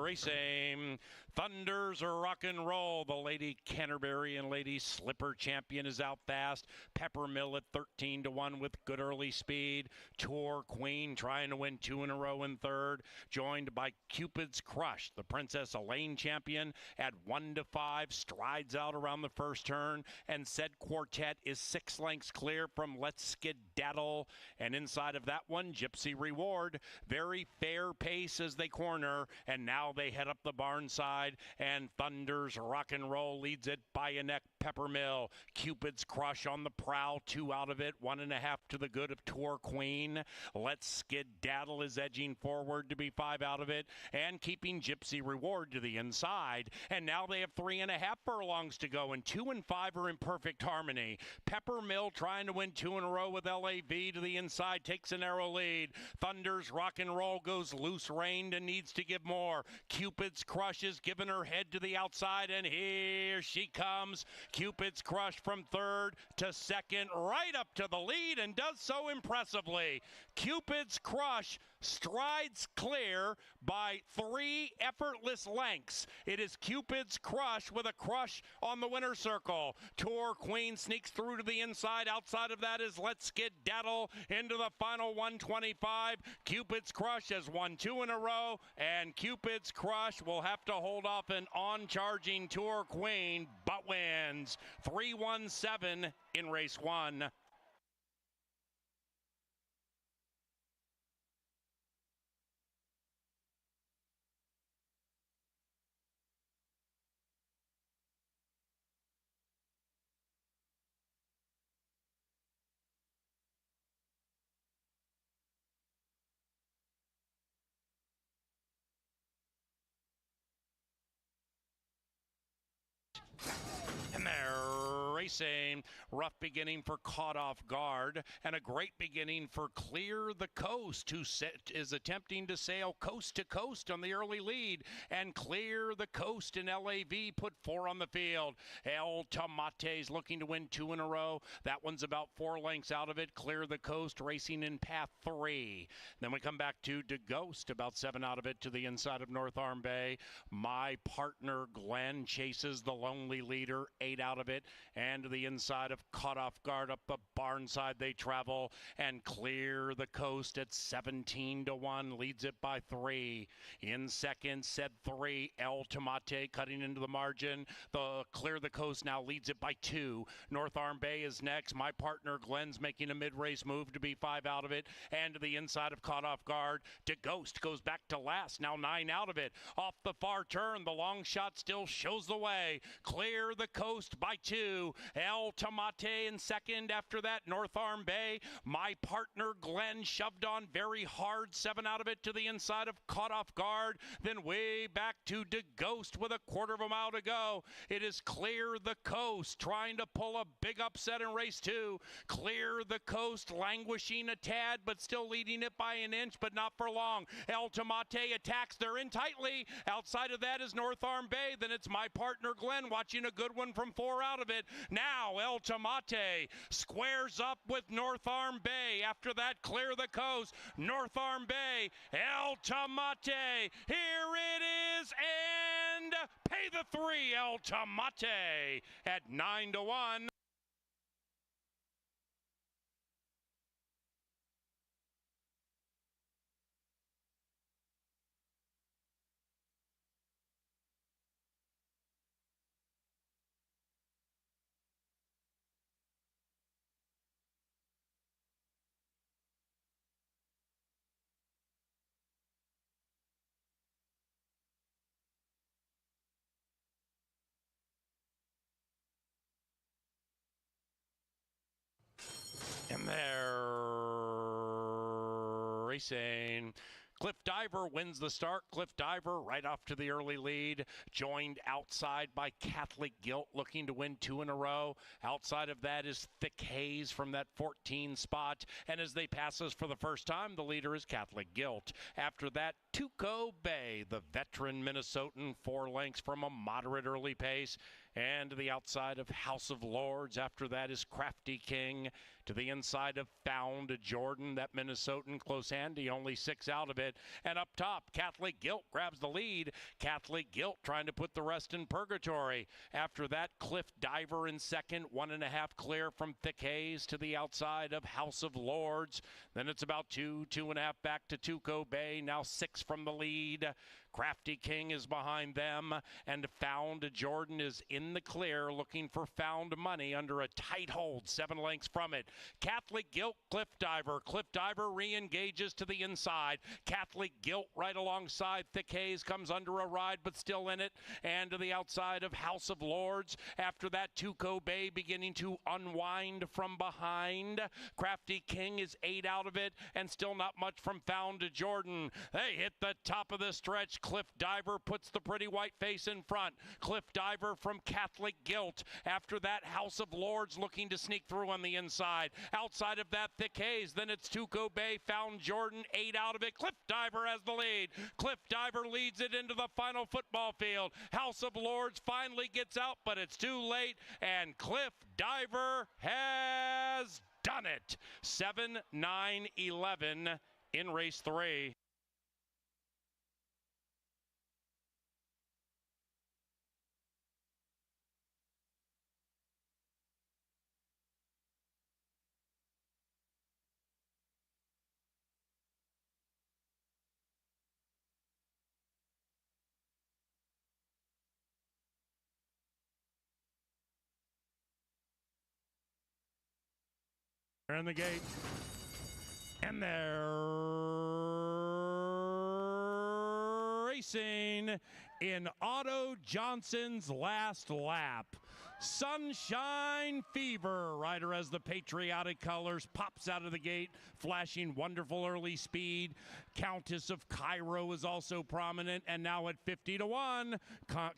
racing. Thunders rock and roll. The Lady Canterbury and Lady Slipper champion is out fast. Peppermill at 13-1 with good early speed. Tour Queen trying to win 2 in a row in third. Joined by Cupid's Crush. The Princess Elaine champion at 1-5. Strides out around the first turn. And said quartet is 6 lengths clear from Let's Skedaddle. And inside of that one, Gypsy Reward. Very fair pace as they corner. And now they head up the barn side. And Thunders Rock and Roll leads it by a neck. Peppermill, Cupid's Crush on the prowl, 2 out of it, 1.5 to the good of Tour Queen. Let's Skedaddle is edging forward to be 5 out of it, and keeping Gypsy Reward to the inside. And now they have 3.5 furlongs to go, and 2 and 5 are in perfect harmony. Peppermill trying to win 2 in a row with LAV to the inside, takes a narrow lead. Thunders Rock and Roll goes loose-reined and needs to give more. Cupid's Crush is giving her head to the outside, and here she comes. Cupid's Crush from third to second, right up to the lead, and does so impressively. Cupid's Crush strides clear by 3 effortless lengths. It is Cupid's Crush with a crush on the winner's circle. Tour Queen sneaks through to the inside. Outside of that is Let's Skedaddle into the final 125. Cupid's Crush has won 2 in a row, and Cupid's Crush will have to hold off an on-charging Tour Queen, but wins 3-1-7 in race 1. And they're racing. Rough beginning for Caught Off Guard, and a great beginning for Clear the Coast, who is attempting to sail coast to coast on the early lead. And Clear the Coast and LAV put 4 on the field. El Tomate's looking to win 2 in a row. That one's about 4 lengths out of it. Clear the Coast racing in path 3. Then we come back to DeGhost, about 7 out of it to the inside of North Arm Bay. My Partner Glenn chases the lonely leader, 8 out of it, and to the inside of Caught Off Guard. Up the barn side they travel, and Clear the Coast at 17-1 leads it by 3. In second, said 3, El Tomate cutting into the margin. The Clear the Coast now leads it by 2. North Arm Bay is next. My Partner Glenn's making a mid-race move to be 5 out of it, and to the inside of Caught Off Guard. DeGhost goes back to last, now 9 out of it. Off the far turn, the long shot still shows the way. Clear the Coast by 2. El Tomate in second. After that, North Arm Bay. My Partner Glenn shoved on very hard, 7 out of it to the inside of Caught Off Guard. Then way back to DeGhost with a 1/4 mile to go. It is Clear the Coast trying to pull a big upset in race 2. Clear the Coast languishing a tad, but still leading it by an inch, but not for long. El Tomate attacks. They're in tightly. Outside of that is North Arm Bay. Then it's My Partner Glenn watching a good one from 4 out of it. Now El Tomate squares up with North Arm Bay. After that, Clear the Coast, North Arm Bay, El Tomate. Here it is, and pay the 3, El Tomate at 9-1. And they're racing. Cliff Diver wins the start. Cliff Diver right off to the early lead, joined outside by Catholic Guilt, looking to win 2 in a row. Outside of that is Thick Haze from that 14 spot. And as they pass us for the first time, the leader is Catholic Guilt. After that, Tuco Bay, the veteran Minnesotan, 4 lengths from a moderate early pace. And to the outside of House of Lords. After that is Crafty King. To the inside of Found Jordan, that Minnesotan close handy, only 6 out of it. And up top, Catholic Guilt grabs the lead. Catholic Guilt trying to put the rest in purgatory. After that, Cliff Diver in second, 1.5 clear from Thick Haze to the outside of House of Lords. Then it's about 2.5 back to Tuco Bay, now 6 from the lead. Crafty King is behind them, and Found Jordan is in the clear, looking for Found Money under a tight hold, 7 lengths from it. Catholic Guilt, Cliff Diver. Cliff Diver re-engages to the inside. Catholic Guilt right alongside Thick Haze comes under a ride, but still in it, and to the outside of House of Lords. After that, Tuco Bay beginning to unwind from behind. Crafty King is 8 out of it, and still not much from Found Jordan. They hit the top of the stretch. Cliff Diver puts the pretty white face in front. Cliff Diver from Catholic Guilt. After that, House of Lords looking to sneak through on the inside. Outside of that, Thick Haze. Then it's Tuco Bay, Found Jordan, 8 out of it. Cliff Diver has the lead. Cliff Diver leads it into the final football field. House of Lords finally gets out, but it's too late, and Cliff Diver has done it. 7, 9, 11 in race 3. They're in the gate, and they're racing in Otto Johnson's last lap. Sunshine Fever, rider as the patriotic colors, pops out of the gate, flashing wonderful early speed. Countess of Cairo is also prominent, and now at 50-1,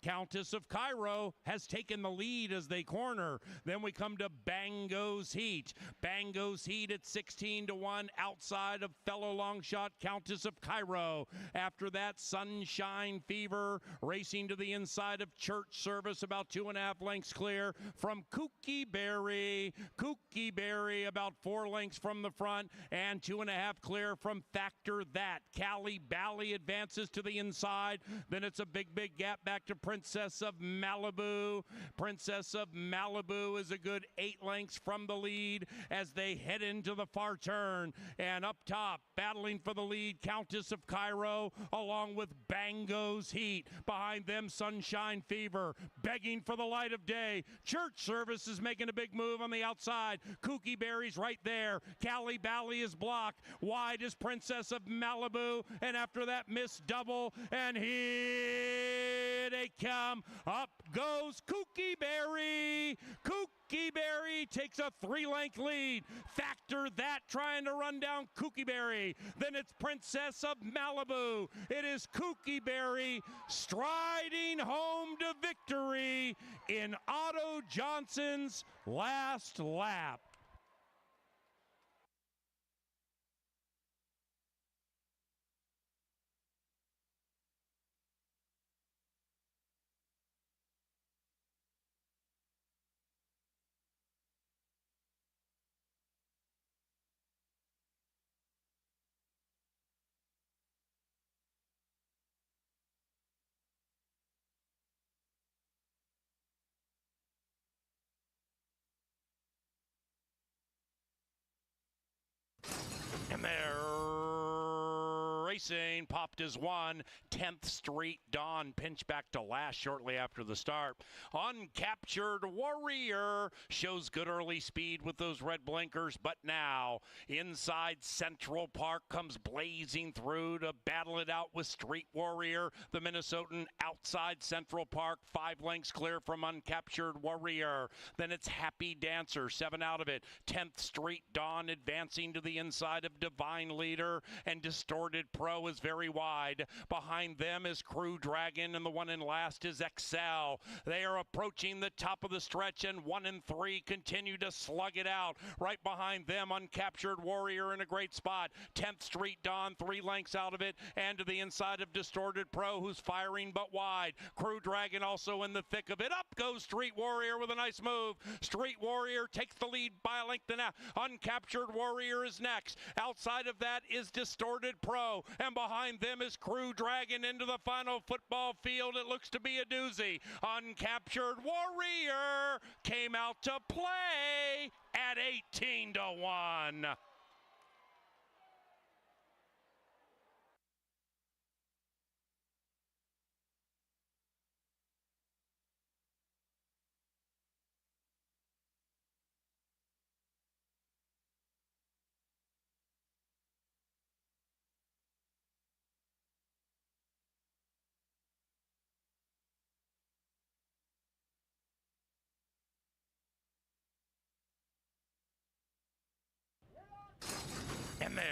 Countess of Cairo has taken the lead as they corner. Then we come to Bango's Heat. Bango's Heat at 16-1, outside of fellow long shot Countess of Cairo. After that, Sunshine Fever racing to the inside of Church Service, about 2.5 lengths clear from Kooky Berry. Kooky Berry about 4 lengths from the front, and 2.5 clear from Factor That. Cali Bally advances to the inside. Then it's a big gap back to Princess of Malibu. Princess of Malibu is a good 8 lengths from the lead as they head into the far turn. And up top, battling for the lead, Countess of Cairo along with Bango's Heat. Behind them, Sunshine Fever begging for the light of day. Church Service is making a big move on the outside. Kooky Berry's right there. Cali Bally is blocked. Wide is Princess of Malibu. And after that, Miss Double. And here they come. Up goes Kooky Berry. Kooky Berry takes a 3-length lead. Factor That trying to run down Kooky Berry. Then it's Princess of Malibu. It is Kooky Berry striding home to victory in Otto Johnson's last lap. And they're racing. Popped as 1. 10th Street Dawn pinched back to last shortly after the start. Uncaptured Warrior shows good early speed with those red blinkers, but now inside Central Park comes blazing through to battle it out with Street Warrior. The Minnesotan outside Central Park, 5 lengths clear from Uncaptured Warrior. Then it's Happy Dancer, 7 out of it. 10th Street Dawn advancing to the inside of Divine Leader, and Distorted Pro Pro is very wide. Behind them is Crew Dragon, and the one in last is Excel. They are approaching the top of the stretch, and 1 and 3 continue to slug it out. Right behind them, Uncaptured Warrior in a great spot. 10th Street Dawn 3 lengths out of it, and to the inside of Distorted Pro, who's firing but wide. Crew Dragon also in the thick of it. Up goes Street Warrior with a nice move. Street Warrior takes the lead by a length and a half. Uncaptured Warrior is next. Outside of that is Distorted Pro, and behind them is Crew Dragon into the final football field. It looks to be a doozy. Uncaptured Warrior came out to play at 18-1. And they're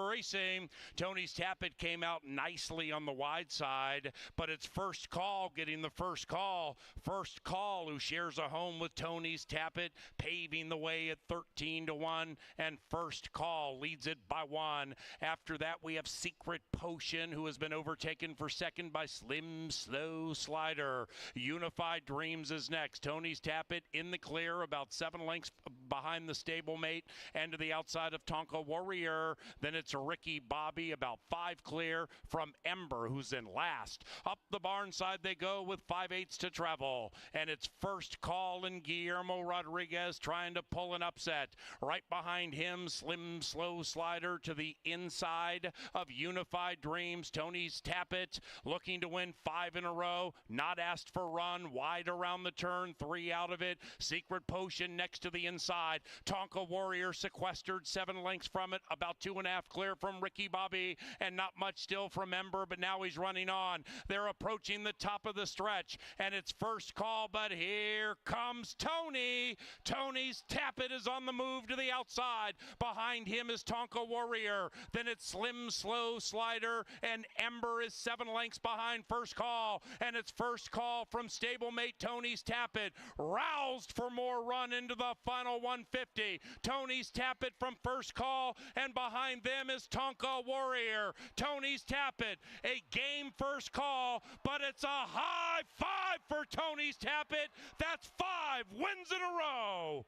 racing. Tony's Tappet came out nicely on the wide side, but it's First Call getting the first call. First Call, who shares a home with Tony's Tappet, paving the way at 13-1, and First Call leads it by 1. After that, we have Secret Potion, who has been overtaken for second by Slim Slow Slider. Unified Dreams is next. Tony's Tappet in the clear, about 7 lengths behind the stablemate, and to the outside of Tonka Warrior. Then it's Ricky Bobby, about 5 clear from Ember, who's in last. Up the barn side they go with 5/8 to travel, and it's First Call and Guillermo Rodriguez trying to pull an upset. Right behind him, Slim Slow Slider to the inside of Unified Dreams. Tony's Tappet looking to win 5 in a row. Not asked for run, wide around the turn, 3 out of it. Secret Potion next to the inside. Tonka Warrior sequestered 7 lengths from it, about 2.5 clear from Ricky Bobby, and not much still from Ember, but now he's running on. They're approaching the top of the stretch, and it's First Call, but here comes Tony. Tony's Tappet is on the move to the outside. Behind him is Tonka Warrior. Then it's Slim Slow Slider, and Ember is 7 lengths behind First Call, and it's First Call from stablemate Tony's Tappet, roused for more run into the final 150. Tony's Tappet from First Call, and behind them is Tonka Warrior. Tony's Tappet, a game First Call, but it's a high 5 for Tony's Tappet. That's 5 wins in a row.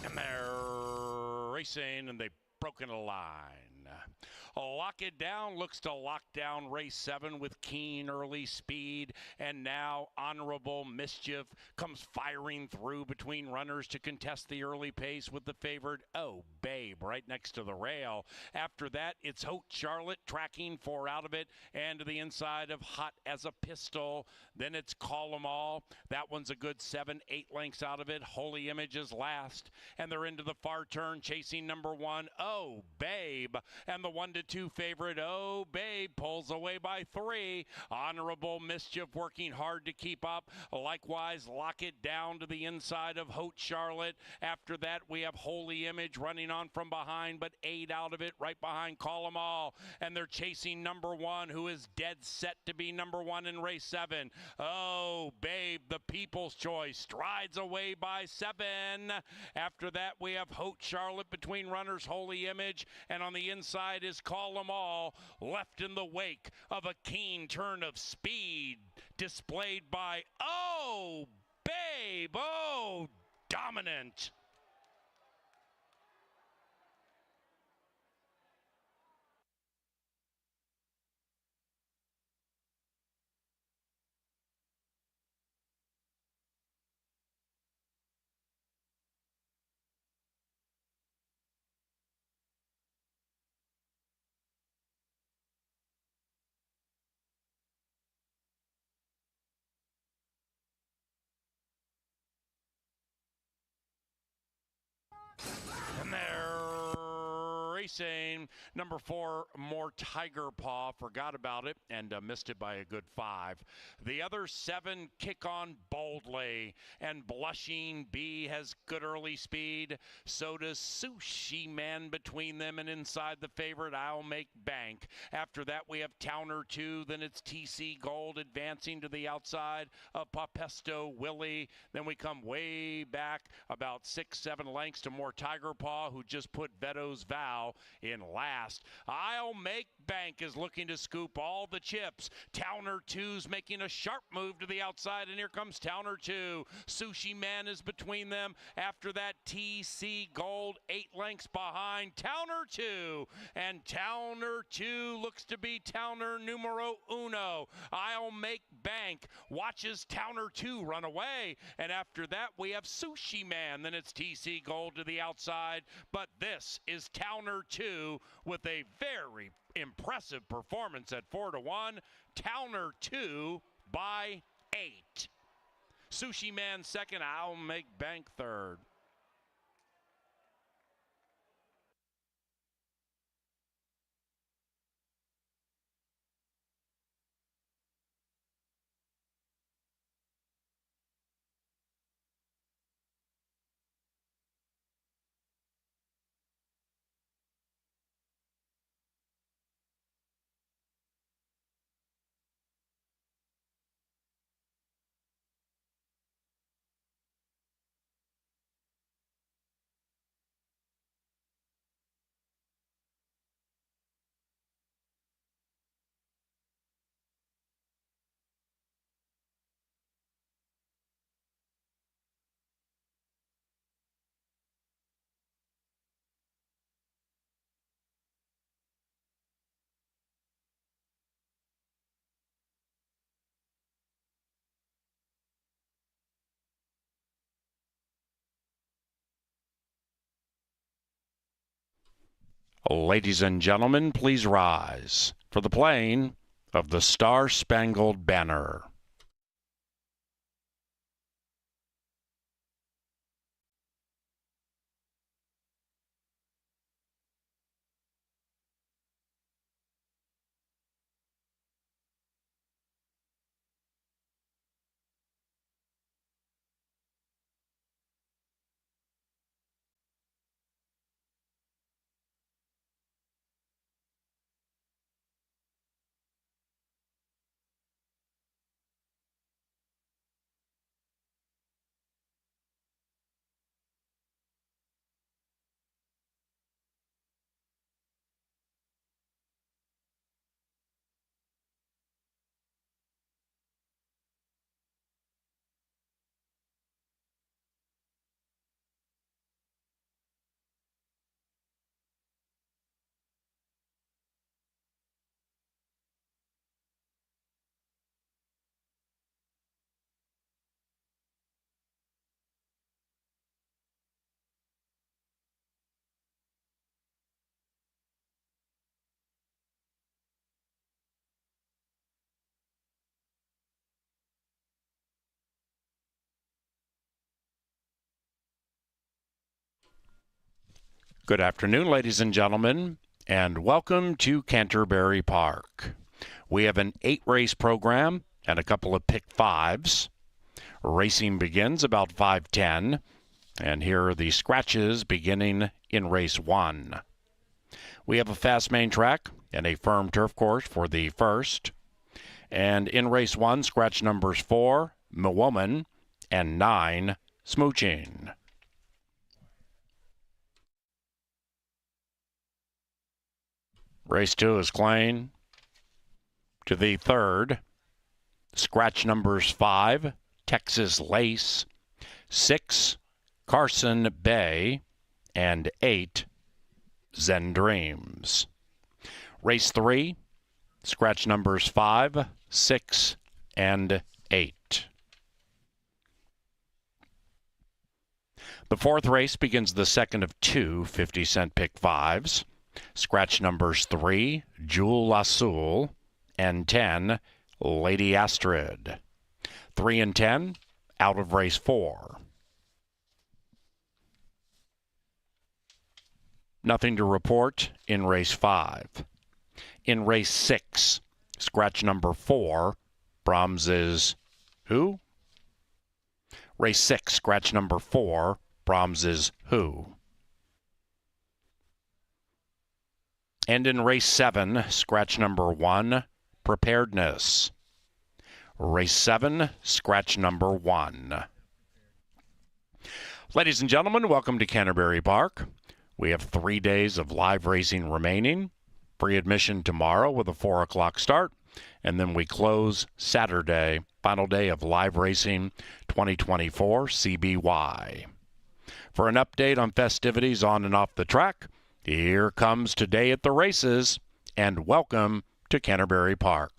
And they're racing, and they've broken a line. Lock It Down looks to lock down race 7 with keen early speed, and now Honorable Mischief comes firing through between runners to contest the early pace with the favored Oh Babe right next to the rail. After that, it's Haute Charlotte tracking 4 out of it, and to the inside of Hot as a Pistol. Then it's Call 'Em All. That one's a good 7-8 lengths out of it. Holy Image is last, and they're into the far turn chasing number 1 Oh Babe, and the 1-2 favorite Oh Babe pulls away by 3. Honorable Mischief working hard to keep up. Likewise, Lock It Down to the inside of Haute Charlotte. After that, we have Holy Image running on from behind, but 8 out of it right behind Call 'Em All, and they're chasing number 1, who is dead set to be number 1 in race 7. Oh Babe, the People's Choice, strides away by 7. After that, we have Haute Charlotte between runners, Holy Image, and on the inside is Call 'Em All, left in the wake of a keen turn of speed displayed by Oh Babe, oh dominant. Racing. Number 4, More Tiger Paw, forgot about it and missed it by a good 5. The other 7, Kick On Boldly, and Blushing Bee has good early speed. So does Sushi Man between them, and inside the favorite, I'll Make Bank. After that, we have Towner 2, then it's TC Gold advancing to the outside of Papesto Willie. Then we come way back about 6-7 lengths to More Tiger Paw, who just put Veto's Vow in last. I'll Make Bank is looking to scoop all the chips. Towner 2's making a sharp move to the outside, and here comes Towner 2. Sushi Man is between them. After that, TC Gold 8 lengths behind Towner 2, and Towner 2 looks to be Towner numero uno. I'll Make Bank watches Towner 2 run away, and after that we have Sushi Man. Then it's TC Gold to the outside, but this is Towner 2 with a very impressive performance at 4-1. Towner 2 by 8. Sushi Man second, I'll Make Bank third. Ladies and gentlemen, please rise for the playing of the Star-Spangled Banner. Good afternoon, ladies and gentlemen, and welcome to Canterbury Park. We have an 8-race program and a couple of pick 5s. Racing begins about 5:10, and here are the scratches beginning in race 1. We have a fast main track and a firm turf course for the first. And in race 1, scratch numbers 4, M'Woman, and 9, Smooching. Race 2 is clean. To the third, scratch numbers 5, Texas Lace, 6, Carson Bay, and 8, Zen Dreams. Race 3, scratch numbers 5, 6, and 8. The fourth race begins the second of 2 50-cent pick 5s. Scratch numbers 3, Jewel Azul, and 10, Lady Astrid. 3 and 10, out of race 4. Nothing to report in race 5. In race 6, scratch number 4, Brahms is who? Race 6, scratch number 4, Brahms is who? And in race 7, scratch number 1, preparedness. Race 7, scratch number 1. Ladies and gentlemen, welcome to Canterbury Park. We have 3 days of live racing remaining. Free admission tomorrow with a 4 o'clock start. And then we close Saturday, final day of live racing 2024 CBY. For an update on festivities on and off the track, here comes Today at the Races, and welcome to Canterbury Park.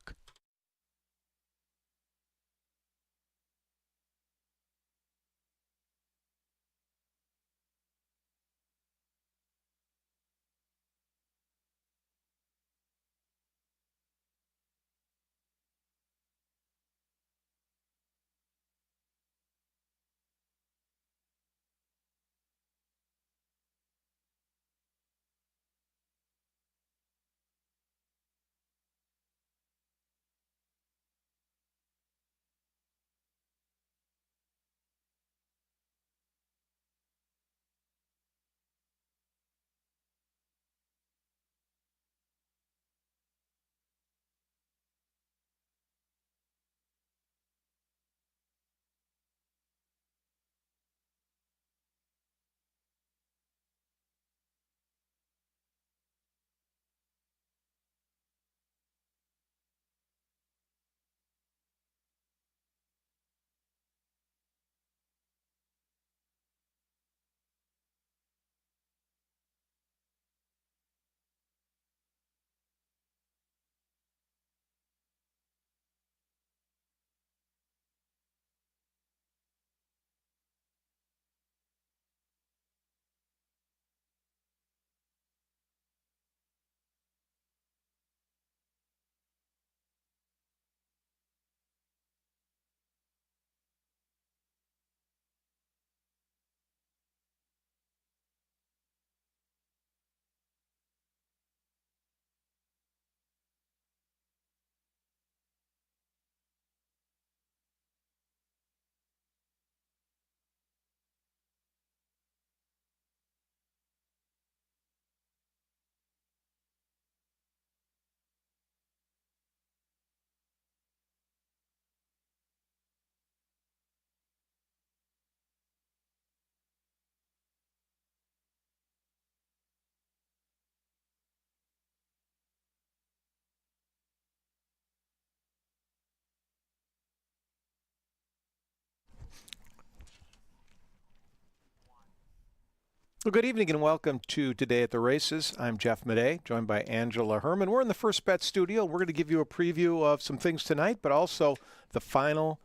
Well, good evening and welcome to Today at the Races. I'm Jeff Madej, joined by Angela Herman. We're in the First Bet studio. We're going to give you a preview of some things tonight, but also the final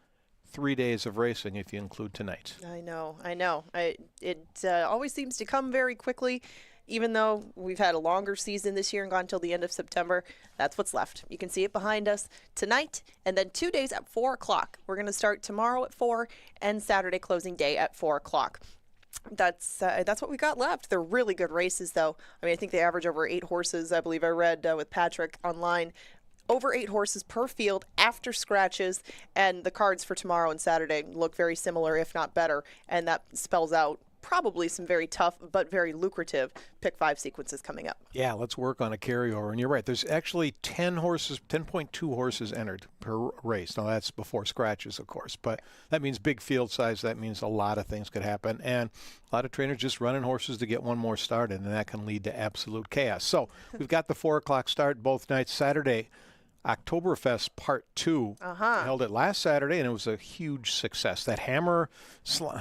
3 days of racing, if you include tonight. I know. It always seems to come very quickly, even though we've had a longer season this year and gone until the end of September. That's what's left. You can see it behind us tonight, and then 2 days at 4 o'clock. We're going to start tomorrow at 4 and Saturday closing day at 4 o'clock. That's what we got left. They're really good races, though. I mean, I think they average over 8 horses. I believe I read with Patrick online. Over 8 horses per field after scratches, and the cards for tomorrow and Saturday look very similar, if not better, and that spells out probably some very tough but very lucrative pick 5 sequences coming up. Yeah, let's work on a carryover. And you're right, there's actually 10.2 horses entered per race. Now, that's before scratches, of course, but that means big field size. That means a lot of things could happen. And a lot of trainers just running horses to get one more start, and that can lead to absolute chaos. So we've got the 4 o'clock start both nights. Saturday, Oktoberfest Part 2 held it last Saturday, and it was a huge success. That hammer,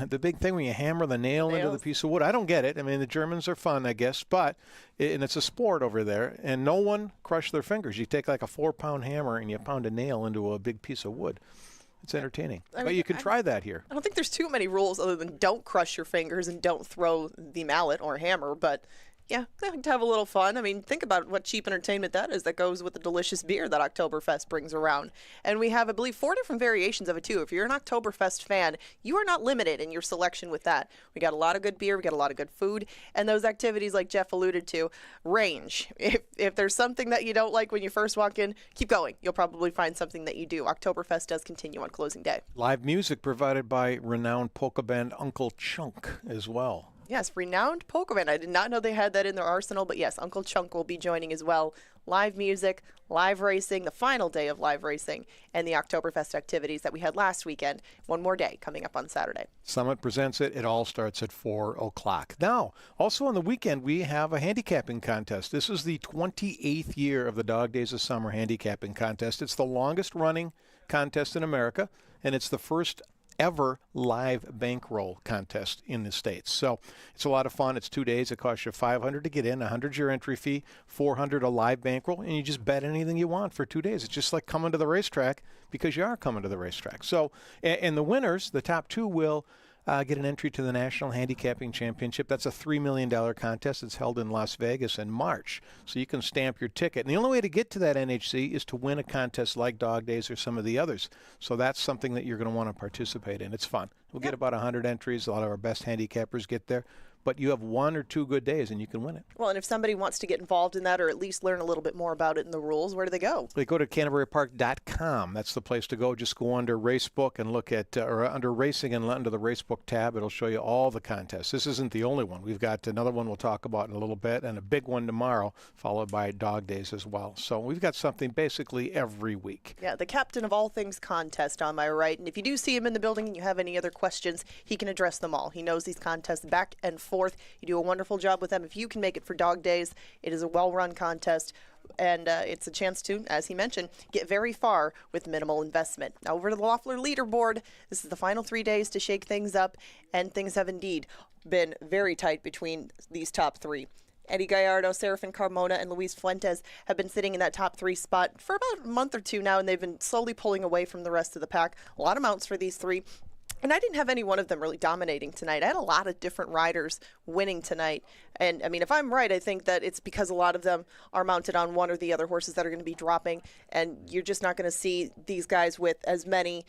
the big thing when you hammer the nail into the piece of wood, I don't get it. I mean, the Germans are fun, I guess, but and it's a sport over there, and no one crushed their fingers. You take like a 4-pound hammer and you pound a nail into a big piece of wood. It's entertaining. But you can try that here. I don't think there's too many rules other than don't crush your fingers and don't throw the mallet or hammer, but Yeah, they like to have a little fun. I mean, think about what cheap entertainment that is that goes with the delicious beer that Oktoberfest brings around. And we have, I believe, 4 different variations of it, too. If you're an Oktoberfest fan, you are not limited in your selection with that. We got a lot of good beer, we got a lot of good food, and those activities, like Jeff alluded to, range. If there's something that you don't like when you first walk in, keep going. You'll probably find something that you do. Oktoberfest does continue on closing day. Live music provided by renowned polka band Uncle Chunk as well. Yes, renowned polka band. I did not know they had that in their arsenal, but yes, Uncle Chunk will be joining as well. Live music, live racing, the final day of live racing, and the Oktoberfest activities that we had last weekend. One more day coming up on Saturday. Summit presents it. It all starts at 4 o'clock. Now, also on the weekend, we have a handicapping contest. This is the 28th year of the Dog Days of Summer handicapping contest. It's the longest running contest in America, and it's the first ever live bankroll contest in the States. So it's a lot of fun. It's 2 days. It costs you $500 to get in, $100 your entry fee, $400 a live bankroll, and you just bet anything you want for 2 days. It's just like coming to the racetrack because you are coming to the racetrack. So, and the winners, the top 2 will get an entry to the National Handicapping Championship. That's a $3 million contest. It's held in Las Vegas in March. So you can stamp your ticket. And the only way to get to that NHC is to win a contest like Dog Days or some of the others. So that's something that you're going to want to participate in. It's fun. We'll get about 100 entries. A lot of our best handicappers get there. But you have 1 or 2 good days and you can win it. Well, and if somebody wants to get involved in that or at least learn a little bit more about it and the rules, where do they go? They go to CanterburyPark.com. That's the place to go. Just go under Racebook and look at, or under Racing and under the Racebook tab. It'll show you all the contests. This isn't the only one. We've got another one we'll talk about in a little bit and a big one tomorrow, followed by Dog Days as well. So we've got something basically every week. Yeah, the captain of all things contest on my right. And if you do see him in the building and you have any other questions, he can address them all. He knows these contests back and forth. You do a wonderful job with them. If you can make it for Dog Days, it is a well-run contest, and it's a chance to, as he mentioned, get very far with minimal investment. Now over to the Loeffler leaderboard. This is the final 3 days to shake things up, and things have indeed been very tight between these top 3. Eddie Gallardo, Serafin Carmona, and Luis Fuentes have been sitting in that top 3 spot for about a month or 2 now, and they've been slowly pulling away from the rest of the pack. A lot of mounts for these 3. And I didn't have any one of them really dominating tonight. I had a lot of different riders winning tonight. And, I mean, if I'm right, I think that it's because a lot of them are mounted on one or the other horses that are going to be dropping. And you're just not going to see these guys with as many,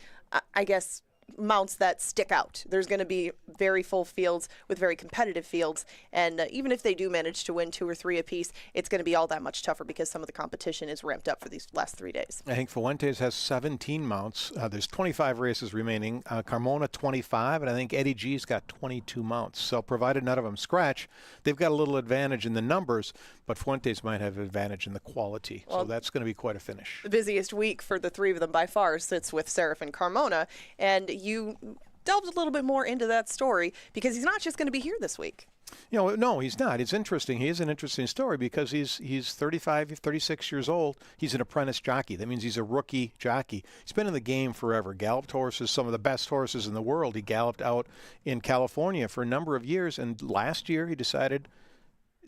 I guess, mounts that stick out. There's going to be very full fields with very competitive fields, and even if they do manage to win 2 or 3 apiece, it's going to be all that much tougher because some of the competition is ramped up for these last 3 days. I think Fuentes has 17 mounts. There's 25 races remaining. Carmona 25, and I think Eddie G's got 22 mounts. So provided none of them scratch, they've got a little advantage in the numbers, but Fuentes might have advantage in the quality. Well, so that's going to be quite a finish. The busiest week for the 3 of them by far sits with Serafin Carmona, and you delved a little bit more into that story because he's not just going to be here this week. You know, no, he's not. It's interesting. He is an interesting story because he's 35, 36 years old. He's an apprentice jockey. That means he's a rookie jockey. He's been in the game forever. Galloped horses, some of the best horses in the world. He galloped out in California for a number of years, and last year he decided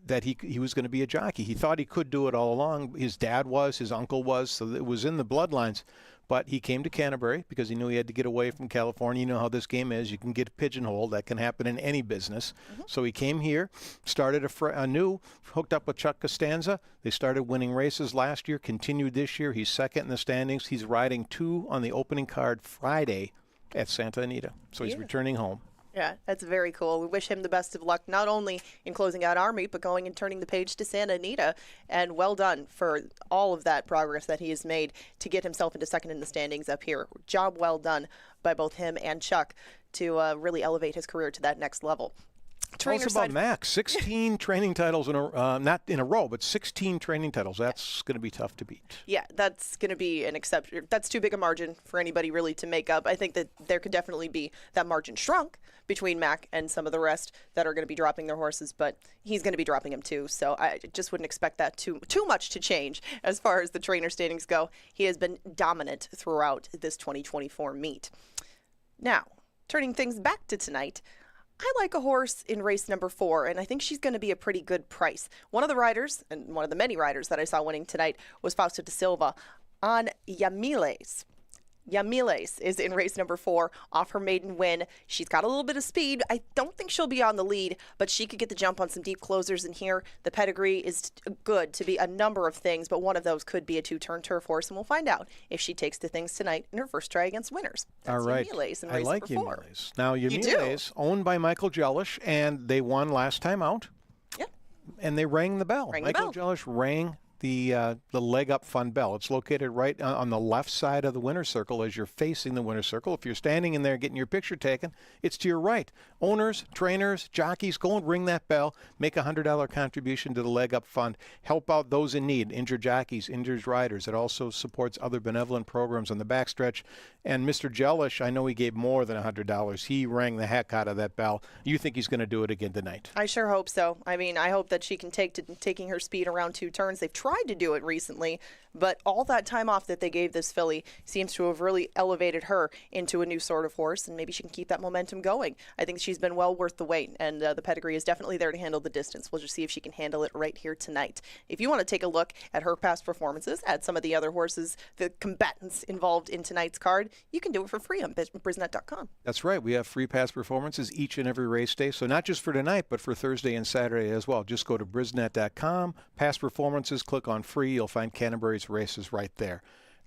that he was going to be a jockey. He thought he could do it all along. His dad was, his uncle was, so it was in the bloodlines. But he came to Canterbury because he knew he had to get away from California. You know how this game is. You can get pigeonholed. That can happen in any business. Mm-hmm. So he came here, started anew, hooked up with Chuck Costanza. They started winning races last year, continued this year. He's second in the standings. He's riding 2 on the opening card Friday at Santa Anita. So he's returning home. Yeah, that's very cool. We wish him the best of luck, not only in closing out our meet, but going and turning the page to Santa Anita. And well done for all of that progress that he has made to get himself into second in the standings up here. Job well done by both him and Chuck to really elevate his career to that next level. Tell us about Max. 16 training titles in a not in a row, but 16 training titles. That's going to be tough to beat. Yeah, that's going to be an exception. That's too big a margin for anybody really to make up. I think that there could definitely be that margin shrunk between Mac and some of the rest that are going to be dropping their horses, but he's going to be dropping them too. So I just wouldn't expect that too much to change as far as the trainer standings go. He has been dominant throughout this 2024 meet. Now, turning things back to tonight, I like a horse in race number 4, and I think she's going to be a pretty good price. One of the riders, and one of the many riders that I saw winning tonight, was Fausto da Silva on Yamiles. Yamiles is in race number 4 off her maiden win. She's got a little bit of speed. I don't think she'll be on the lead, but she could get the jump on some deep closers in here. The pedigree is good to be a number of things, but one of those could be a 2-turn turf horse, and we'll find out if she takes to things tonight in her first try against winners. That's all right. Yamiles in I race like number 4. Yamiles. Now, Yamiles, owned by Michael Jellish, and they won last time out. Yeah. And they rang the bell. Michael Jellish rang the leg up fun bell. It's located right on the left side of the winner's circle as you're facing the winner's circle. If you're standing in there getting your picture taken, it's to your right. Owners, trainers, jockeys, go and ring that bell. Make a $100 contribution to the leg up fund. Help out those in need, injured jockeys, injured riders. It also supports other benevolent programs on the backstretch. And Mr. Jellish, I know he gave more than $100. He rang the heck out of that bell. You think he's going to do it again tonight? I sure hope so. I mean, I hope that she can take to taking her speed around 2 turns. They've tried to do it recently, but all that time off that they gave this filly seems to have really elevated her into a new sort of horse, and maybe she can keep that momentum going. I think she's been well worth the wait, and the pedigree is definitely there to handle the distance. We'll just see if she can handle it right here tonight. If you want to take a look at her past performances, at some of the other horses, the combatants involved in tonight's card, you can do it for free on Brisnet.com. That's right. We have free past performances each and every race day. So not just for tonight, but for Thursday and Saturday as well. Just go to Brisnet.com, past performances, click on free. You'll find Canterbury's races right there.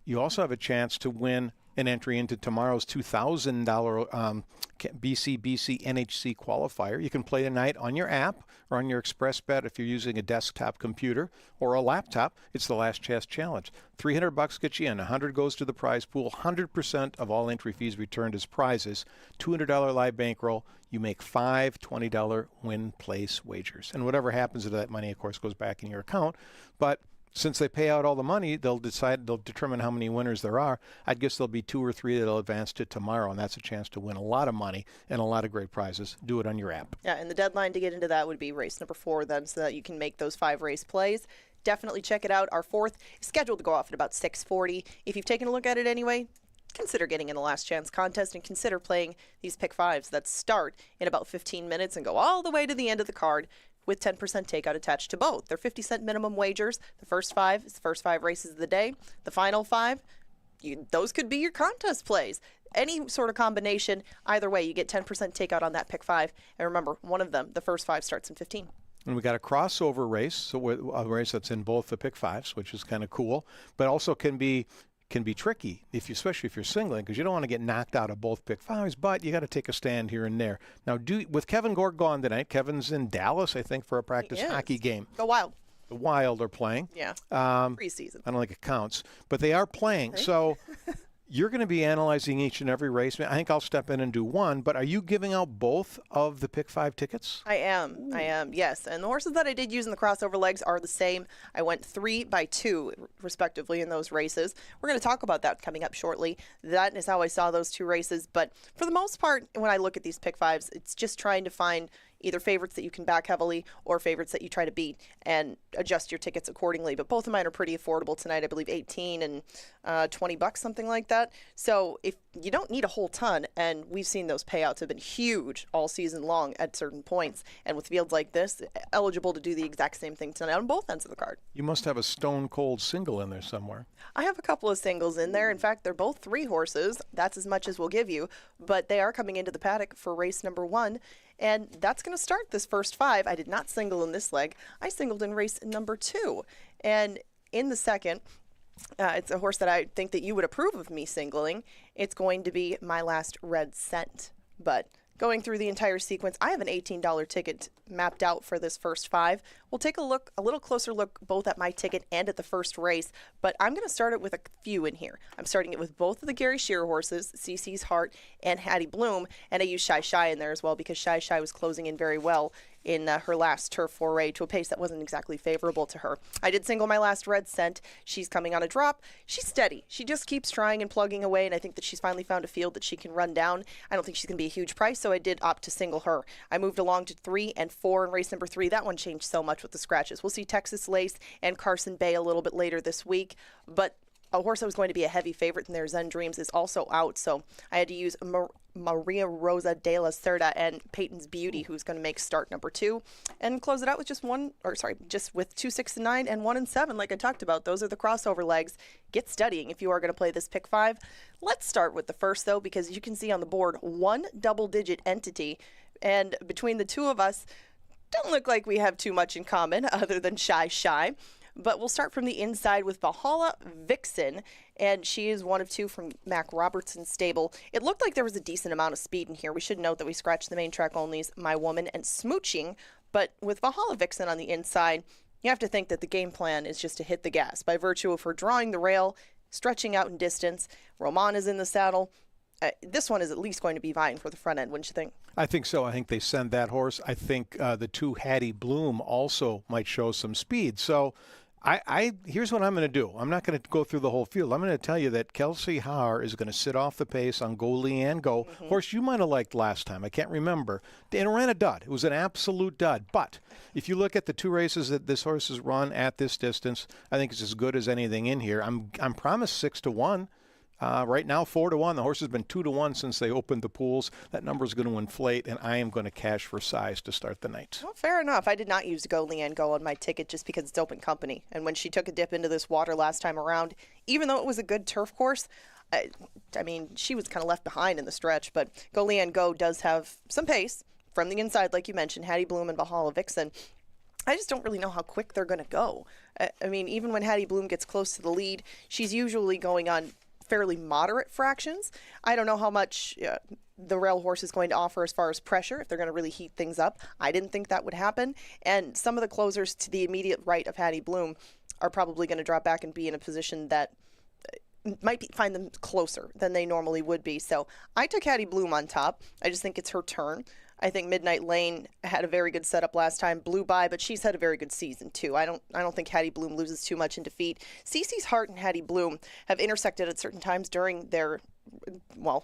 You also have a chance to win an entry into tomorrow's $2,000 BC NHC qualifier. You can play tonight on your app or on your Express Bet if you're using a desktop computer or a laptop. It's the Last Chance Challenge. $300 gets you in. $100 goes to the prize pool. 100% of all entry fees returned as prizes. $200 live bankroll. You make 5 $20 win place wagers. And whatever happens to that money, of course, goes back in your account. But since they pay out all the money, they'll determine how many winners there are. I guess there'll be 2 or 3 that'll advance to tomorrow, and that's a chance to win a lot of money and a lot of great prizes. Do it on your app. Yeah, and the deadline to get into that would be race number 4 then, so that you can make those 5 race plays. Definitely check it out. Our 4th is scheduled to go off at about 6:40. If you've taken a look at it anyway, consider getting in the Last Chance contest and consider playing these pick 5s that start in about 15 minutes and go all the way to the end of the card, with 10% takeout attached to both. They're 50-cent minimum wagers. The first 5 is the first 5 races of the day. The final 5, those could be your contest plays. Any sort of combination, either way, you get 10% takeout on that pick 5. And remember, one of them, the first 5, starts in 15. And we got a crossover race, so a race that's in both the pick 5s, which is kind of cool, but also can be tricky, especially if you're singling, because you don't want to get knocked out of both pick 5s, but you got to take a stand here and there. Now, with Kevin Gore gone tonight, Kevin's in Dallas, I think, for a practice hockey game. Go Wild. The Wild are playing. Yeah, preseason. I don't think it counts, but they are playing. Right? So you're going to be analyzing each and every race. I think I'll step in and do one, but are you giving out both of the pick 5 tickets? I am, yes. And the horses that I did use in the crossover legs are the same. I went 3 by 2, respectively, in those races. We're going to talk about that coming up shortly. That is how I saw those 2 races. But for the most part, when I look at these pick 5s, it's just trying to find either favorites that you can back heavily or favorites that you try to beat and adjust your tickets accordingly. But both of mine are pretty affordable tonight. I believe 18 and $20, something like that. So if you don't need a whole ton, and we've seen those payouts have been huge all season long at certain points, and with fields like this, eligible to do the exact same thing tonight on both ends of the card. You must have a stone cold single in there somewhere. I have a couple of singles in there. In fact, they're both 3 horses. That's as much as we'll give you, but they are coming into the paddock for race number 1. And that's going to start this first 5. I did not single in this leg. I singled in race number 2. And in the second, it's a horse that I think that you would approve of me singling. It's going to be My Last Red Cent. But going through the entire sequence, I have an $18 ticket mapped out for this first 5. We'll take a little closer look both at my ticket and at the first race, but I'm going to start it with a few in here. I'm starting it with both of the Gary Shearer horses, CC's Heart and Hattie Bloom, and I use Shy Shy in there as well because Shy Shy was closing in very well in her last turf foray to a pace that wasn't exactly favorable to her. I did single My Last Red Cent. She's coming on a drop. She's steady. She just keeps trying and plugging away, and I think that she's finally found a field that she can run down. I don't think she's going to be a huge price, so I did opt to single her. I moved along to 3 and 4 in race number 3. That one changed so much with the scratches. We'll see Texas Lace and Carson Bay a little bit later this week, but a horse that was going to be a heavy favorite in their Zen Dreams is also out, so I had to use Maria Rosa de la Cerda and Peyton's Beauty, who's going to make start number 2 and close it out with just with 2, 6, and 9 and 1 and 7. Like I talked about, those are the crossover legs. Get studying if you are going to play this pick 5. Let's start with the first, though, because you can see on the board one double-digit entity, and between the two of us, don't look like we have too much in common other than shy. But we'll start from the inside with Valhalla Vixen, and she is one of 2 from Mac Robertson's stable. It looked like there was a decent amount of speed in here. We should note that we scratched the main track onlys, My Woman and Smooching, but with Valhalla Vixen on the inside, you have to think that the game plan is just to hit the gas by virtue of her drawing the rail, stretching out in distance. Roman is in the saddle. This one is at least going to be vying for the front end, wouldn't you think? I think so. I think they send that horse. I think the 2 Hattie Bloom also might show some speed. So here's what I'm going to do. I'm not going to go through the whole field. I'm going to tell you that Kelsey Haar is going to sit off the pace on Go Leanne Go. Horse you might have liked last time. I can't remember. And it ran a dud. It was an absolute dud. But if you look at the 2 races that this horse has run at this distance, I think it's as good as anything in here. I'm promised 6-1. Right now, 4-1. The horse has been 2-1 since they opened the pools. That number is going to inflate, and I am going to cash for size to start the night. Well, fair enough. I did not use Go Leanne Go on my ticket just because it's open company. And when she took a dip into this water last time around, even though it was a good turf course, I mean, she was kind of left behind in the stretch. But Go Leanne Go does have some pace from the inside, like you mentioned, Hattie Bloom and Valhalla Vixen. I just don't really know how quick they're going to go. I mean, even when Hattie Bloom gets close to the lead, she's usually going on fairly moderate fractions. I don't know how much the rail horse is going to offer as far as pressure, if they're going to really heat things up. I didn't think that would happen. And some of the closers to the immediate right of Hattie Bloom are probably going to drop back and be in a position that might find them closer than they normally would be. So I took Hattie Bloom on top. I just think it's her turn. I think Midnight Lane had a very good setup last time, blew by, but she's had a very good season too. I don't think Hattie Bloom loses too much in defeat. Cece's Heart and Hattie Bloom have intersected at certain times during their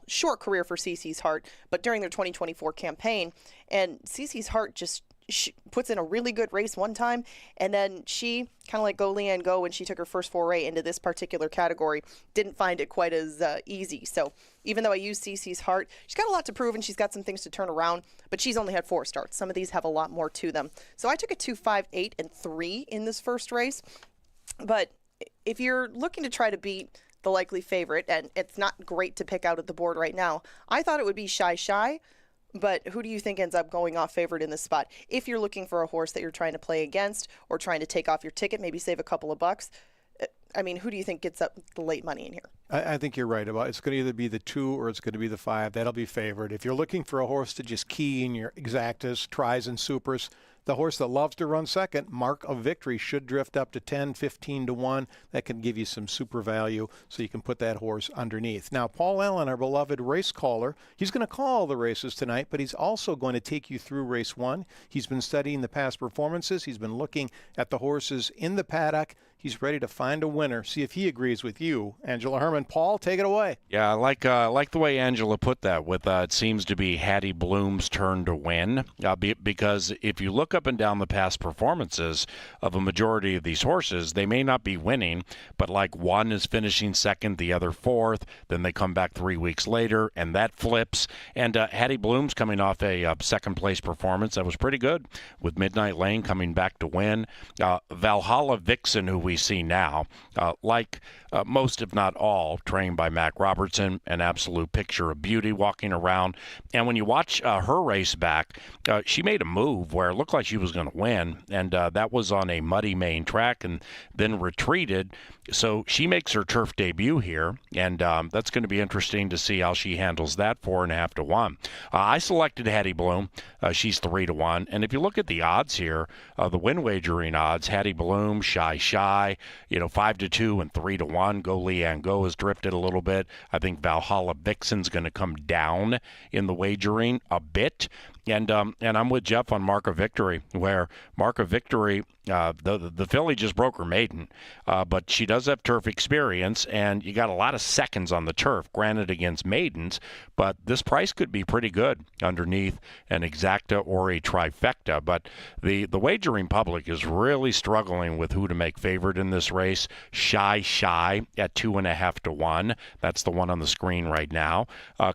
short career for Cece's Heart, but during their 2024 campaign, and Cece's Heart just she puts in a really good race one time, and then she, kind of like Go Leanne Go when she took her first foray into this particular category, didn't find it quite as easy. So even though I used Cece's Heart, she's got a lot to prove and she's got some things to turn around, but she's only had 4 starts. Some of these have a lot more to them. So I took a 2, 5, 8, and 3 in this first race. But if you're looking to try to beat the likely favorite, and it's not great to pick out at the board right now, I thought it would be Shy. But who do you think ends up going off favorite in this spot? If you're looking for a horse that you're trying to play against or trying to take off your ticket, maybe save a couple of bucks, I mean, who do you think gets up the late money in here? I think you're right about it. It's going to either be the 2 or it's going to be the 5. That'll be favored. If you're looking for a horse to just key in your exactas, tries, and supers, the horse that loves to run second, Mark of Victory, should drift up to 10, 15-1. That can give you some super value, so you can put that horse underneath. Now, Paul Allen, our beloved race caller, he's going to call the races tonight, but he's also going to take you through race 1. He's been studying the past performances. He's been looking at the horses in the paddock. He's ready to find a winner. See if he agrees with you, Angela Herman. Paul, take it away. Yeah, I like the way Angela put that. With it seems to be Hattie Bloom's turn to win, because if you look up and down the past performances of a majority of these horses, they may not be winning, but like one is finishing second, the other fourth. Then they come back 3 weeks later, and that flips. And Hattie Bloom's coming off a second place performance that was pretty good, with Midnight Lane coming back to win. Valhalla Vixen, who we see now, like most if not all, trained by Mac Robertson, an absolute picture of beauty walking around. And when you watch her race back, she made a move where it looked like she was going to win, and that was on a muddy main track and then retreated. So she makes her turf debut here, and that's going to be interesting to see how she handles that 4.5-1. I selected Hattie Bloom. She's 3-1. And if you look at the odds here, the win wagering odds, Hattie Bloom, Shy, 5-2 and 3-1. Go Leanne Go has drifted a little bit. I think Valhalla Vixen's going to come down in the wagering a bit. And I'm with Jeff on Mark of Victory, where Mark of Victory, the filly just broke her maiden, but she does have turf experience, and you got a lot of seconds on the turf, granted against maidens, but this price could be pretty good underneath an exacta or a trifecta. But the wagering public is really struggling with who to make favorite favorite in this race, Shy at 2.5-1. That's the one on the screen right now.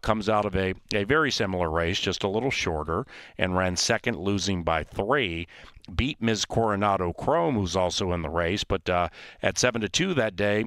Comes out of a very similar race, just a little shorter, and ran second, losing by 3. Beat Ms. Coronado Chrome, who's also in the race, but at 7-2 that day,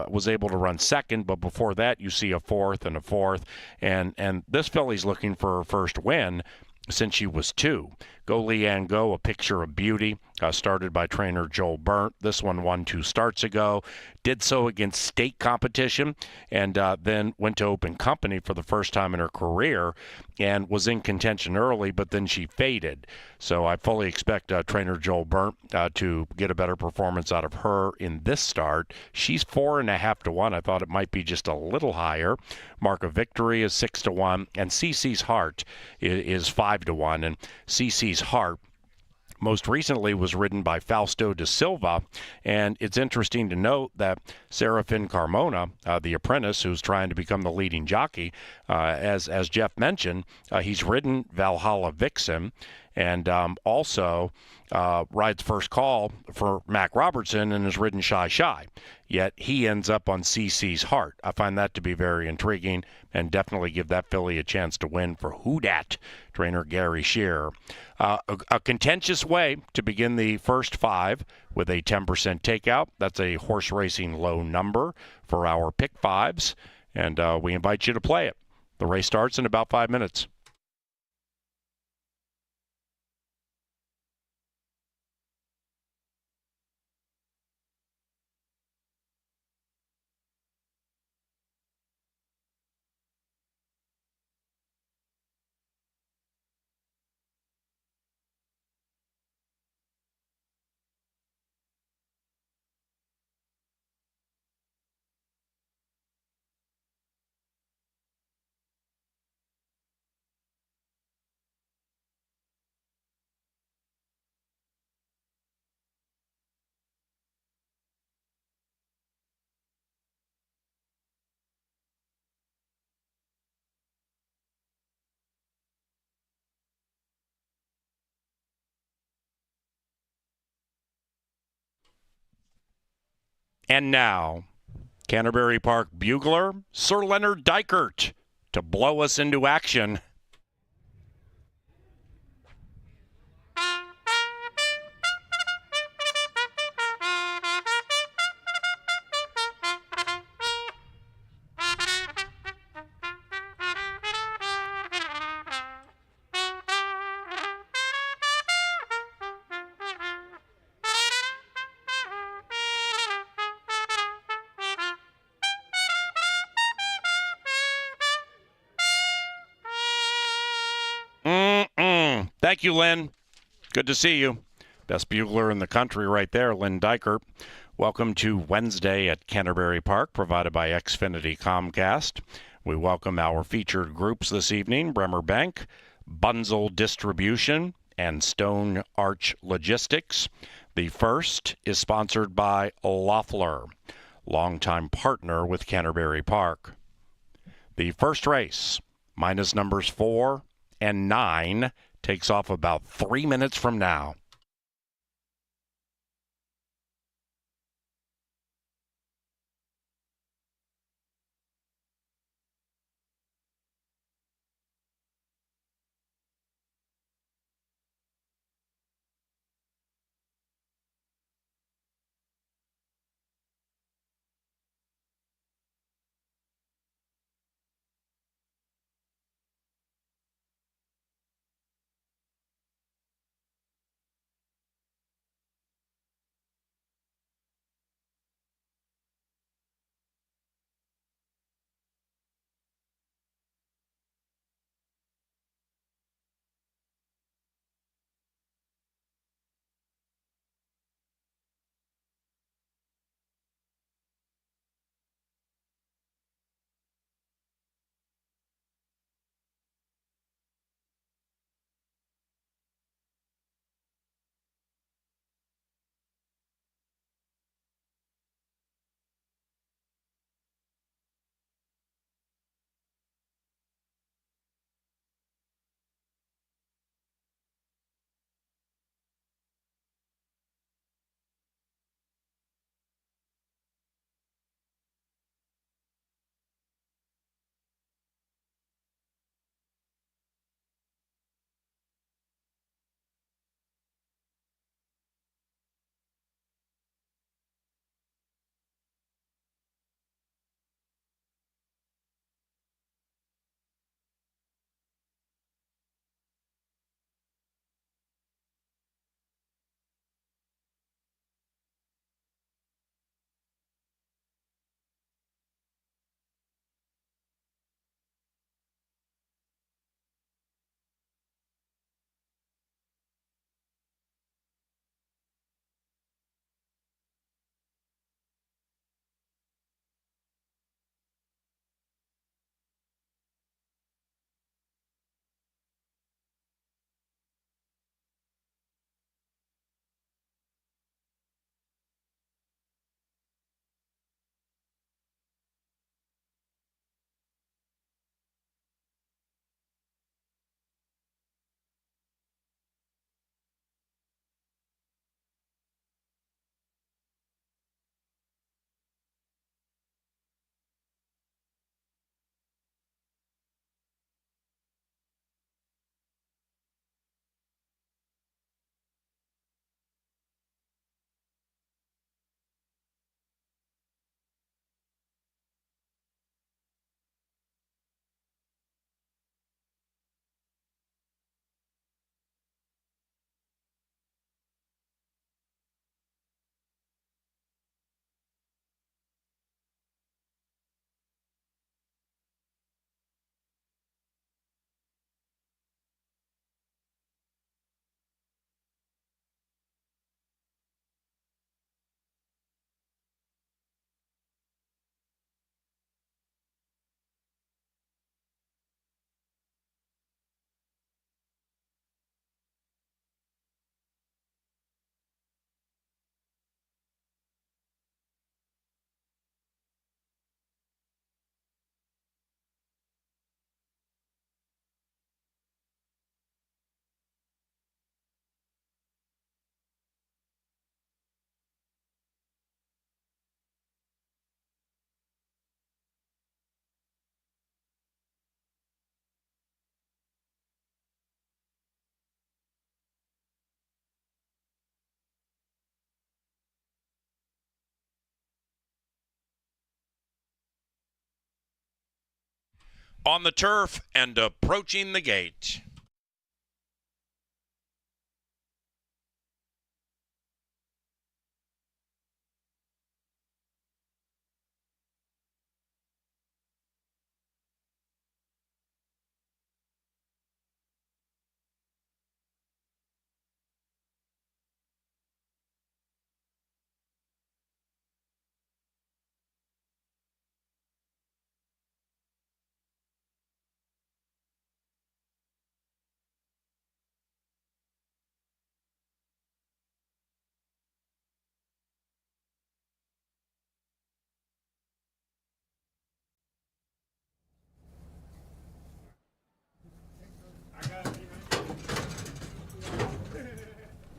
was able to run second. But before that, you see a fourth, and this filly's looking for her first win since she was 2. Go Leanne Go, a picture of beauty, started by trainer Joel Burnt. This one won 2 starts ago. Did so against state competition, and then went to open company for the first time in her career and was in contention early, but then she faded. So I fully expect trainer Joel Burnt to get a better performance out of her in this start. She's 4.5-1. I thought it might be just a little higher. Mark of Victory is 6-1, and CC's Heart is 5-1. And CC's Heart most recently was ridden by Fausto da Silva, and it's interesting to note that Serafin Carmona, the apprentice who's trying to become the leading jockey, as Jeff mentioned, he's ridden Valhalla Vixen, and also rides First Call for Mac Robertson and has ridden Shy. Yet he ends up on CC's Heart. I find that to be very intriguing and definitely give that filly a chance to win for Who Dat, trainer Gary Shearer. A contentious way to begin the first 5 with a 10% takeout. That's a horse racing low number for our pick 5s, and we invite you to play it. The race starts in about 5 minutes. And now, Canterbury Park bugler, Sir Leonard Dykert, to blow us into action. Thank you, Lynn. Good to see you. Best bugler in the country right there, Lynn Dykert. Welcome to Wednesday at Canterbury Park, provided by Xfinity Comcast. We welcome our featured groups this evening, Bremer Bank, Bunzel Distribution, and Stone Arch Logistics. The first is sponsored by Loeffler, longtime partner with Canterbury Park. The first race, minus numbers 4 and 9, takes off about 3 minutes from now. on the turf and approaching the gate.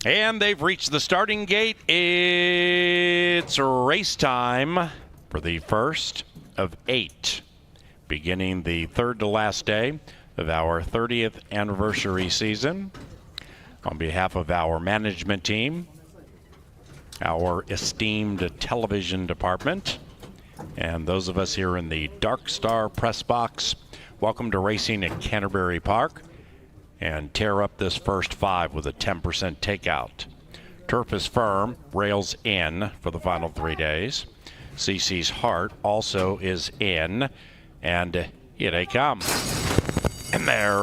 And they've reached the starting gate. It's race time for the first of 8, beginning the third to last day of our 30th anniversary season. On behalf of our management team, our esteemed television department, and those of us here in the Dark Star press box, welcome to racing at Canterbury Park. And tear up this first 5 with a 10% takeout. Turf is firm, rails in for the final 3 days. CC's Heart also is in, and here they come. And they're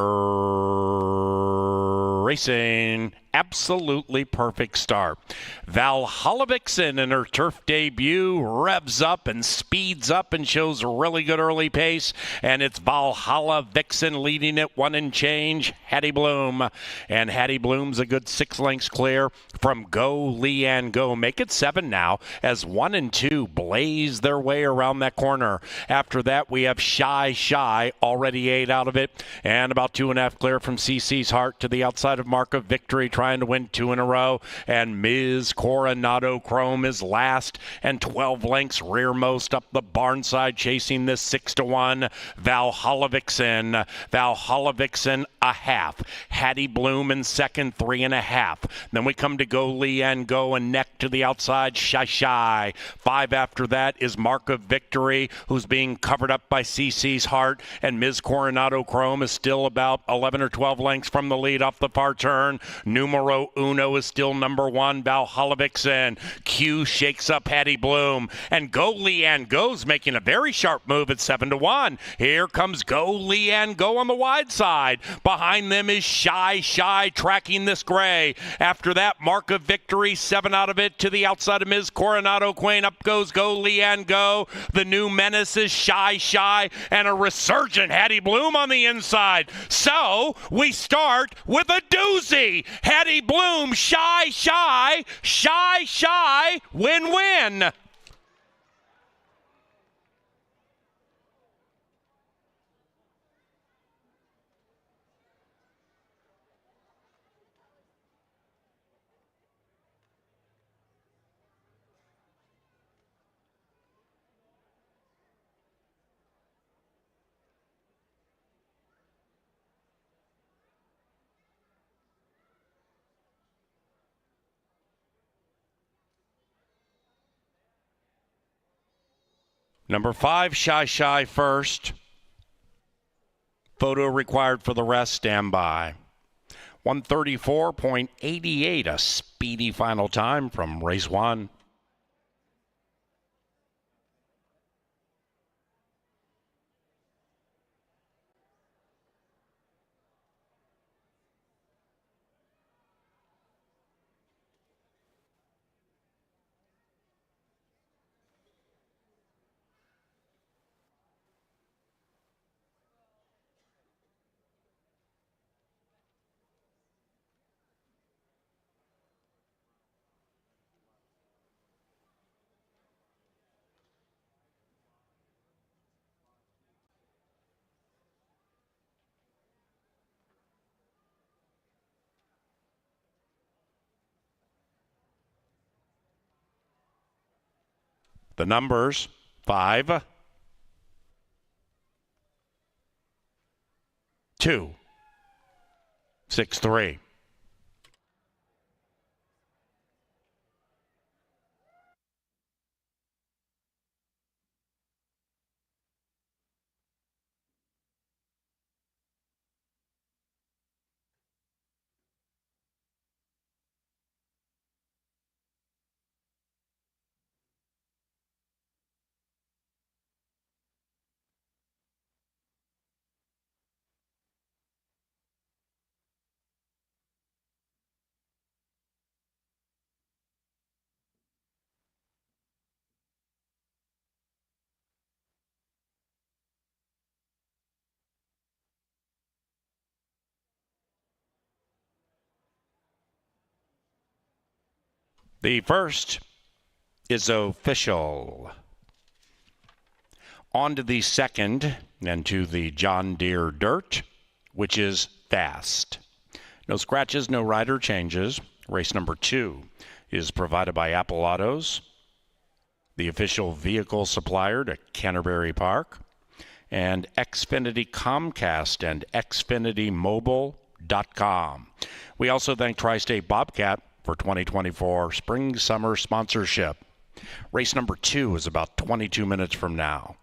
racing. Absolutely perfect start. Valhalla Vixen in her turf debut revs up and speeds up and shows a really good early pace. And it's Valhalla Vixen leading it 1 and change. Hattie Bloom. And Hattie Bloom's a good 6 lengths clear from Go Leanne Go. Make it 7 now as 1 and 2 blaze their way around that corner. After that, we have Shy Shy, already 8 out of it. And about 2.5 clear from CC's Heart to the outside of Mark of Victory, trying to win 2 in a row. And Ms. Coronado Chrome is last and 12 lengths rearmost up the barn side, chasing this 6-1. Valhalla Vixen. Valhalla Vixen a half. Hattie Bloom in second, 3.5. Then we come to Go Leanne Go and neck to the outside, Shy Shy. 5 after that is Mark of Victory, who's being covered up by CC's Heart. And Ms. Coronado Chrome is still about 11 or 12 lengths from the lead off the far turn. Numero uno is still number 1, Valhalla Vixen. Q shakes up Hattie Bloom. And Go Leanne Go's making a very sharp move at 7-1. Here comes Go Leanne Go on the wide side. Behind them is Shy Shy tracking this gray. After that, Mark of Victory, 7 out of it to the outside of Ms. Coronado Queen. Up goes Go Leanne Go. The new menace is Shy Shy and a resurgent Hattie Bloom on the inside. So we start with a doozy. Hattie Bloom, Shy Shy, Shy Shy, win-win. Number 5, Shy Shy first. Photo required for the rest. Stand by. 134.88, a speedy final time from race 1. The numbers 5, 2, 6, 3. The first is official. On to the second, and to the John Deere Dirt, which is fast. No scratches, no rider changes. Race number 2 is provided by Apple Autos, the official vehicle supplier to Canterbury Park, and Xfinity Comcast and XfinityMobile.com. We also thank Tri-State Bobcat for 2024 Spring-Summer sponsorship. Race number 2 is about 22 minutes from now.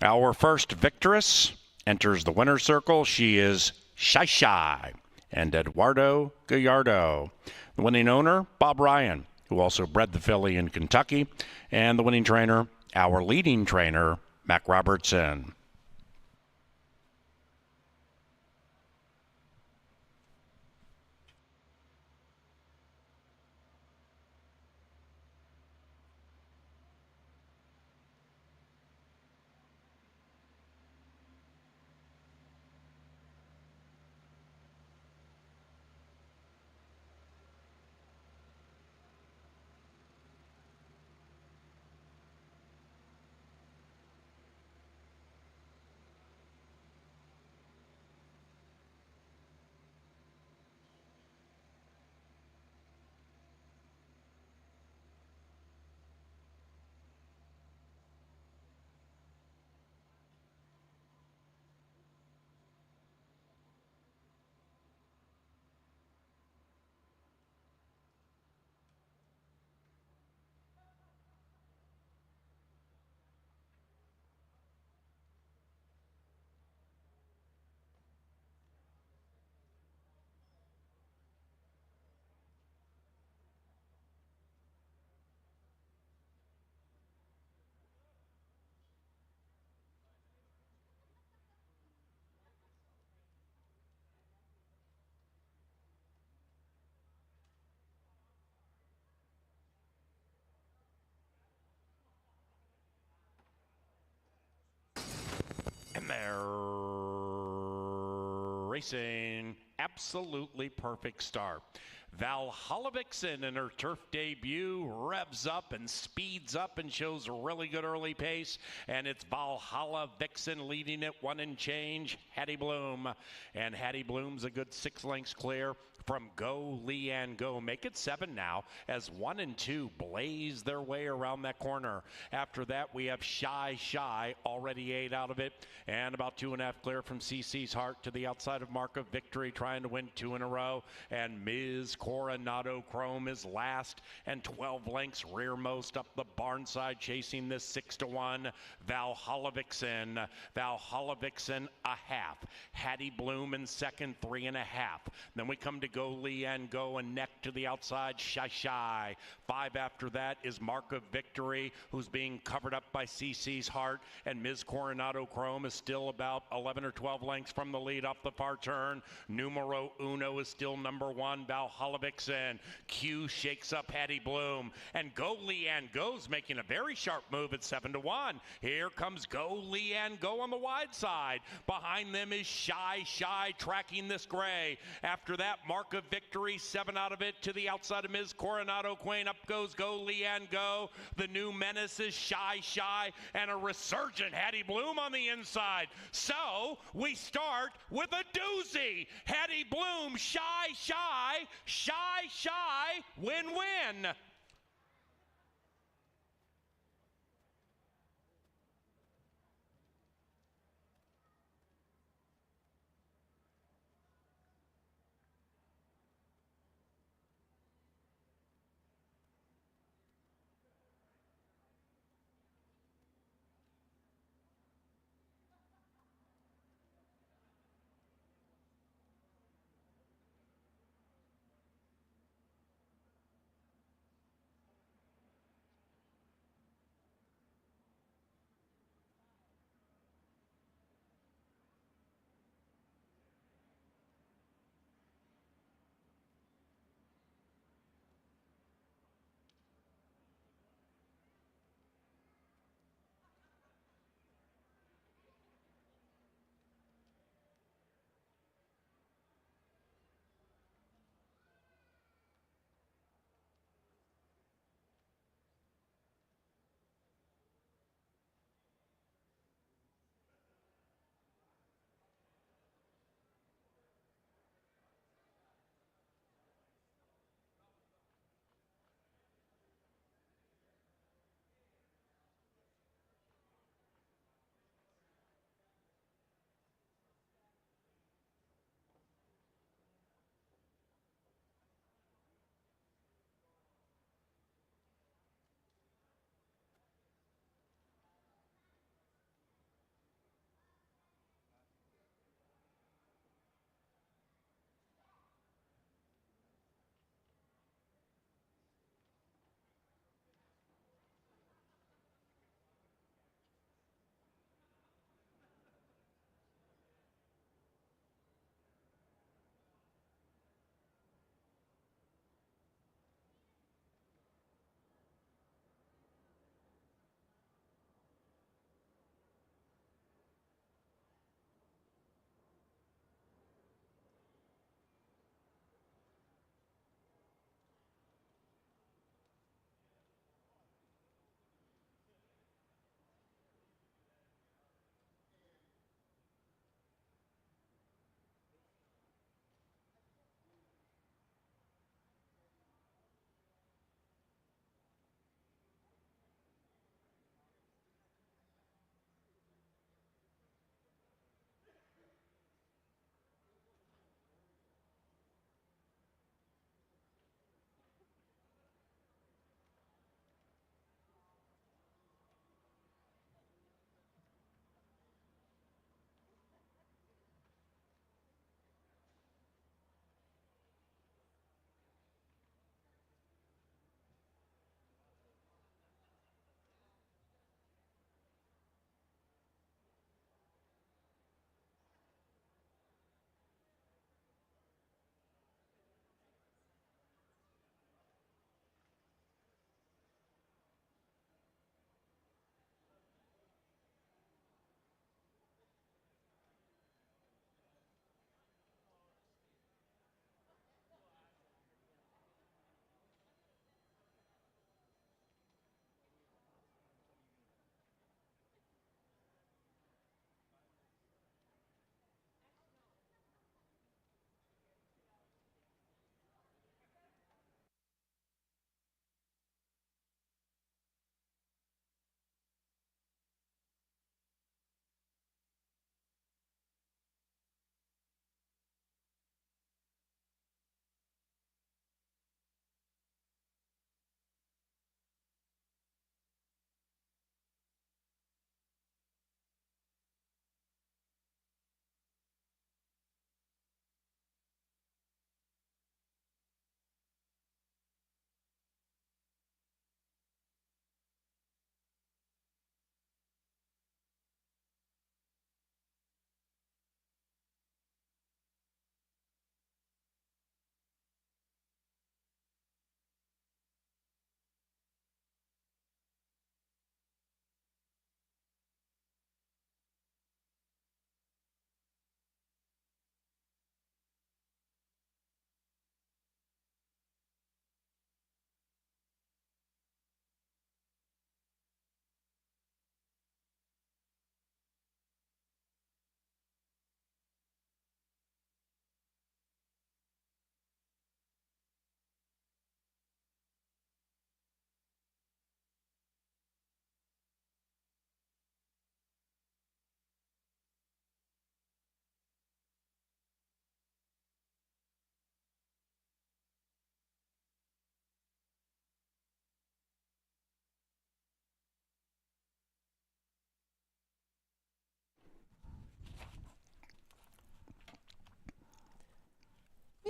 Our first victoress enters the winner's circle. She is Shy Shy and Eduardo Gallardo. The winning owner, Bob Ryan, who also bred the filly in Kentucky, and the winning trainer, our leading trainer, Mac Robertson. And they're racing. Absolutely perfect start. Valhalla Vixen in her turf debut revs up and speeds up and shows a really good early pace. And it's Valhalla Vixen leading it 1 and change. Hattie Bloom. And Hattie Bloom's a good 6 lengths clear from Go, Leanne, Go. Make it 7 now as 1 and 2 blaze their way around that corner. After that, we have Shy Shy, already 8 out of it, and about 2.5 clear from CC's Heart to the outside of Mark of Victory, trying to win 2 in a row. And Ms. Coronado Chrome is last and 12 lengths rearmost up the barn side, chasing this 6-1. Valhalla Vixen. Valhalla Vixen a half. Hattie Bloom in second, 3.5. Then we come to Go Leanne Go and neck to the outside, Shy Shy. 5 after that is Mark of Victory, who's being covered up by CC's Heart, and Ms. Coronado Chrome is still about 11 or 12 lengths from the lead off the far turn. Numero Numero Uno is still number 1, Valhalla Vixen. Q shakes up Hattie Bloom. And Go Leanne Go's making a very sharp move at 7-1. Here comes Go Leanne Go on the wide side. Behind them is Shy tracking this gray. After that, Mark of Victory, 7 out of it to the outside of Ms. Coronado Queen. Up goes Go Leanne Go. The new menace is Shy and a resurgent Hattie Bloom on the inside. So we start with a doozy. Hattie Bloom, Shy, win-win.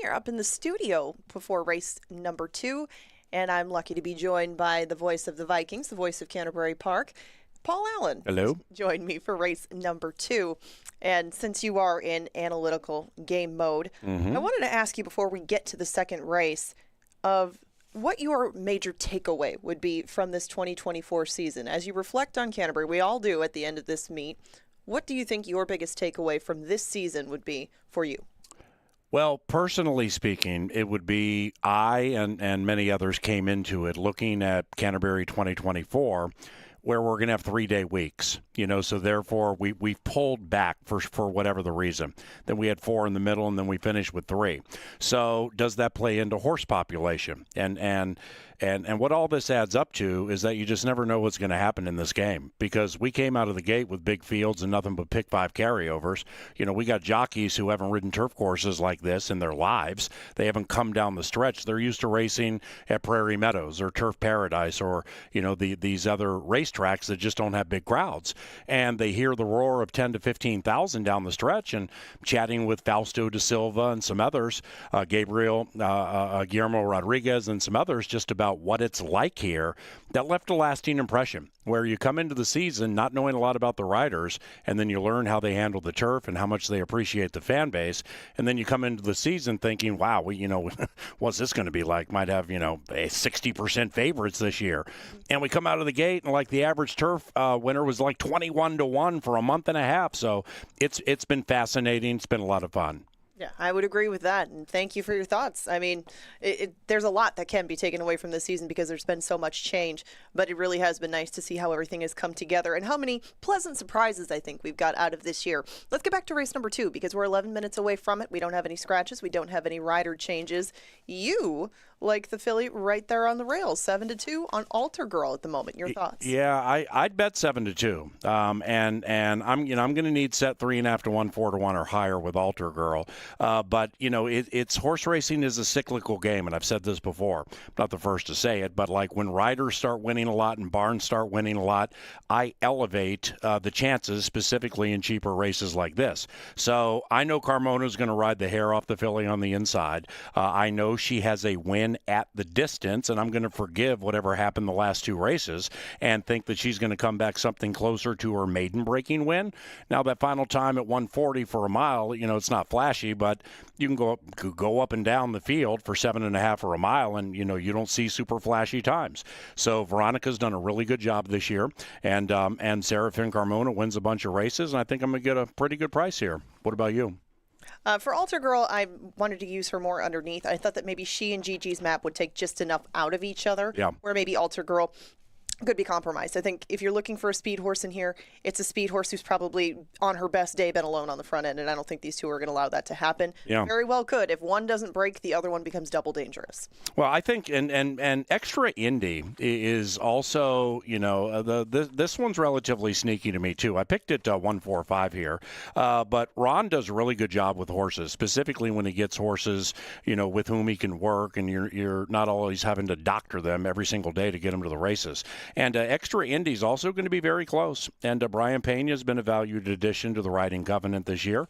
We are up in the studio before race number 2, and I'm lucky to be joined by the voice of the Vikings, the voice of Canterbury Park, Paul Allen. Hello. Joined me for race number 2. And since you are in analytical game mode, I wanted to ask you before we get to the second race of what your major takeaway would be from this 2024 season. As you reflect on Canterbury, we all do at the end of this meet, what do you think your biggest takeaway from this season would be for you? Well, personally speaking, it would be I and many others came into it looking at Canterbury 2024, where we're going to have 3-day weeks, so therefore we've pulled back for whatever the reason. Then we had 4 in the middle, and then we finished with 3. So does that play into horse population? And what all this adds up to is that you just never know what's going to happen in this game, because we came out of the gate with big fields and nothing but pick 5 carryovers. We got jockeys who haven't ridden turf courses like this in their lives. They haven't come down the stretch. They're used to racing at Prairie Meadows or Turf Paradise or, these other racetracks that just don't have big crowds. And they hear the roar of 10 to 15,000 down the stretch, and chatting with Fausto da Silva and some others, Guillermo Rodriguez and some others, just about what it's like here, that left a lasting impression, where you come into the season not knowing a lot about the riders, and then you learn how they handle the turf and how much they appreciate the fan base, and then you come into the season thinking, wow, what's this going to be like? Might have, 60% favorites this year. And we come out of the gate, and like the average turf winner was like 21-1 for a month and a half. So it's been fascinating. It's been a lot of fun. Yeah, I would agree with that, and thank you for your thoughts. I mean, there's a lot that can be taken away from this season because there's been so much change, but it really has been nice to see how everything has come together and how many pleasant surprises I think we've got out of this year. Let's get back to race number 2 because we're 11 minutes away from it. We don't have any scratches. We don't have any rider changes. You like the filly right there on the rails, 7-2 on Altar Girl at the moment. Your thoughts? Yeah, I'd bet 7-2, and I'm going to need set 3.5 to 1, 4 to 1 or higher with Altar Girl. But it's horse racing is a cyclical game, and I've said this before. I'm not the first to say it, but like when riders start winning a lot and barns start winning a lot, I elevate the chances, specifically in cheaper races like this. So I know Carmona's going to ride the hair off the filly on the inside. I know she has a win at the distance, and I'm going to forgive whatever happened the last 2 races and think that she's going to come back something closer to her maiden breaking win. Now, that final time at 140 for a mile, it's not flashy, but you can go up and down the field for 7.5 or a mile, and you don't see super flashy times. So Veronica's done a really good job this year, and Serafin Carmona wins a bunch of races, and I think I'm going to get a pretty good price here. What about you? For Altar Girl, I wanted to use her more underneath. I thought that maybe she and Gigi's map would take just enough out of each other, where maybe Altar Girl could be compromised. I think if you're looking for a speed horse in here, it's a speed horse who's probably on her best day been alone on the front end, and I don't think these two are going to allow that to happen. Yeah. Very well could. If one doesn't break, the other one becomes double dangerous. Well, I think and Extra Indy is also, this one's relatively sneaky to me too. I picked it 145 here, but Ron does a really good job with horses, specifically when he gets horses, with whom he can work, and you're not always having to doctor them every single day to get them to the races. And Extra Indy's also going to be very close. And Brian Pena has been a valued addition to the riding covenant this year.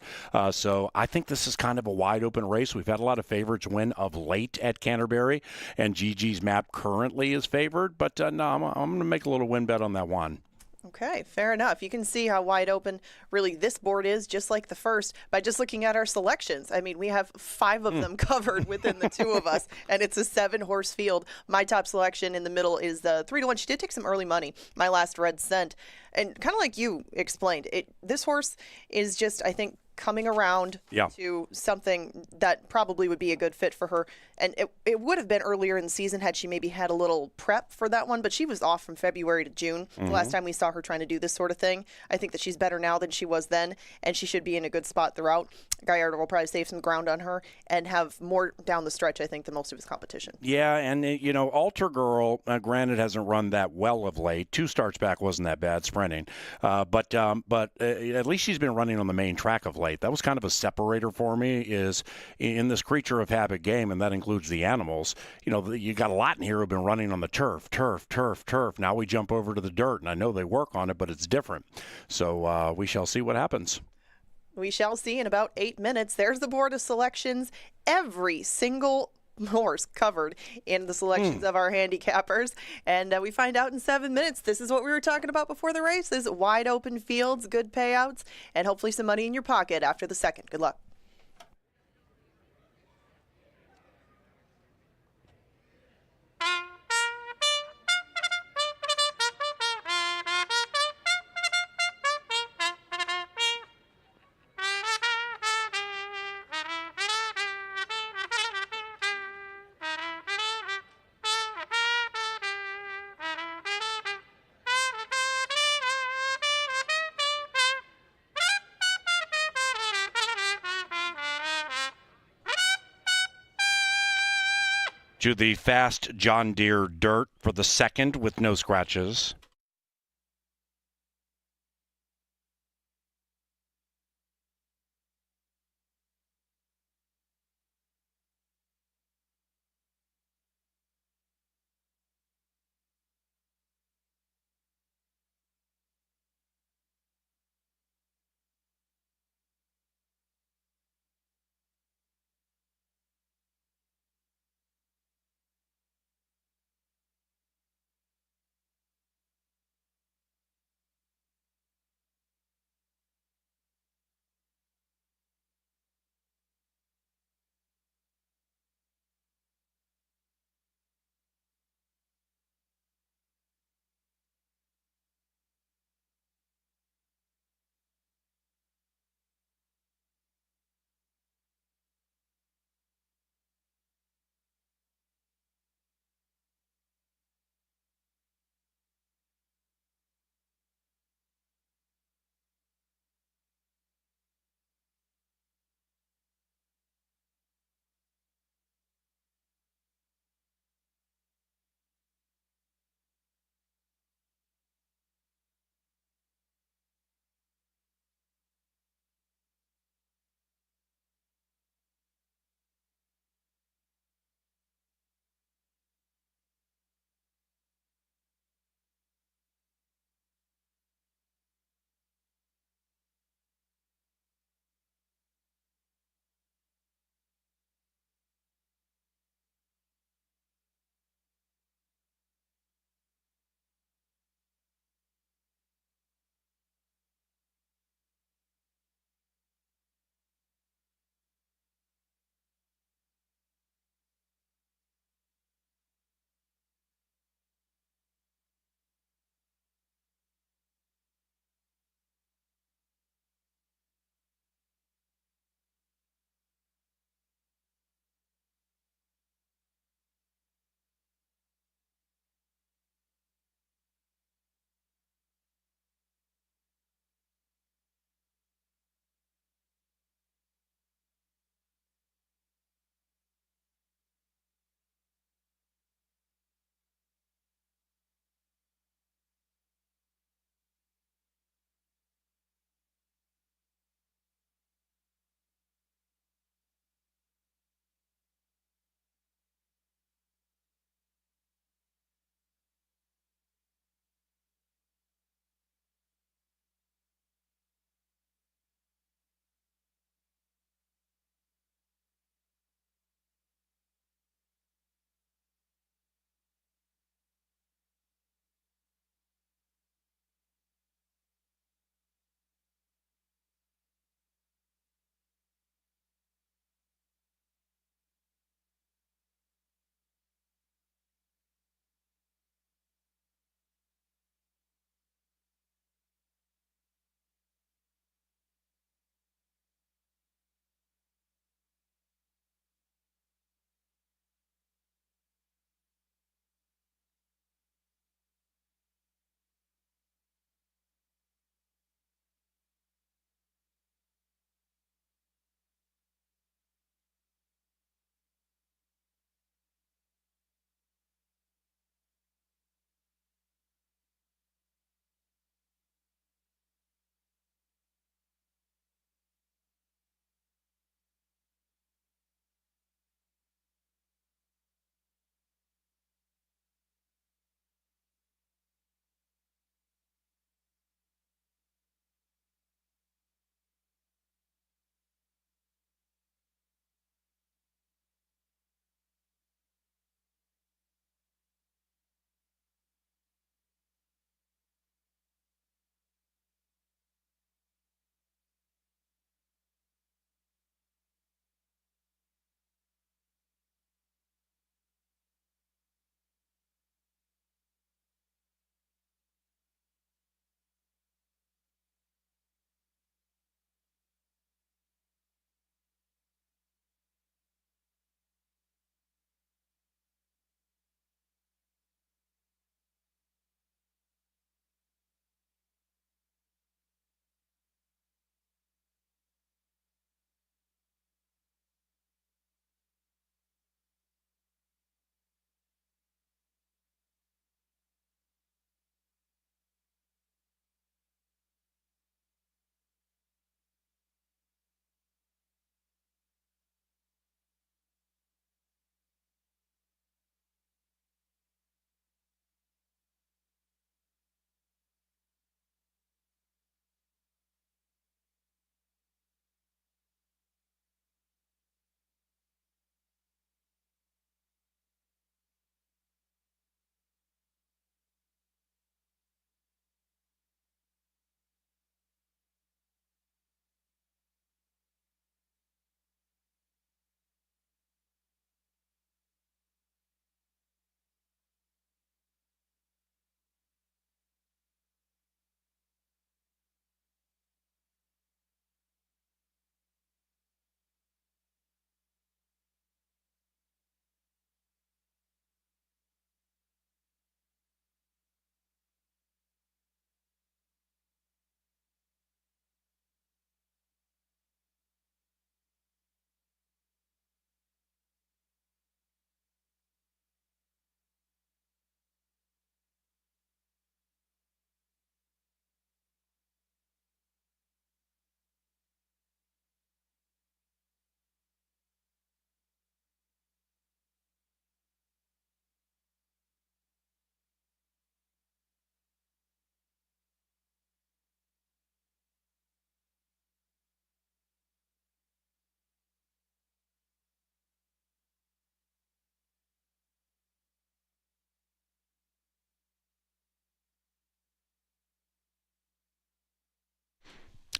So I think this is kind of a wide open race. We've had a lot of favorites win of late at Canterbury, and Gigi's map currently is favored. But no, I'm going to make a little win bet on that one. Okay, fair enough. You can see how wide open really this board is, just like the first, by just looking at our selections. I mean, we have 5 of them covered within the 2 of us, and it's a 7-horse field. My top selection in the middle is the 3-1. She did take some early money, My Last Red Cent. And kind of like you explained, this horse is just, I think, coming around to something that probably would be a good fit for her. And it would have been earlier in the season had she maybe had a little prep for that one, but she was off from February to June. The last time we saw her trying to do this sort of thing. I think that she's better now than she was then, and she should be in a good spot throughout. Gallardo will probably save some ground on her and have more down the stretch, I think, than most of his competition. Yeah, and, Altar Girl, granted, hasn't run that well of late. 2 starts back wasn't that bad sprinting. But at least she's been running on the main track of late. That was kind of a separator for me, is in this creature of habit game, and that includes the animals. You got a lot in here who've been running on the turf. Now we jump over to the dirt, and I know they work on it, but it's different. So we shall see what happens. We shall see in about 8 minutes. There's the board of selections. Every single horse covered in the selections of our handicappers. And we find out in 7 minutes. This is what we were talking about before the race. This is wide open fields, good payouts, and hopefully some money in your pocket after the second. Good luck. To the fast John Deere Dirt for the second with no scratches.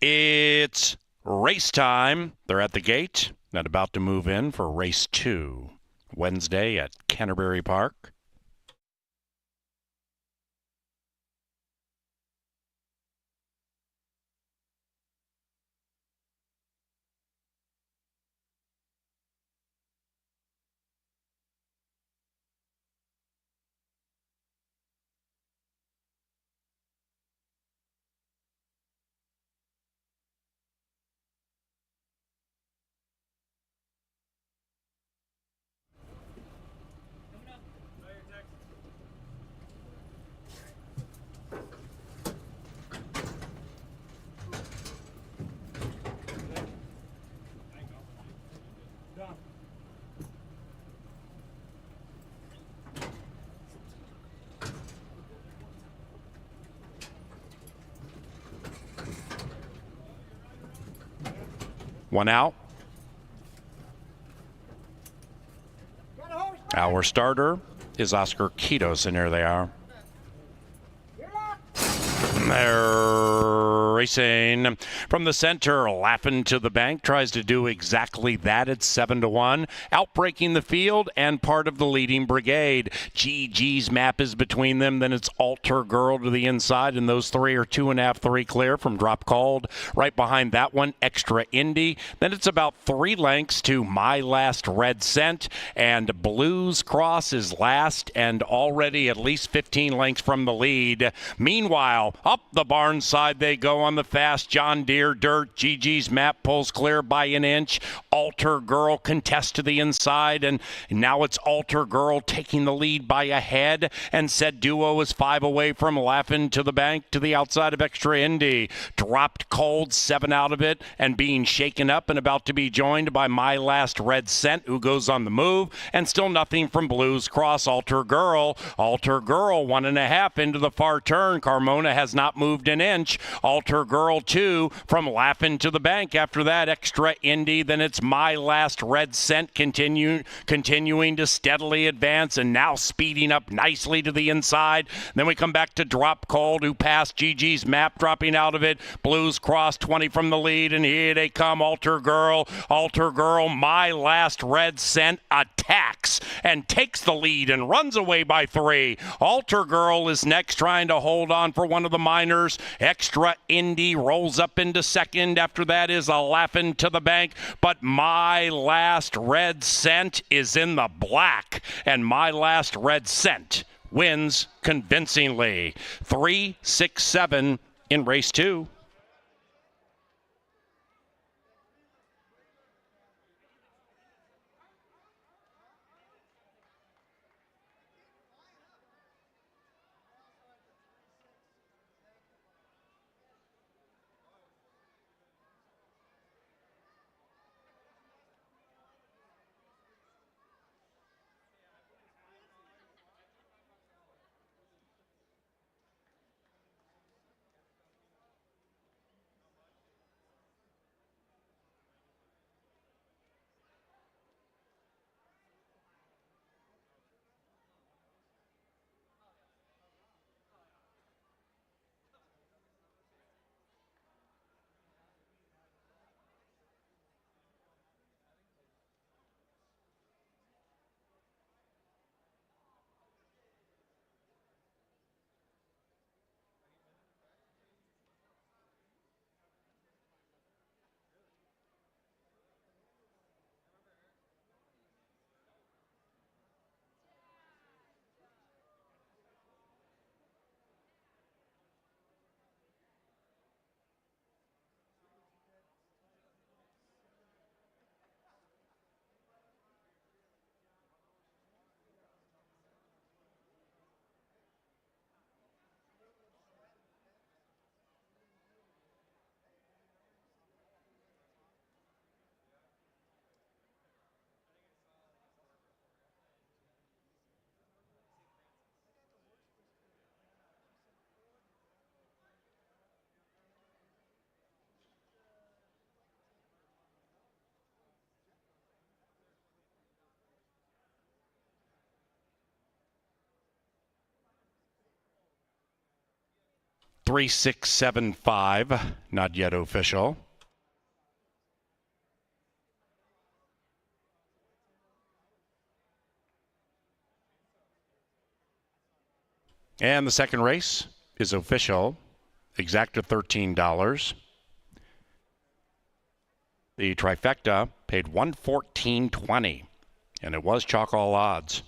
It's race time. They're at the gate and about to move in for race 2, Wednesday at Canterbury Park. One out. Our starter is Oscar Quitos, and here they are. They're racing from the center. Laughing to the bank tries to do exactly that. It's 7-1. Outbreaking the field and part of the leading brigade. GG's map is between them. Then it's Alter Girl to the inside, and those three are 2.5, 3 clear from Drop Called. Right behind that one, Extra Indy. Then it's about 3 lengths to My Last Red Scent, and Blues Cross is last and already at least 15 lengths from the lead. Meanwhile, up the barn side they go on the fast John Deere dirt. GG's map pulls clear by an inch. Alter Girl contests to the inside, and now it's Alter Girl taking the lead by a head, and said duo is 5 away from Laughing to the bank to the outside of Extra Indy. Dropped Cold, 7 out of it, and being shaken up and about to be joined by My Last Red Scent, who goes on the move, and still nothing from Blues Cross. Alter Girl 1.5 into the far turn. Carmona has not moved an inch. Alter Girl 2 from Laughing to the bank. After that, Extra Indy. Then it's My Last Red Scent continuing to steadily advance, and now speeding up nicely to the inside. Then we come back to Drop Cold, who passed GG's map, dropping out of it. Blues Cross 20 from the lead, and here they come. Alter Girl, My Last Red Scent attacks and takes the lead and runs away by 3. Alter Girl is next, trying to hold on for one of the minors. Extra Indy rolls up into second. After that is a Laughing to the bank, but My Last Red Scent is in the black, and My Last Red Scent wins convincingly. 3, 6, 7 in race 2. 3675, not yet official. And the second race is official, exact at $13. The trifecta paid $114.20, and it was chalk all odds.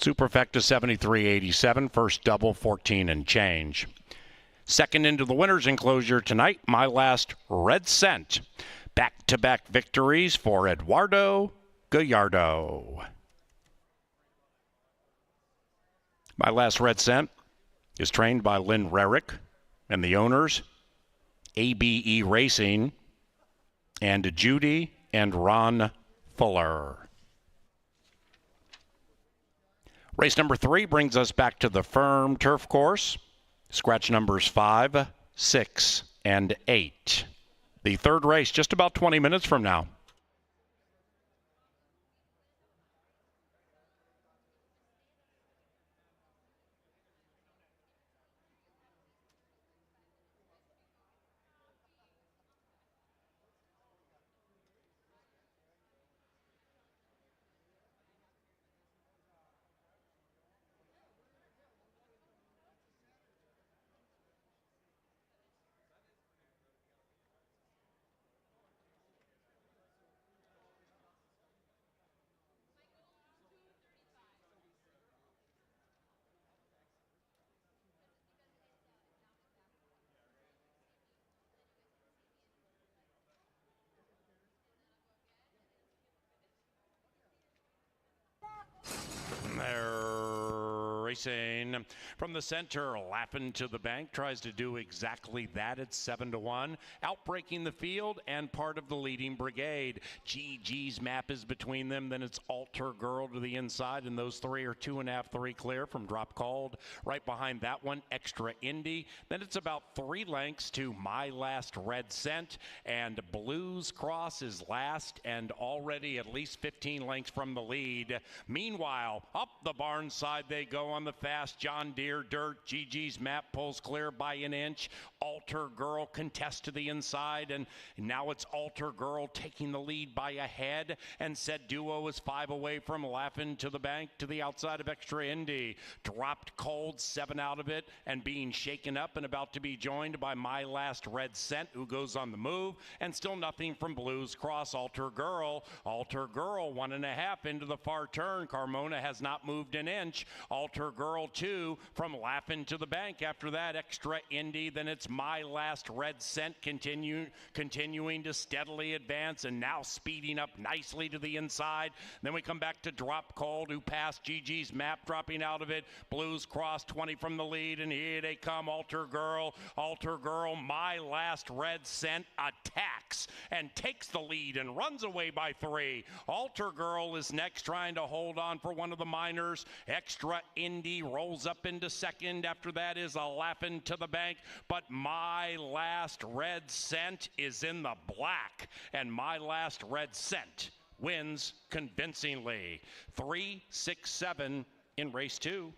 Superfecta 73.87, first double 14 and change. Second into the winner's enclosure tonight, My Last Red Cent. Back-to-back victories for Eduardo Gallardo. My Last Red Cent is trained by Lynn Rarick and the owners, ABE Racing, and Judy and Ron Fuller. Race number 3 brings us back to the firm turf course. Scratch numbers 5, 6, and 8. The third race just about 20 minutes from now. Racing from the center, Lappin to the bank, tries to do exactly that at 7-1, outbreaking the field and part of the leading brigade. GG's map is between them, then it's Alter Girl to the inside, and those three are 2.5, 3 clear from Drop Called. Right behind that one, Extra Indy. Then it's about 3 lengths to My Last Red Cent, and Blues Cross is last and already at least 15 lengths from the lead. Meanwhile, up the barn side they go on the fast John Deere dirt. GG's map pulls clear by an inch. Alter Girl contests to the inside, and now it's Alter Girl taking the lead by a head, and Said Duo is 5 away from Laughin' to the bank to the outside of Extra Indy. Dropped Cold, 7 out of it, and being shaken up and about to be joined by My Last Red Cent, who goes on the move, and still nothing from Blues Cross. Alter Girl 1.5 into the far turn. Carmona has not moved an inch. Alter Girl 2 from Laughin' to the bank. After that, Extra Indy, then it's My Last Red Cent continuing to steadily advance and now speeding up nicely to the inside. Then we come back to Drop Cold, who passed GG's map, dropping out of it. Blues Cross 20 from the lead, and here they come. Alter Girl, My Last Red Cent attacks and takes the lead and runs away by 3. Alter Girl is next, trying to hold on for one of the minors. Extra Indy rolls up into second. After that is a Laughin' to the bank, but My Last Red Cent is in the black, and My Last Red Cent wins convincingly. 3, 6, 7 in race 2.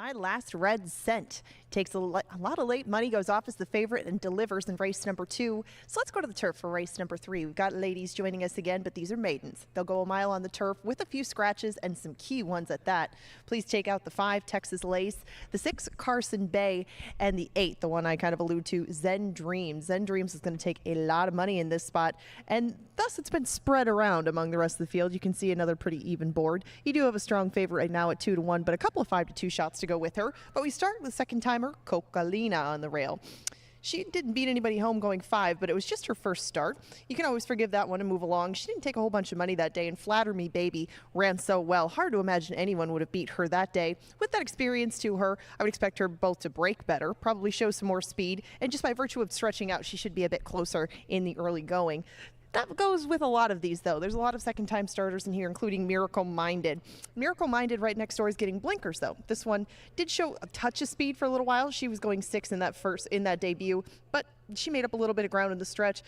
My Last Red Cent takes a lot of late money, goes off as the favorite, and delivers in race number 2. So let's go to the turf for race number 3. We've got ladies joining us again, but these are maidens. They'll go a mile on the turf with a few scratches and some key ones at that. Please take out the 5, Texas Lace, the 6, Carson Bay, and the 8, the one I kind of allude to, Zen Dreams. Zen Dreams is going to take a lot of money in this spot, and thus it's been spread around among the rest of the field. You can see another pretty even board. You do have a strong favorite right now at 2-1, but a couple of 5-2 shots to go with her. But we start with second-timer Cocalina on the rail. She didn't beat anybody home going 5, but it was just her first start. You can always forgive that one and move along. She didn't take a whole bunch of money that day, and Flatter Me Baby ran so well. Hard to imagine anyone would have beat her that day. With that experience to her, I would expect her both to break better, probably show some more speed, and just by virtue of stretching out, she should be a bit closer in the early going. That goes with a lot of these, though. There's a lot of second-time starters in here, including Miracle Minded. Miracle Minded right next door is getting blinkers, though. This one did show a touch of speed for a little while. She was going 6 in that debut, but she made up a little bit of ground in the stretch.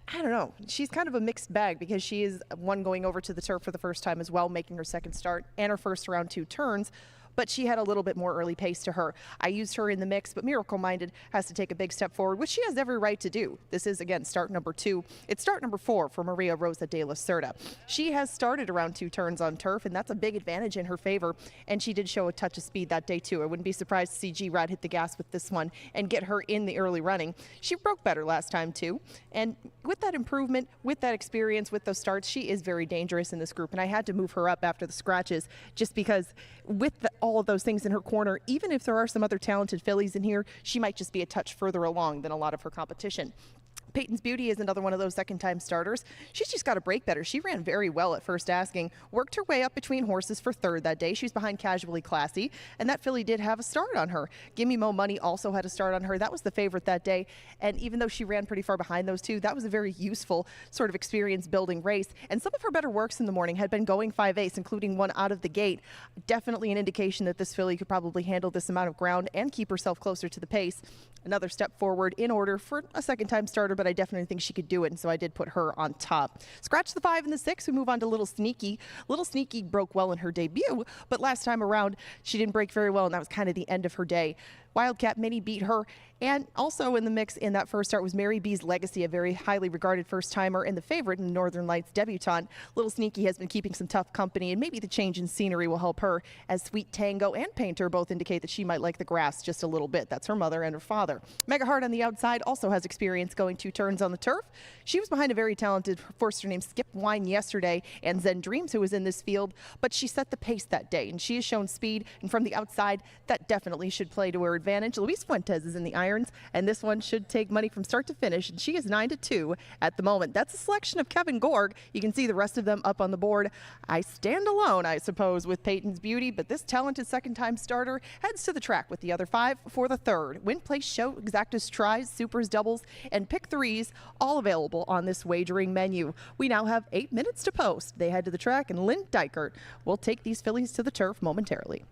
I don't know. She's kind of a mixed bag because she is one going over to the turf for the first time as well, making her second start and her first around 2 turns. But she had a little bit more early pace to her. I used her in the mix, but Miracle Minded has to take a big step forward, which she has every right to do. This is, again, start number 2. It's start number 4 for Maria Rosa de la Cerda. She has started around 2 turns on turf, and that's a big advantage in her favor, and she did show a touch of speed that day, too. I wouldn't be surprised to see G-Rod hit the gas with this one and get her in the early running. She broke better last time, too, and with that improvement, with that experience, with those starts, she is very dangerous in this group, and I had to move her up after the scratches just because with all of those things in her corner, even if there are some other talented fillies in here, she might just be a touch further along than a lot of her competition. Peyton's Beauty is another one of those second-time starters. She's just got to break better. She ran very well at first asking, worked her way up between horses for third that day. She was behind Casually Classy, and that filly did have a start on her. Gimme Mo Money also had a start on her. That was the favorite that day, and even though she ran pretty far behind those two, that was a very useful sort of experience-building race, and some of her better works in the morning had been going 5/8, including one out of the gate. Definitely an indication that this filly could probably handle this amount of ground and keep herself closer to the pace. Another step forward in order for a second-time starter, but I definitely think she could do it, and so I did put her on top. Scratch the 5 and the 6. We move on to Little Sneaky. Little Sneaky broke well in her debut, but last time around, she didn't break very well, and that was kind of the end of her day. Wildcat Mini beat her, and also in the mix in that first start was Mary B's Legacy, a very highly regarded first-timer and the favorite in Northern Lights debutante. Little Sneaky has been keeping some tough company, and maybe the change in scenery will help her, as Sweet Tango and Painter both indicate that she might like the grass just a little bit. That's her mother and her father. Mega Heart on the outside also has experience going 2 turns on the turf. She was behind a very talented forster named Skip Wine yesterday, and Zen Dreams, who was in this field, but she set the pace that day, and she has shown speed, and from the outside, that definitely should play to her advantage. Luis Fuentes is in the irons, and this one should take money from start to finish, and she is 9-2 at the moment. That's a selection of Kevin Gorg. You can see the rest of them up on the board. I stand alone, I suppose, with Peyton's Beauty, but this talented second-time starter heads to the track with the other 5 for the third. Win, place, show, exactas, tries, supers, doubles, and pick 3s, all available on this wagering menu. We now have 8 minutes to post. They head to the track, and Lynn Dykert will take these fillies to the turf momentarily.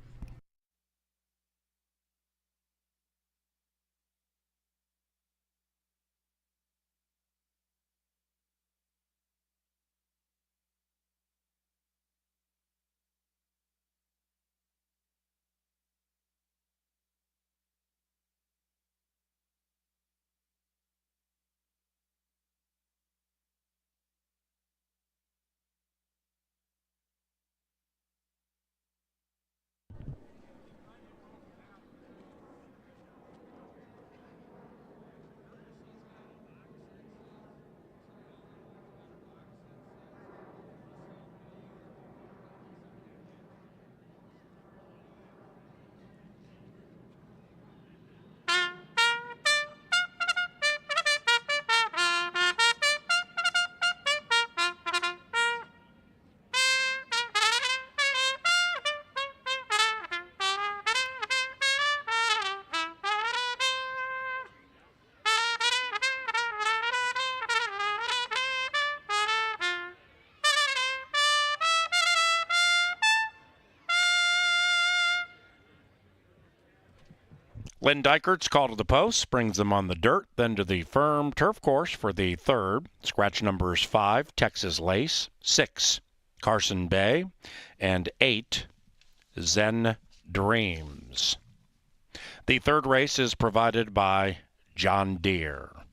Lynn Dykert's call to the post brings them on the dirt, then to the firm turf course for the third. Scratch numbers 5, Texas Lace, 6, Carson Bay, and 8, Zen Dreams. James. The third race is provided by John Deere.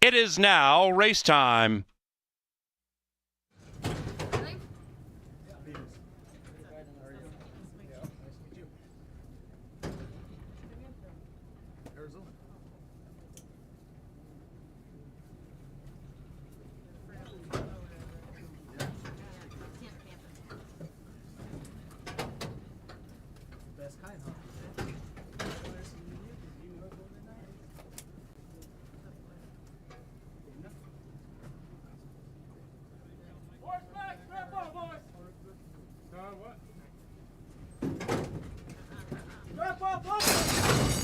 It is now race time.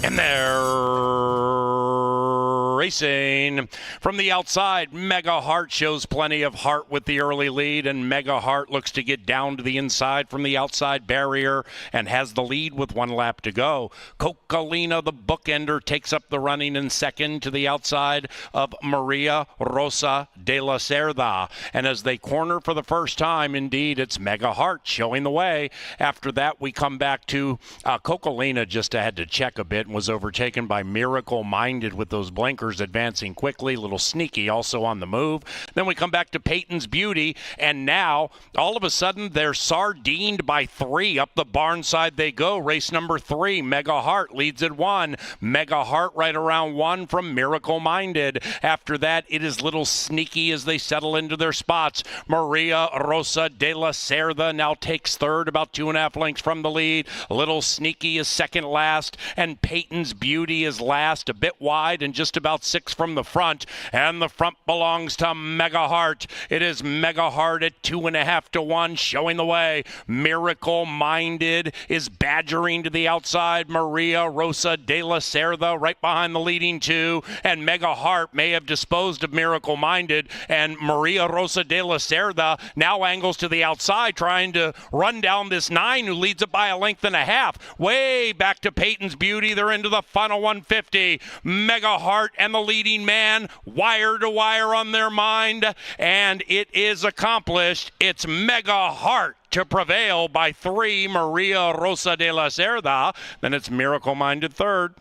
And they're racing from the outside. Mega Heart shows plenty of heart with the early lead, and Mega Heart looks to get down to the inside from the outside barrier and has the lead with 1 lap to go. Cocalina, the bookender, takes up the running in second to the outside of Maria Rosa de la Cerda. And as they corner for the first time, indeed, it's Mega Heart showing the way. After that, we come back to Cocalina just had to check a bit and was overtaken by Miracle Minded with those blinkers advancing quickly, a little sneaky also on the move. Then we come back to Peyton's Beauty, and now all of a sudden they're sardined by 3. Up the barn side they go. Race number 3, Mega Heart leads at 1. Mega Heart right around 1 from Miracle Minded. After that, it is little sneaky as they settle into their spots. Maria Rosa de la Cerda now takes third, about 2.5 lengths from the lead. Little sneaky is second last, and Peyton's Beauty is last, a bit wide and just about 6 from the front. And the front belongs to Mega Heart. It is Mega Heart at 2.5 to 1, showing the way. Miracle Minded is badgering to the outside. Maria Rosa de la Cerda right behind the leading 2, and Mega Heart may have disposed of Miracle Minded, and Maria Rosa de la Cerda now angles to the outside, trying to run down this 9 who leads it by 1.5 lengths. Way back to Peyton's Beauty. They're into the final 150. Mega Heart and the leading man, wire to wire on their mind, and it is accomplished. It's Mega Heart to prevail by 3, Maria Rosa de la Cerda. Then it's Miracle Minded third.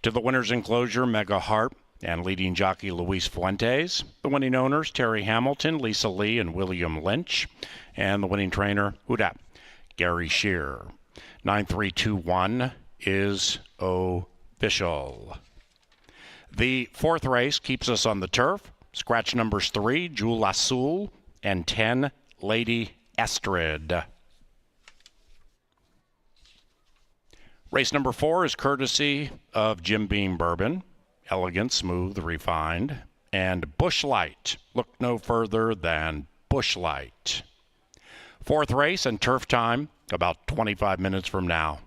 To the winner's enclosure, Mega Heart and leading jockey Luis Fuentes. The winning owners, Terry Hamilton, Lisa Lee, and William Lynch. And the winning trainer, Huda, Gary Shear. 9321 is official. The fourth race keeps us on the turf. Scratch numbers 3, Jewel Azul, and 10, Lady Estrid. Race number 4 is courtesy of Jim Beam Bourbon. Elegant, smooth, refined. And Bushlight. Look no further than Bushlight. Fourth race and turf time about 25 minutes from now.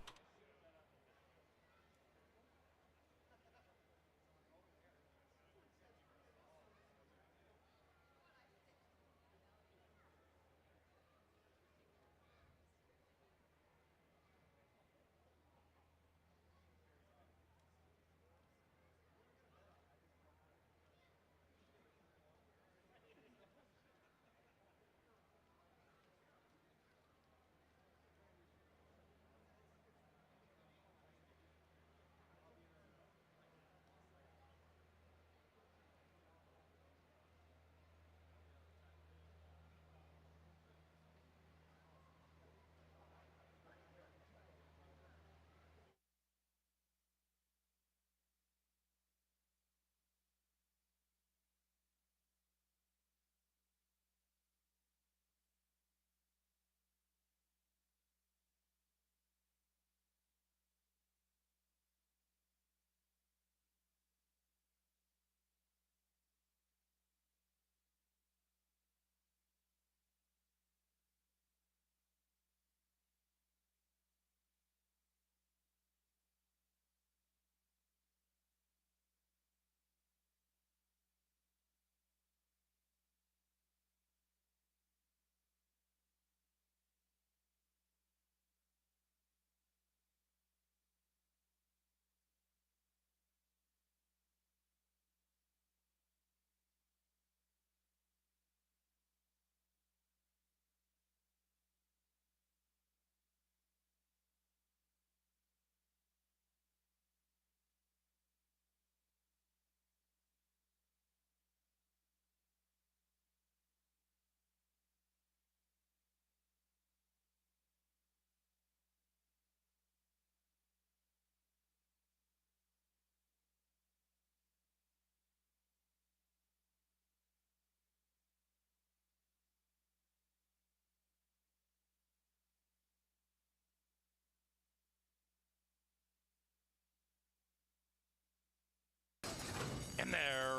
And they're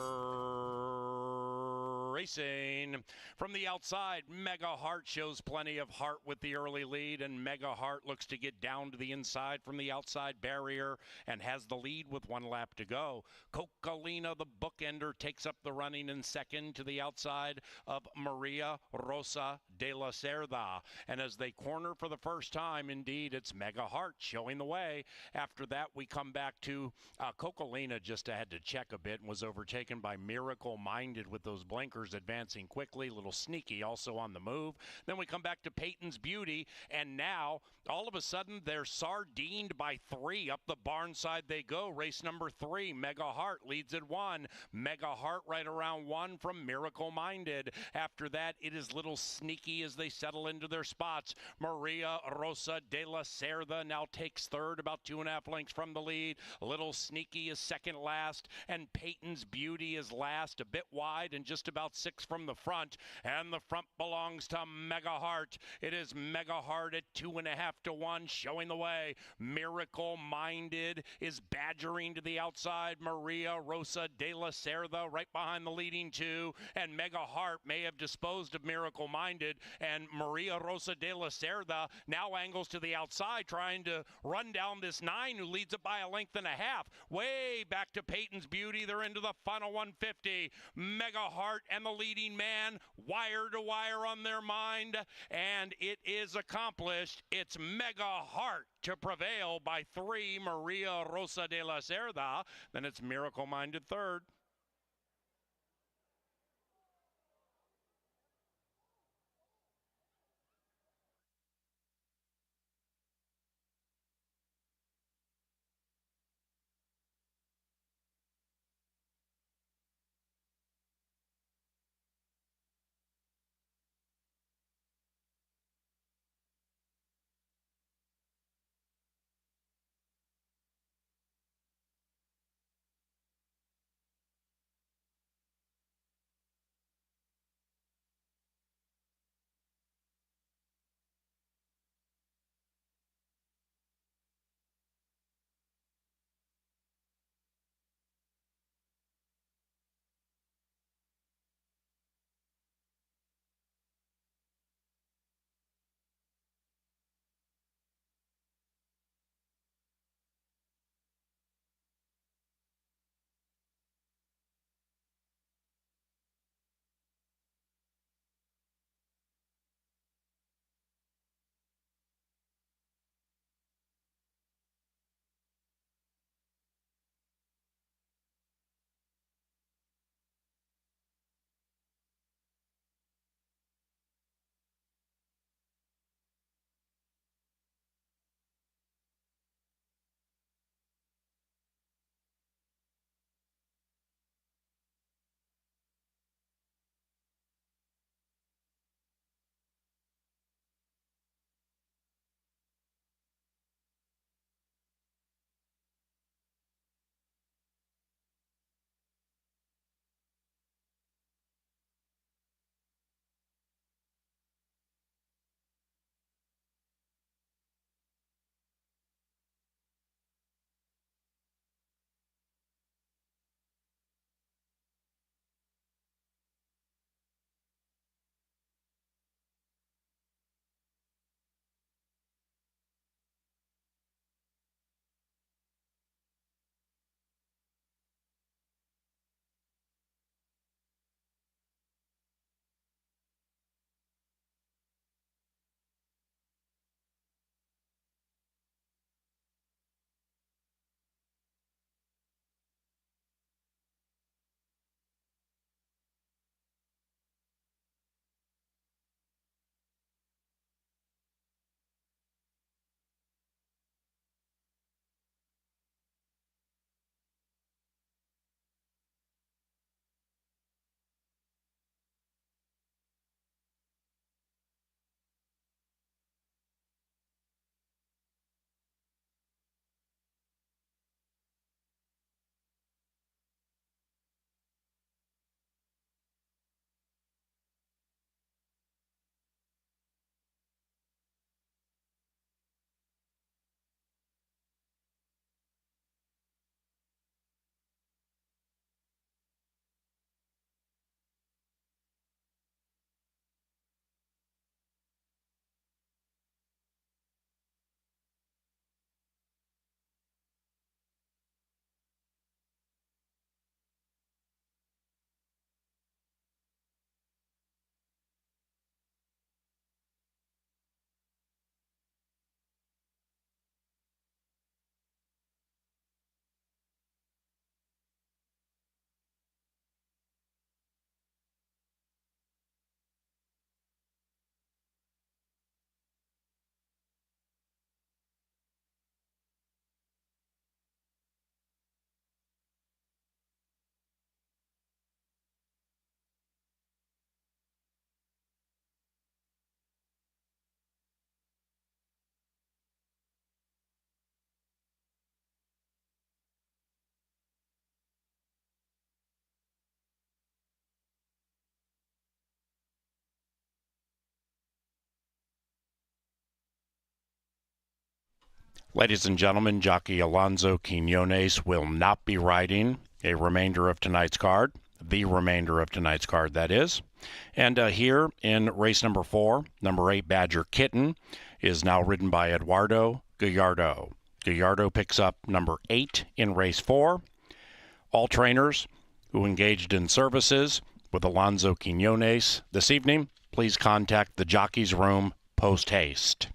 racing. From the outside, Mega Heart shows plenty of heart with the early lead, and Mega Heart looks to get down to the inside from the outside barrier and has the lead with 1 lap to go. Cocalina, the bookender, takes up the running in second to the outside of Maria Rosa de la Cerda. And as they corner for the first time, indeed, it's Mega Heart showing the way. After that, we come back to Cocalina just had to check a bit and was overtaken by Miracle Minded with those blinkers advancing quickly. Little sneaky also on the move. Then we come back to Peyton's Beauty, and now all of a sudden they're sardined by 3. Up the barn side they go. Race number 3, Mega Heart leads at 1. Mega Heart right around 1 from Miracle Minded. After that, it is Little Sneaky as they settle into their spots. Maria Rosa de la Cerda now takes third, about 2.5 lengths from the lead. Little Sneaky is second last, and Peyton's Beauty is last, a bit wide and just about 6 from the front. And the front belongs to Mega Heart. It is Mega Heart at 2.5 to 1, showing the way. Miracle Minded is badgering to the outside. Maria Rosa de la Cerda right behind the leading 2, and Mega Heart may have disposed of Miracle Minded, and Maria Rosa de la Cerda now angles to the outside, trying to run down this 9 who leads it by 1.5 lengths. Way back to Peyton's Beauty. They're into the final 150. Mega Heart and the leading man, wire to wire on their mind, and it is accomplished. It's Mega Heart to prevail by 3, Maria Rosa de la Cerda. Then it's Miracle Minded third. Ladies and gentlemen, jockey Alonso Quinones will not be riding the remainder of tonight's card, that is. And here in race number 4, number 8, Badger Kitten, is now ridden by Eduardo Gallardo. Gallardo picks up number 8 in race 4. All trainers who engaged in services with Alonso Quinones this evening, please contact the jockey's room post haste.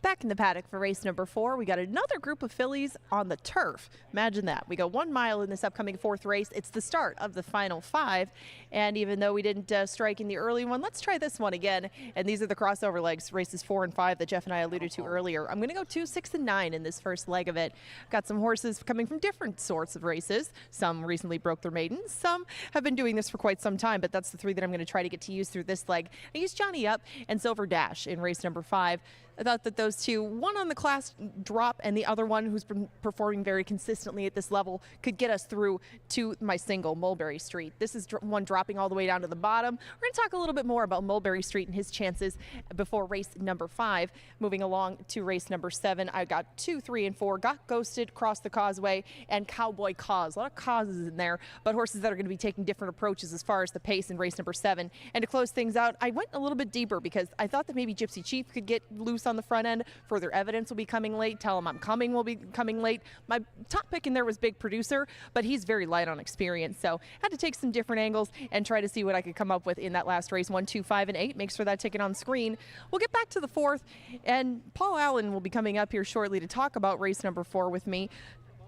Back in the paddock for race number 4, we got another group of fillies on the turf. Imagine that. We go 1 mile in this upcoming 4th race. It's the start of the final 5. And even though we didn't strike in the early one, let's try this one again. And these are the crossover legs, races 4 and 5 that Jeff and I alluded to earlier. I'm going to go 2, 6, and 9 in this first leg of it. Got some horses coming from different sorts of races. Some recently broke their maidens. Some have been doing this for quite some time, but that's the 3 that I'm going to try to get to use through this leg. I used Johnny Up and Silver Dash in race number 5. I thought that those two, one on the class drop and the other one who's been performing very consistently at this level, could get us through to my single, Mulberry Street. This is one dropping all the way down to the bottom. We're going to talk a little bit more about Mulberry Street and his chances before race number 5. Moving along to race number 7, I got 2, 3, and 4. Got Ghosted, Cross the Causeway, and Cowboy Cause. A lot of causes in there, but horses that are going to be taking different approaches as far as the pace in race number 7. And to close things out, I went a little bit deeper because I thought that maybe Gypsy Chief could get loose on the front end. Further Evidence will be coming late. Tell Him I'm Coming will be coming late. My top pick in there was Big Producer, but he's very light on experience, so had to take some different angles and try to see what I could come up with in that last race. 1, 2, 5, and 8 makes for that ticket on screen. We'll get back to the 4th, and Paul Allen will be coming up here shortly to talk about race number 4 with me.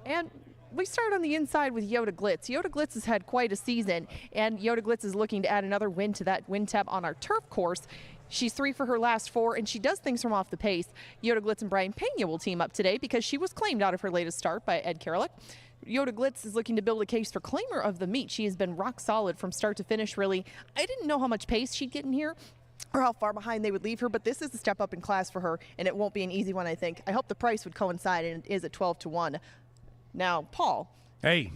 And we start on the inside with Yoda Glitz. Yoda Glitz has had quite a season, and Yoda Glitz is looking to add another win to that win tab on our turf course. She's 3 for her last 4, and she does things from off the pace. Yoda Glitz and Brian Pena will team up today because she was claimed out of her latest start by Ed Karalik. Yoda Glitz is looking to build a case for claimer of the meet. She has been rock solid from start to finish, really. I didn't know how much pace she'd get in here or how far behind they would leave her, but this is a step up in class for her, and it won't be an easy one, I think. I hope the price would coincide, and it is at 12 to 1. Now, Paul. Hey,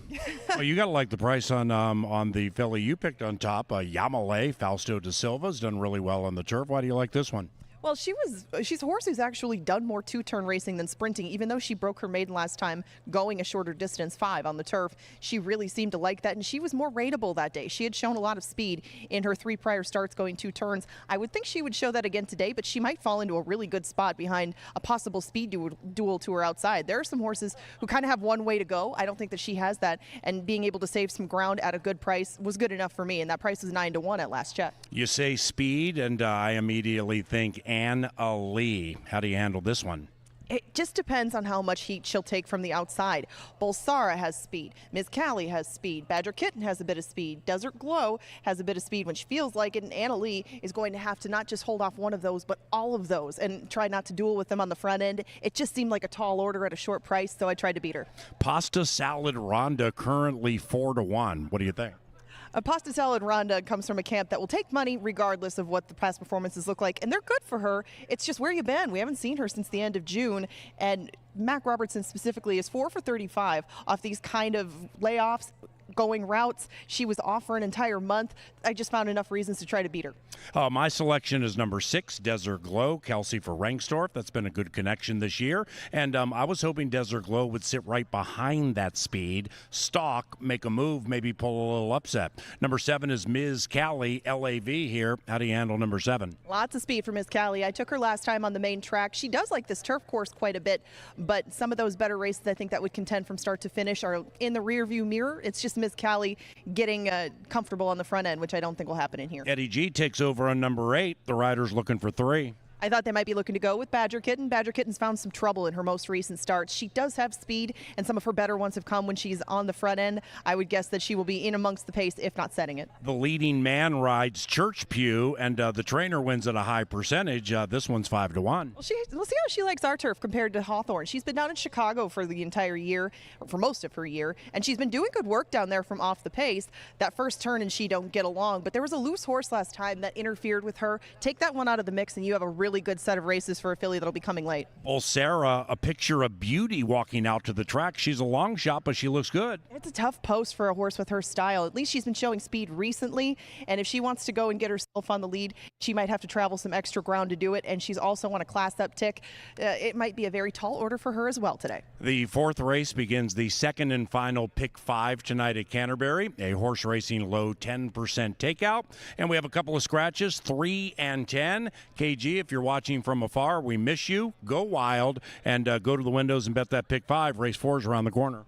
well, you got to like the price on the filly you picked on top. Yamale, Fausto da Silva's done really well on the turf. Why do you like this one? Well, she's a horse who's actually done more two-turn racing than sprinting, even though she broke her maiden last time going a shorter distance, 5 on the turf. She really seemed to like that, and she was more rateable that day. She had shown a lot of speed in her 3 prior starts going 2 turns. I would think she would show that again today, but she might fall into a really good spot behind a possible speed duel to her outside. There are some horses who kind of have one way to go. I don't think that she has that, and being able to save some ground at a good price was good enough for me, and that price was 9 to 1 at last check. You say speed, and I immediately think Anne Ali. How do you handle this one? It just depends on how much heat she'll take from the outside. Bolsara has speed. Ms. Callie has speed. Badger Kitten has a bit of speed. Desert Glow has a bit of speed when she feels like it. And Anna Lee is going to have to not just hold off one of those, but all of those and try not to duel with them on the front end. It just seemed like a tall order at a short price, so I tried to beat her. Pasta Salad Ronda currently 4 to 1. What do you think? A Pasta Salad Ronda comes from a camp that will take money regardless of what the past performances look like, and they're good for her. It's just, where you been? We haven't seen her since the end of June, and Mac Robertson specifically is 4 for 35 off these kind of layoffs, going routes. She was off for an entire month. I just found enough reasons to try to beat her. My selection is number 6, Desert Glow, Kelsey for Rankstorff. That's been a good connection this year. And I was hoping Desert Glow would sit right behind that speed, stalk, make a move, maybe pull a little upset. Number 7 is Ms. Callie, LAV here. How do you handle number 7? Lots of speed for Ms. Callie. I took her last time on the main track. She does like this turf course quite a bit, but some of those better races I think that would contend from start to finish are in the rear view mirror. It's just Ms. Callie getting comfortable on the front end, which I don't think will happen in here. Eddie G takes over on number 8. The rider's looking for 3. I thought they might be looking to go with Badger Kitten. Badger Kitten's found some trouble in her most recent starts. She does have speed, and some of her better ones have come when she's on the front end. I would guess that she will be in amongst the pace, if not setting it. The leading man rides Church Pew, and the trainer wins at a high percentage. This one's 5 to 1. We'll see how she likes our turf compared to Hawthorne. She's been down in Chicago for the entire year, or for most of her year, and she's been doing good work down there from off the pace. That first turn and she don't get along, but there was a loose horse last time that interfered with her. Take that one out of the mix, and you have a really good set of races for a filly that'll be coming late. Sarah, a picture of beauty walking out to the track. She's a long shot, but she looks good. It's a tough post for a horse with her style. At least she's been showing speed recently, and if she wants to go and get herself on the lead, she might have to travel some extra ground to do it, and she's also on a class up tick. It might be a very tall order for her as well today. The 4th race begins the second and final pick 5 tonight at Canterbury, a horse racing low 10% takeout, and we have a couple of scratches, 3 and 10. KG, if you're watching from afar, we miss you. Go wild and go to the windows and bet that pick 5. Race 4 is around the corner.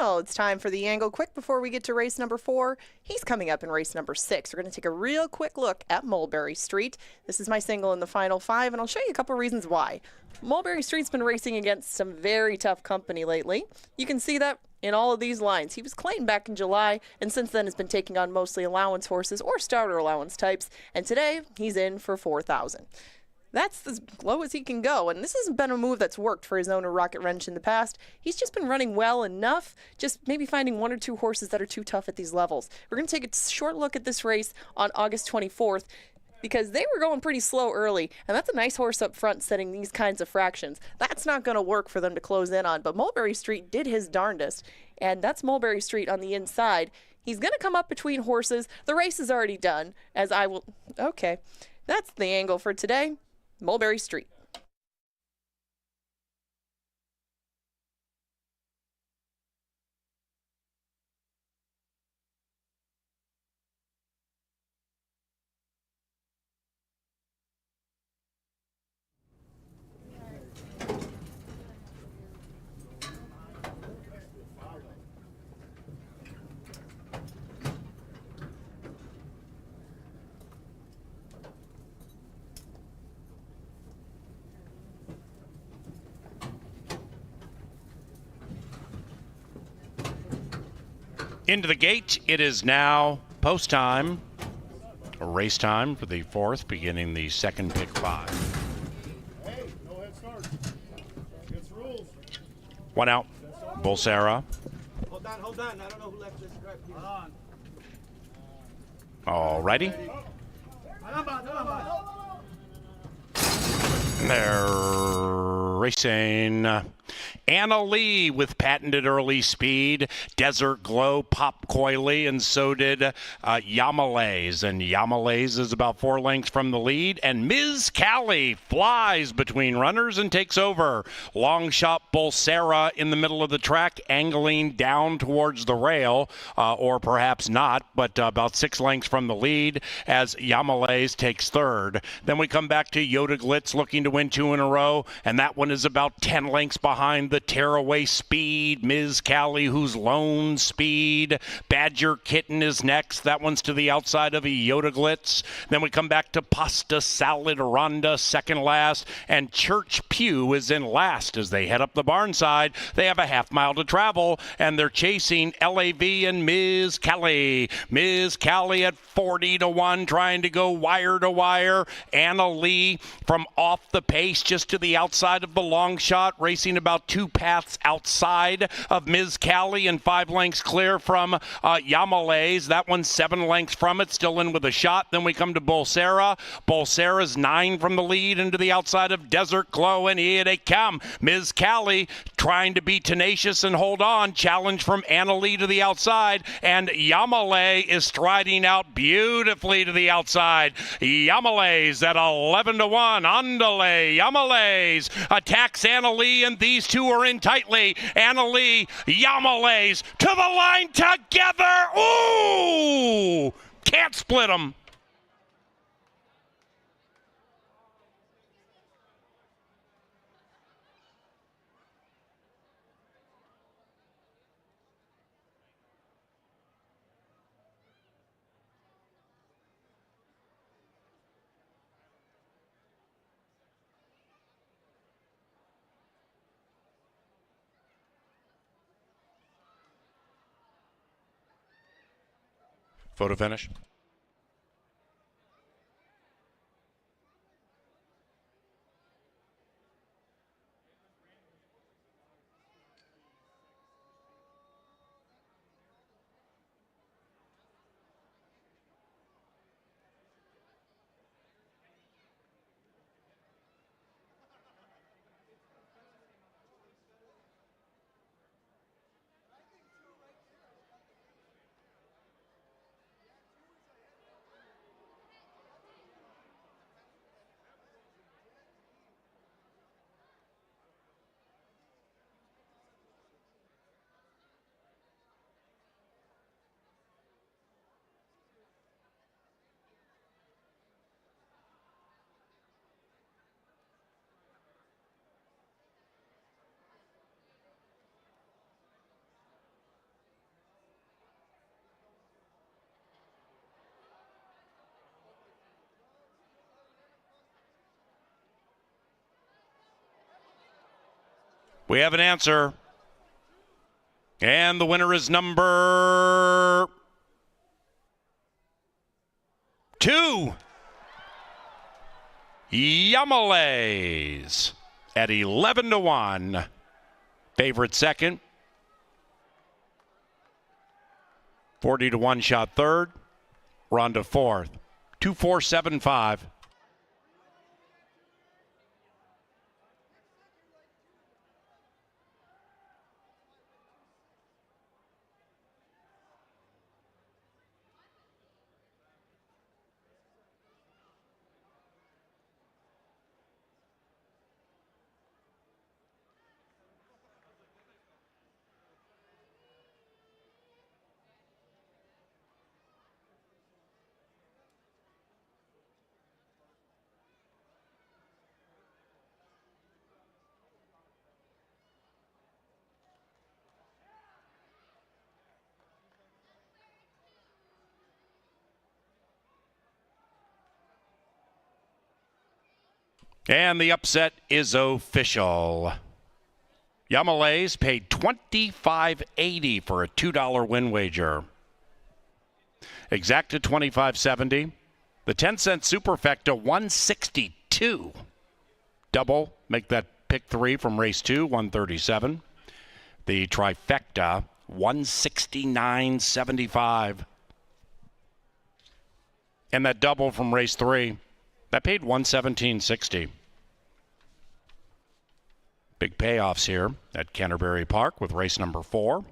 Well, it's time for the angle. Quick before we get to race number 4. He's coming up in race number 6. We're going to take a real quick look at Mulberry Street. This is my single in the final 5, and I'll show you a couple reasons why. Mulberry Street's been racing against some very tough company lately. You can see that in all of these lines. He was claimed back in July, and since then has been taking on mostly allowance horses or starter allowance types, and today he's in for 4,000. That's as low as he can go, and this hasn't been a move that's worked for his owner, Rocket Wrench, in the past. He's just been running well enough, just maybe finding 1 or 2 horses that are too tough at these levels. We're going to take a short look at this race on August 24th, because they were going pretty slow early, and that's a nice horse up front setting these kinds of fractions. That's not going to work for them to close in on, but Mulberry Street did his darndest, and that's Mulberry Street on the inside. He's going to come up between horses. The race is already done, as I will... Okay, that's the angle for today. Mulberry Street. Into the gate, it is now post time, race time for the 4th, beginning the 2nd pick 5. Hey, no head start. It's rules. 1 out, Bolsera. Hold on. I don't know who left this strap here. Alrighty. They're racing. Anna Lee with patented early speed. Desert Glow popped coyly, and so did Yamalays. And Yamalays is about 4 lengths from the lead. And Ms. Callie flies between runners and takes over. Long shot Bolsera in the middle of the track, angling down towards the rail, or perhaps not, but about 6 lengths from the lead as Yamalays takes 3rd. Then we come back to Yoda Glitz looking to win 2 in a row, and that one is about 10 lengths behind the Tearaway Speed, Ms. Callie, who's lone speed. Badger Kitten is next. That one's to the outside of a Yoda Glitz. Then we come back to Pasta Salad Ronda, second last, and Church Pew is in last as they head up the barn side. They have a half mile to travel, and they're chasing LAV and Ms. Callie. Ms. Callie at 40-1, trying to go wire to wire. Anna Lee from off the pace, just to the outside of the long shot, racing about 2 paths outside of Ms. Callie and 5 lengths clear from Yamalays. That one's 7 lengths from it, still in with a shot. Then we come to Bolsera. Bolsera's 9 from the lead into the outside of Desert Glow, and here they come. Ms. Callie trying to be tenacious and hold on. Challenge from Anna Lee to the outside, and Yamalay is striding out beautifully to the outside. Yamalays at 11-1. Andale. Yamalays attacks Anna Lee, and these two are in tightly. Anna Lee, Yamalays to the line together. Ooh! Can't split them. Photo finish. We have an answer. And the winner is number 2. Yamalays at 11-1. Favorite second. 40-1 shot third. Ronda fourth. 2-4-7-5. And the upset is official. Yamalays paid $25.80 for a $2 win wager. Exacta $25.70. The 10-cent superfecta $162. Double, make that pick 3 from race 2, $137. The trifecta $169.75. And that double from race 3, that paid $117.60. Big payoffs here at Canterbury Park with race number 4.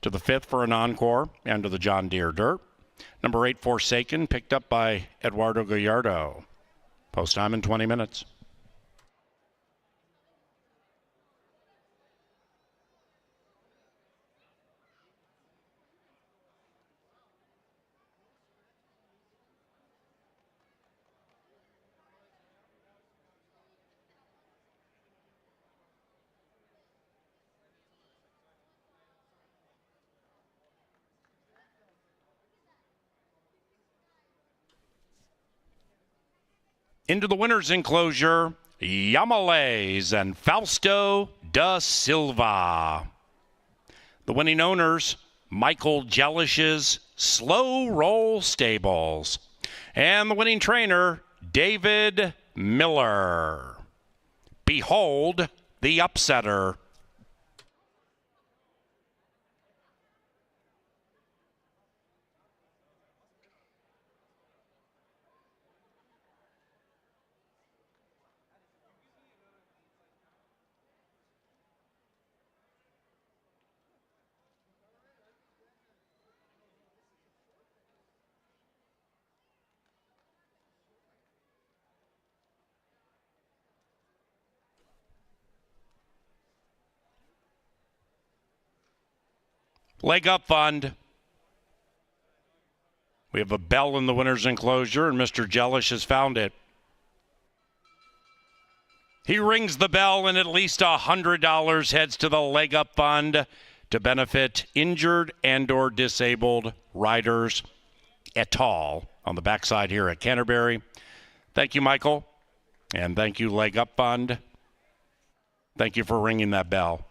To the 5th for an encore and to the John Deere Dirt. Number 8, Forsaken, picked up by Eduardo Gallardo. Post time in 20 minutes. Into the winner's enclosure, Yamalays and Fausto da Silva. The winning owners, Michael Jellish's Slow Roll Stables. And the winning trainer, David Miller. Behold the upsetter. Leg Up Fund. We have a bell in the winner's enclosure, and Mr. Jellish has found it. He rings the bell, and at least $100 heads to the Leg Up Fund to benefit injured and or disabled riders et al. On the backside here at Canterbury. Thank you, Michael, and thank you, Leg Up Fund. Thank you for ringing that bell.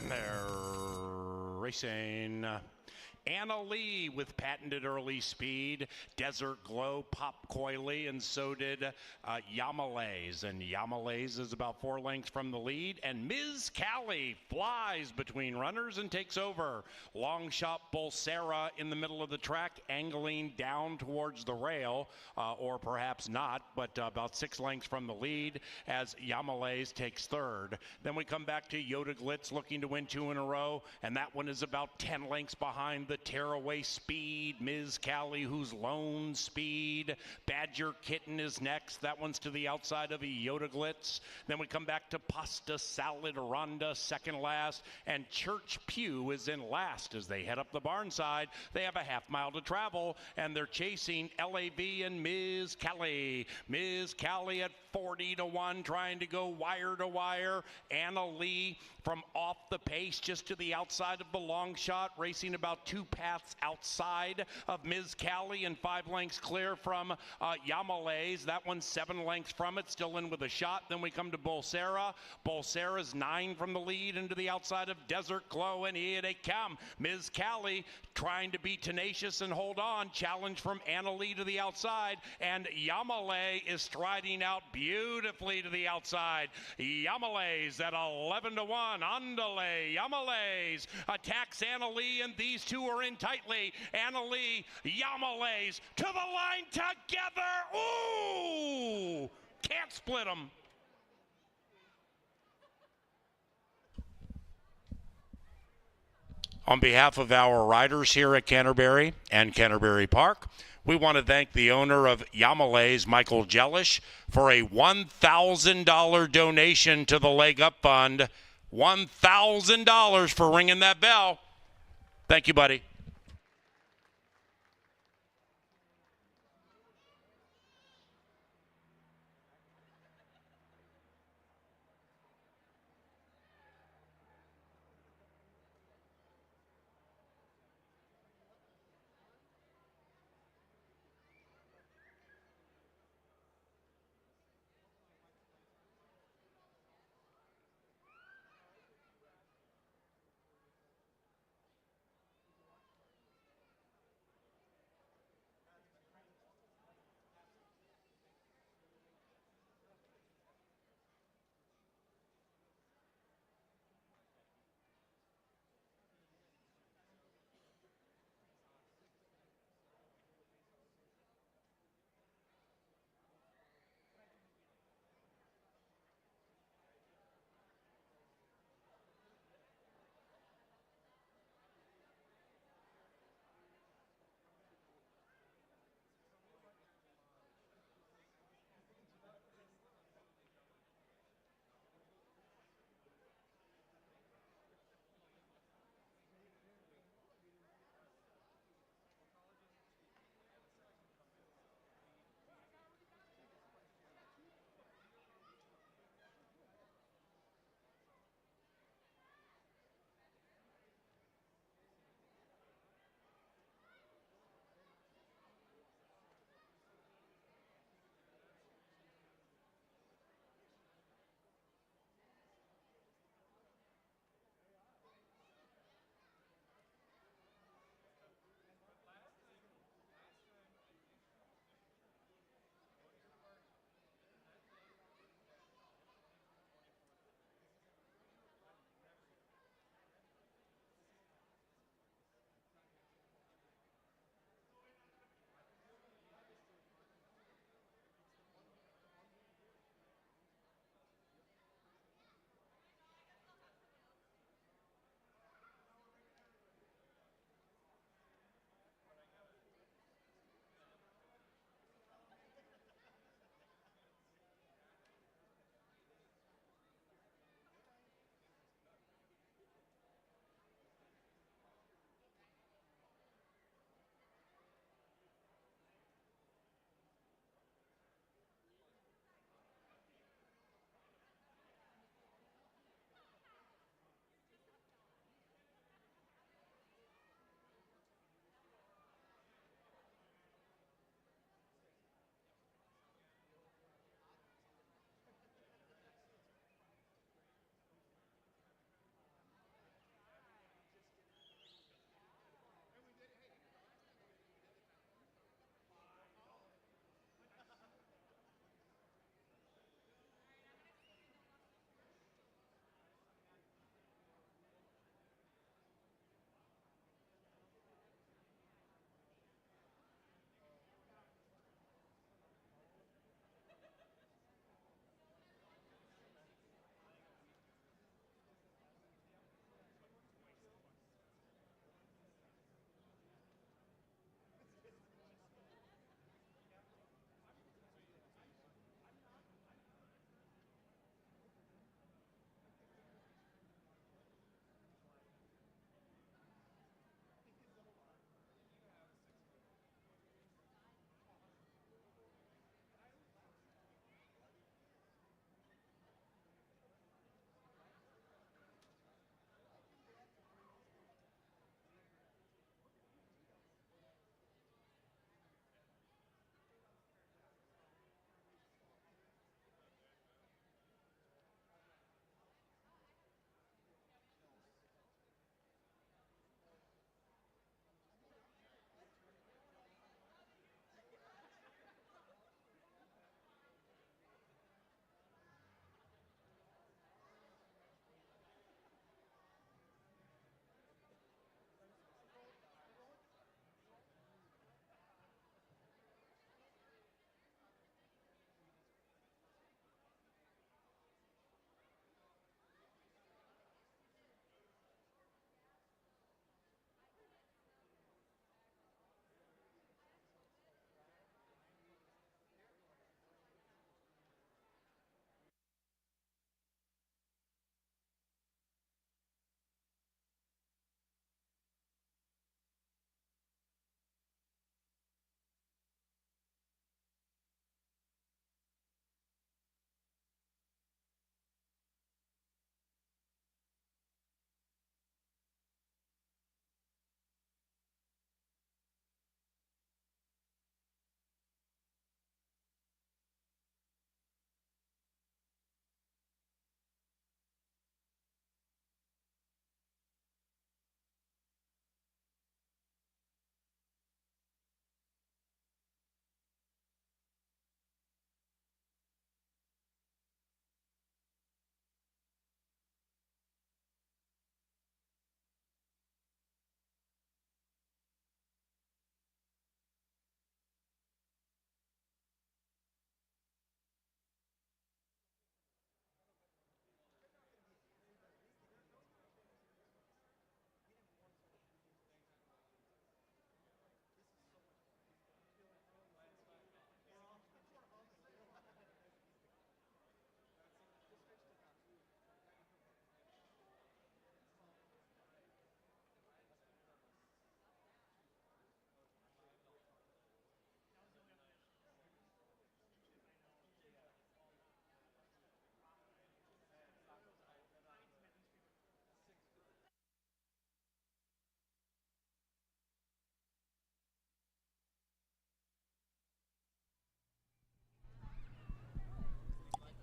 They're racing. Anna Lee with patented early speed. Desert Glow popped coyly, and so did Yamalays. And Yamalays is about 4 lengths from the lead. And Ms. Callie flies between runners and takes over. Long shot Bolsera in the middle of the track, angling down towards the rail, or perhaps not, but about 6 lengths from the lead as Yamalays takes third. Then we come back to Yoda Glitz looking to win 2 in a row, and that one is about 10 lengths behind the the tearaway speed. Ms. Callie, who's lone speed. Badger Kitten is next. That one's to the outside of Iota Glitz. Then we come back to Pasta Salad Rhonda, second last. And Church Pew is in last as they head up the barn side. They have a half mile to travel, and they're chasing LAV and Ms. Callie. Ms. Callie at 40-1, trying to go wire to wire. Anna Lee from off the pace, just to the outside of the long shot, racing about 2 paths outside of Ms. Callie and 5 lengths clear from Yamalays. That one's 7 lengths from it, still in with a shot. Then we come to Bolsera. Bolsera's 9 from the lead into the outside of Desert Glow, and here they come. Ms. Callie trying to be tenacious and hold on. Challenge from Anna Lee to the outside, and Yamalay is striding out beautifully to the outside. Yamalays at 11-1. Andale, Yamalays attacks Anna Lee, and these two are in tightly. Anna Lee, Yamalays to the line together. Ooh! Can't split them. On behalf of our riders here at Canterbury and Canterbury Park, we want to thank the owner of Yamalays, Michael Jellish, for a $1,000 donation to the Leg Up Fund. $1,000 for ringing that bell. Thank you, buddy.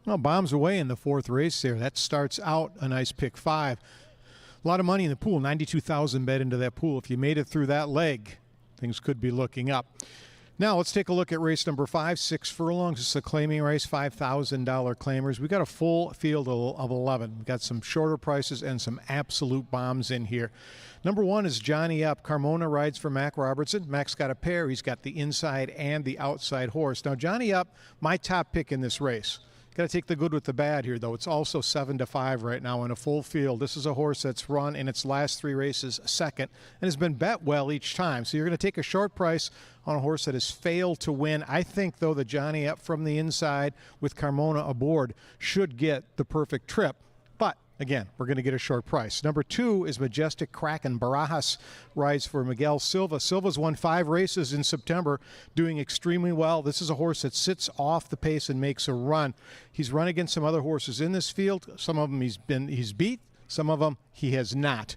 Well, bombs away in the fourth race there. That starts out a nice pick 5. A lot of money in the pool, 92,000 bet into that pool. If you made it through that leg, things could be looking up. Now let's take a look at race number 5, 6 furlongs. It's a claiming race, $5,000 claimers. We got a full field of 11. We got some shorter prices and some absolute bombs in here. Number 1 is Johnny Up. Carmona rides for Mac Robertson. Mac's got a pair. He's got the inside and the outside horse. Now Johnny Up, my top pick in this race. Got to take the good with the bad here, though. It's also 7-5 right now in a full field. This is a horse that's run in its last 3 races second and has been bet well each time. So you're going to take a short price on a horse that has failed to win. I think, though, that Johnny Up from the inside with Carmona aboard should get the perfect trip. But again, we're going to get a short price. Number 2 is Majestic Kraken. Barajas rides for Miguel Silva. Silva's won 5 races in September, doing extremely well. This is a horse that sits off the pace and makes a run. He's run against some other horses in this field. Some of them he's beat. Some of them he has not.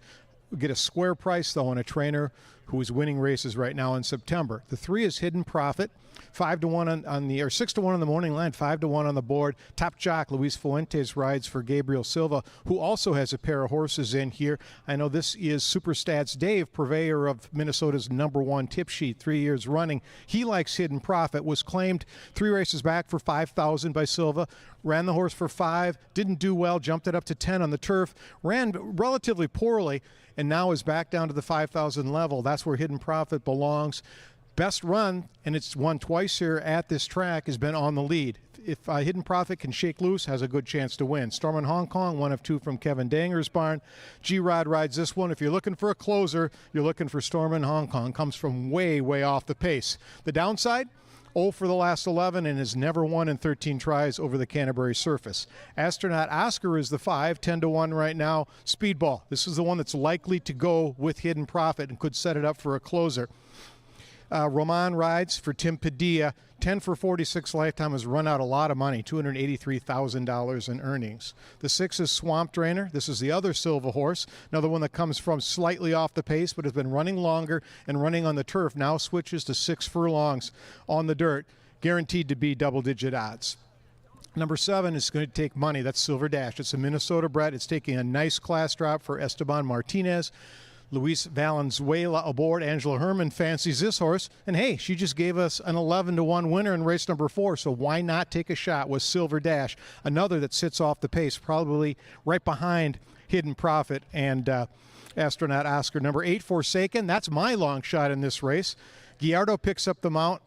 We'll get a square price, though, on a trainer who is winning races right now in September. The 3 is Hidden Profit. 5-1 on the, or 6-1 on the morning line, 5-1 on the board. Top jock Luis Fuentes rides for Gabriel Silva, who also has a pair of horses in here. I know this is Superstats Dave, purveyor of Minnesota's #1 tip sheet, 3 years running. He likes Hidden Profit. Was claimed 3 races back for $5,000 by Silva. Ran the horse for 5, didn't do well, jumped it up to 10 on the turf, ran relatively poorly, and now is back down to the 5,000 level. That's where Hidden Profit belongs. Best run, and it's won twice here at this track, has been on the lead. If Hidden Profit can shake loose, has a good chance to win. Storm in Hong Kong, 1 of 2 from Kevin Danger's barn. G-Rod rides this one. If you're looking for a closer, you're looking for Storm in Hong Kong. Comes from way, way off the pace. The downside? 0 for the last 11 and has never won in 13 tries over the Canterbury surface. Astronaut Oscar is the 5, 10-1 right now. Speedball. This is the one that's likely to go with Hidden Profit and could set it up for a closer. Roman rides for Tim Padilla. 10 for 46 lifetime, has run out a lot of money, $283,000 in earnings. The 6 is Swamp Drainer. This is the other Silva horse, another one that comes from slightly off the pace but has been running longer and running on the turf. Now switches to 6 furlongs on the dirt, guaranteed to be double-digit odds. Number 7 is going to take money. That's Silver Dash. It's a Minnesota bred. It's taking a nice class drop for Esteban Martinez. Luis Valenzuela aboard. Angela Herman fancies this horse. And hey, she just gave us an 11-1 winner in race number 4, so why not take a shot with Silver Dash, another that sits off the pace, probably right behind Hidden Profit and Astronaut Oscar. Number 8, Forsaken. That's my long shot in this race. Gallardo picks up the mount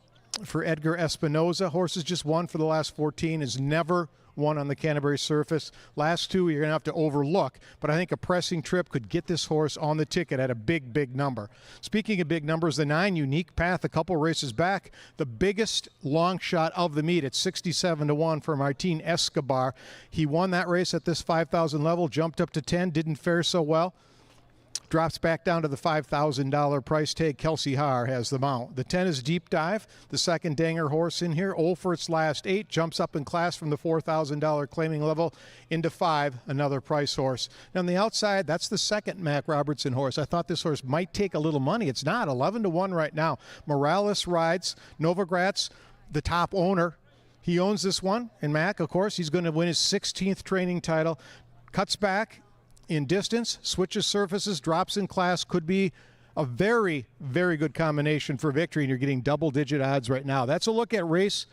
for Edgar Espinoza. Horse has just won for the last 14, has never won on the Canterbury surface. Last 2 you're going to have to overlook, but I think a pressing trip could get this horse on the ticket at a big, big number. Speaking of big numbers, the 9, Unique Path, a couple races back, the biggest long shot of the meet at 67-1 for Martin Escobar. He won that race at this 5,000 level, jumped up to 10, didn't fare so well. Drops back down to the $5,000 price tag. Kelsey Haar has the mount. The 10 is Deep Dive, the second Danger horse in here. 0 for its last 8, jumps up in class from the $4,000 claiming level into 5, another price horse. Now on the outside, that's the second Mac Robertson horse. I thought this horse might take a little money. It's not. 11-1 right now. Morales rides. Novogratz, the top owner. He owns this one. And Mac, of course, he's going to win his 16th training title. Cuts back in distance, switches surfaces, drops in class, could be a very, very good combination for victory, and you're getting double-digit odds right now. That's a look at race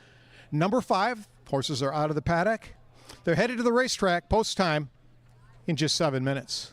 number 5. Horses are out of the paddock. They're headed to the racetrack post time in just 7 minutes.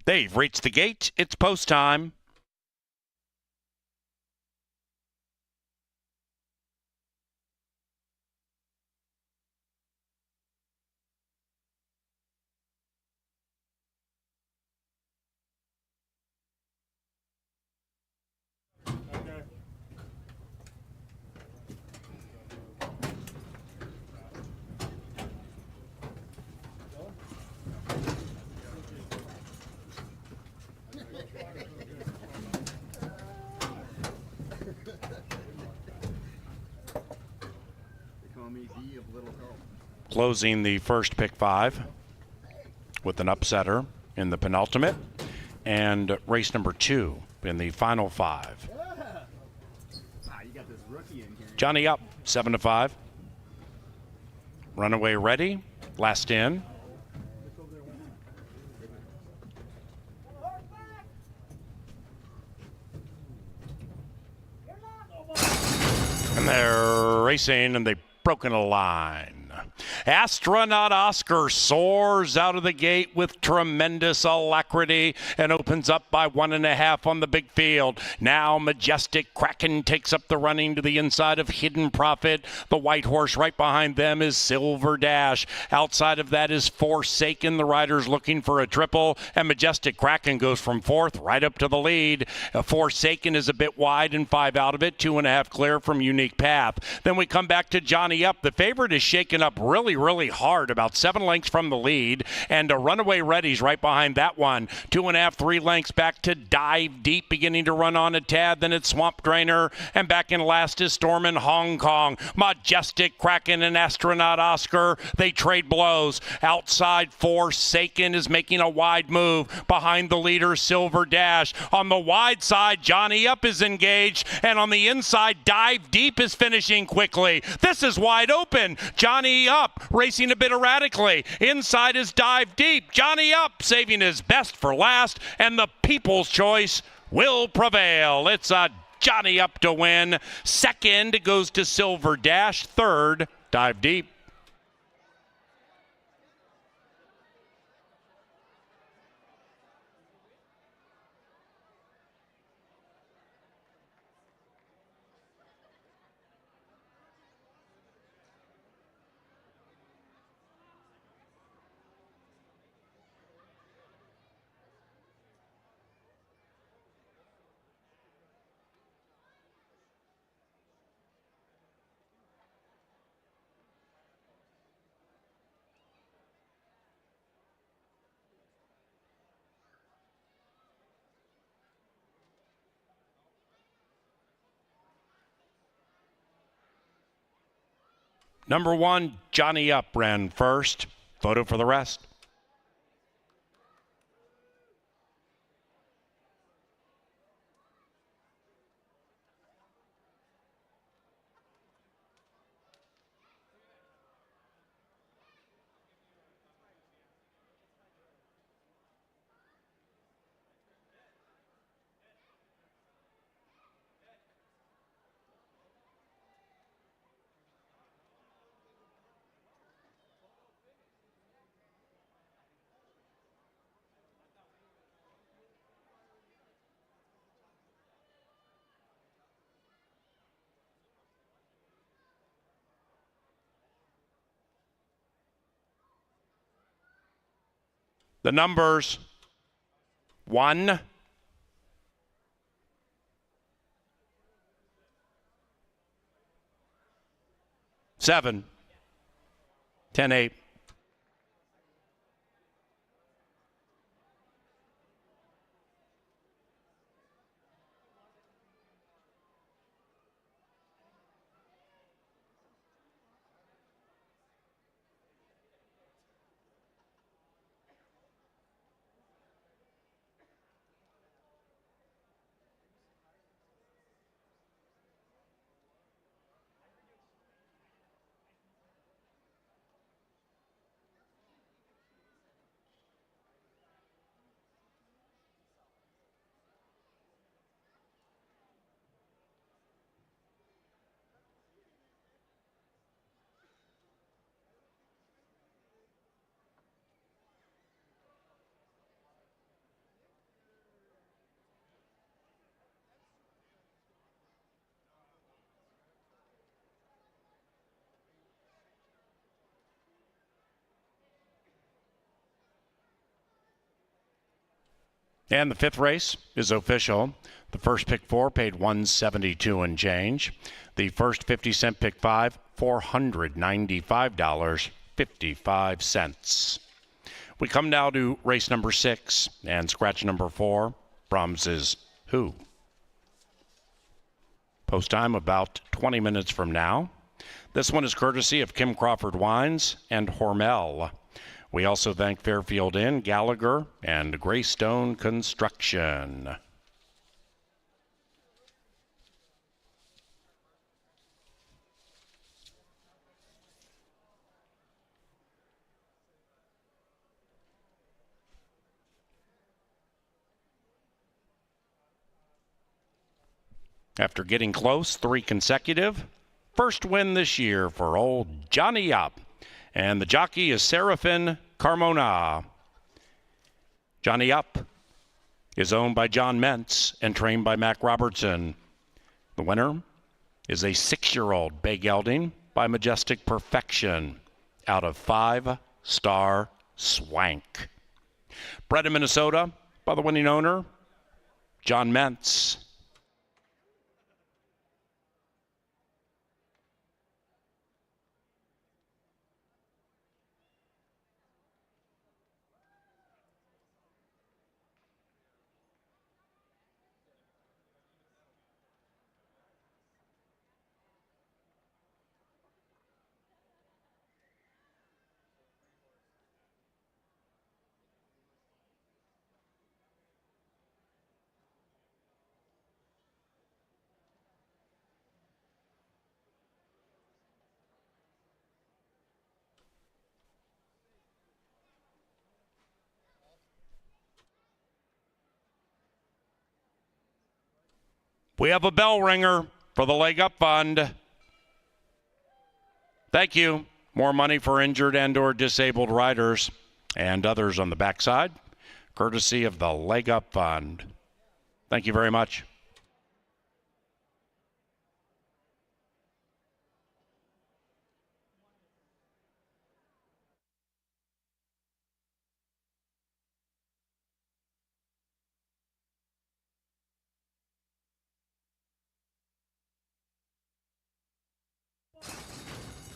They've reached the gate. It's post time. Closing the first pick 5 with an upsetter in the penultimate, and race number 2 in the final 5. Johnny up 7-5. Runaway ready. Last in. And they're racing, and they've broken a line. Astronaut Oscar soars out of the gate with tremendous alacrity and opens up by 1.5 on the big field. Now Majestic Kraken takes up the running to the inside of Hidden Prophet. The white horse right behind them is Silver Dash. Outside of that is Forsaken. The rider's looking for a triple, and Majestic Kraken goes from 4th right up to the lead. Forsaken is a bit wide and 5 out of it, 2.5 clear from Unique Path. Then we come back to Johnny Up. The favorite is shaken up really hard, about 7 lengths from the lead, and a Runaway Ready's right behind that one. 2.5, 3 lengths back to Dive Deep, beginning to run on a tad. Then it's Swamp Drainer, and back in last is Storm in Hong Kong. Majestic Kraken and Astronaut Oscar, they trade blows. Outside, Forsaken is making a wide move. Behind the leader, Silver Dash. On the wide side, Johnny Up is engaged, and on the inside, Dive Deep is finishing quickly. This is wide open. Johnny Up racing a bit erratically. Inside is Dive Deep. Johnny Up saving his best for last, and the people's choice will prevail. It's a Johnny Up to win. Second goes to Silver Dash. Third, Dive Deep. Number 1, Johnny Up ran first. Photo for the rest. The numbers 1, 7, 10, 8. And the fifth race is official. The first pick 4 paid $172 and change. The first 50-cent pick 5, $495.55. We come now to race number 6, and scratch number 4 promises who? Post time about 20 minutes from now. This one is courtesy of Kim Crawford Wines and Hormel. We also thank Fairfield Inn, Gallagher, and Greystone Construction. After getting close, 3 consecutive. First win this year for old Johnny Up. And the jockey is Serafin Carmona. Johnny Up is owned by John Mentz and trained by Mac Robertson. The winner is a 6-year-old bay gelding by Majestic Perfection out of 5-Star Swank. Bred in Minnesota by the winning owner, John Mentz. We have a bell ringer for the Leg Up Fund. Thank you. More money for injured and or disabled riders and others on the backside, courtesy of the Leg Up Fund. Thank you very much.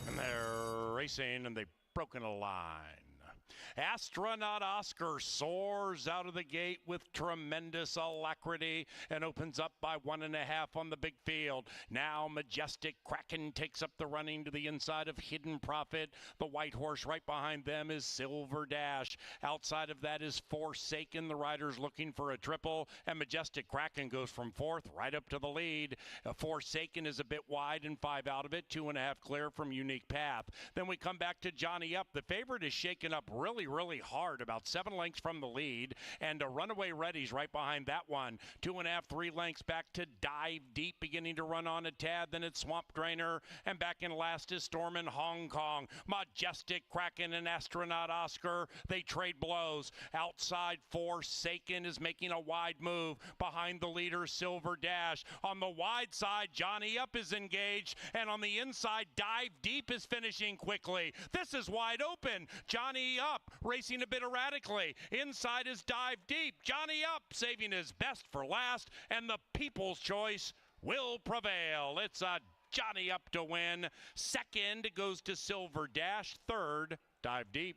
And they're racing, and they've broken a line. Astronaut Oscar soars out of the gate with tremendous alacrity and opens up by 1.5 on the big field. Now Majestic Kraken takes up the running to the inside of Hidden Prophet. The white horse right behind them is Silver Dash. Outside of that is Forsaken. The rider's looking for a triple, and Majestic Kraken goes from 4th right up to the lead. Forsaken is a bit wide and 5 out of it, 2.5 clear from Unique Path. Then we come back to Johnny Up. The favorite is shaken up really hard, about 7 lengths from the lead, and a Runaway Ready's right behind that one. 2.5, 3 lengths back to Dive Deep, beginning to run on a tad. Then it's Swamp Drainer, and back in last is Storm in Hong Kong. Majestic Kraken and Astronaut Oscar, they trade blows. Outside, Forsaken is making a wide move behind the leader, Silver Dash. On the wide side, Johnny Up is engaged, and on the inside, Dive Deep is finishing quickly. This is wide open. Johnny Up racing a bit erratically. Inside is Dive Deep. Johnny Up saving his best for last, and the people's choice will prevail. It's a Johnny Up to win. Second goes to Silver Dash. Third, Dive Deep.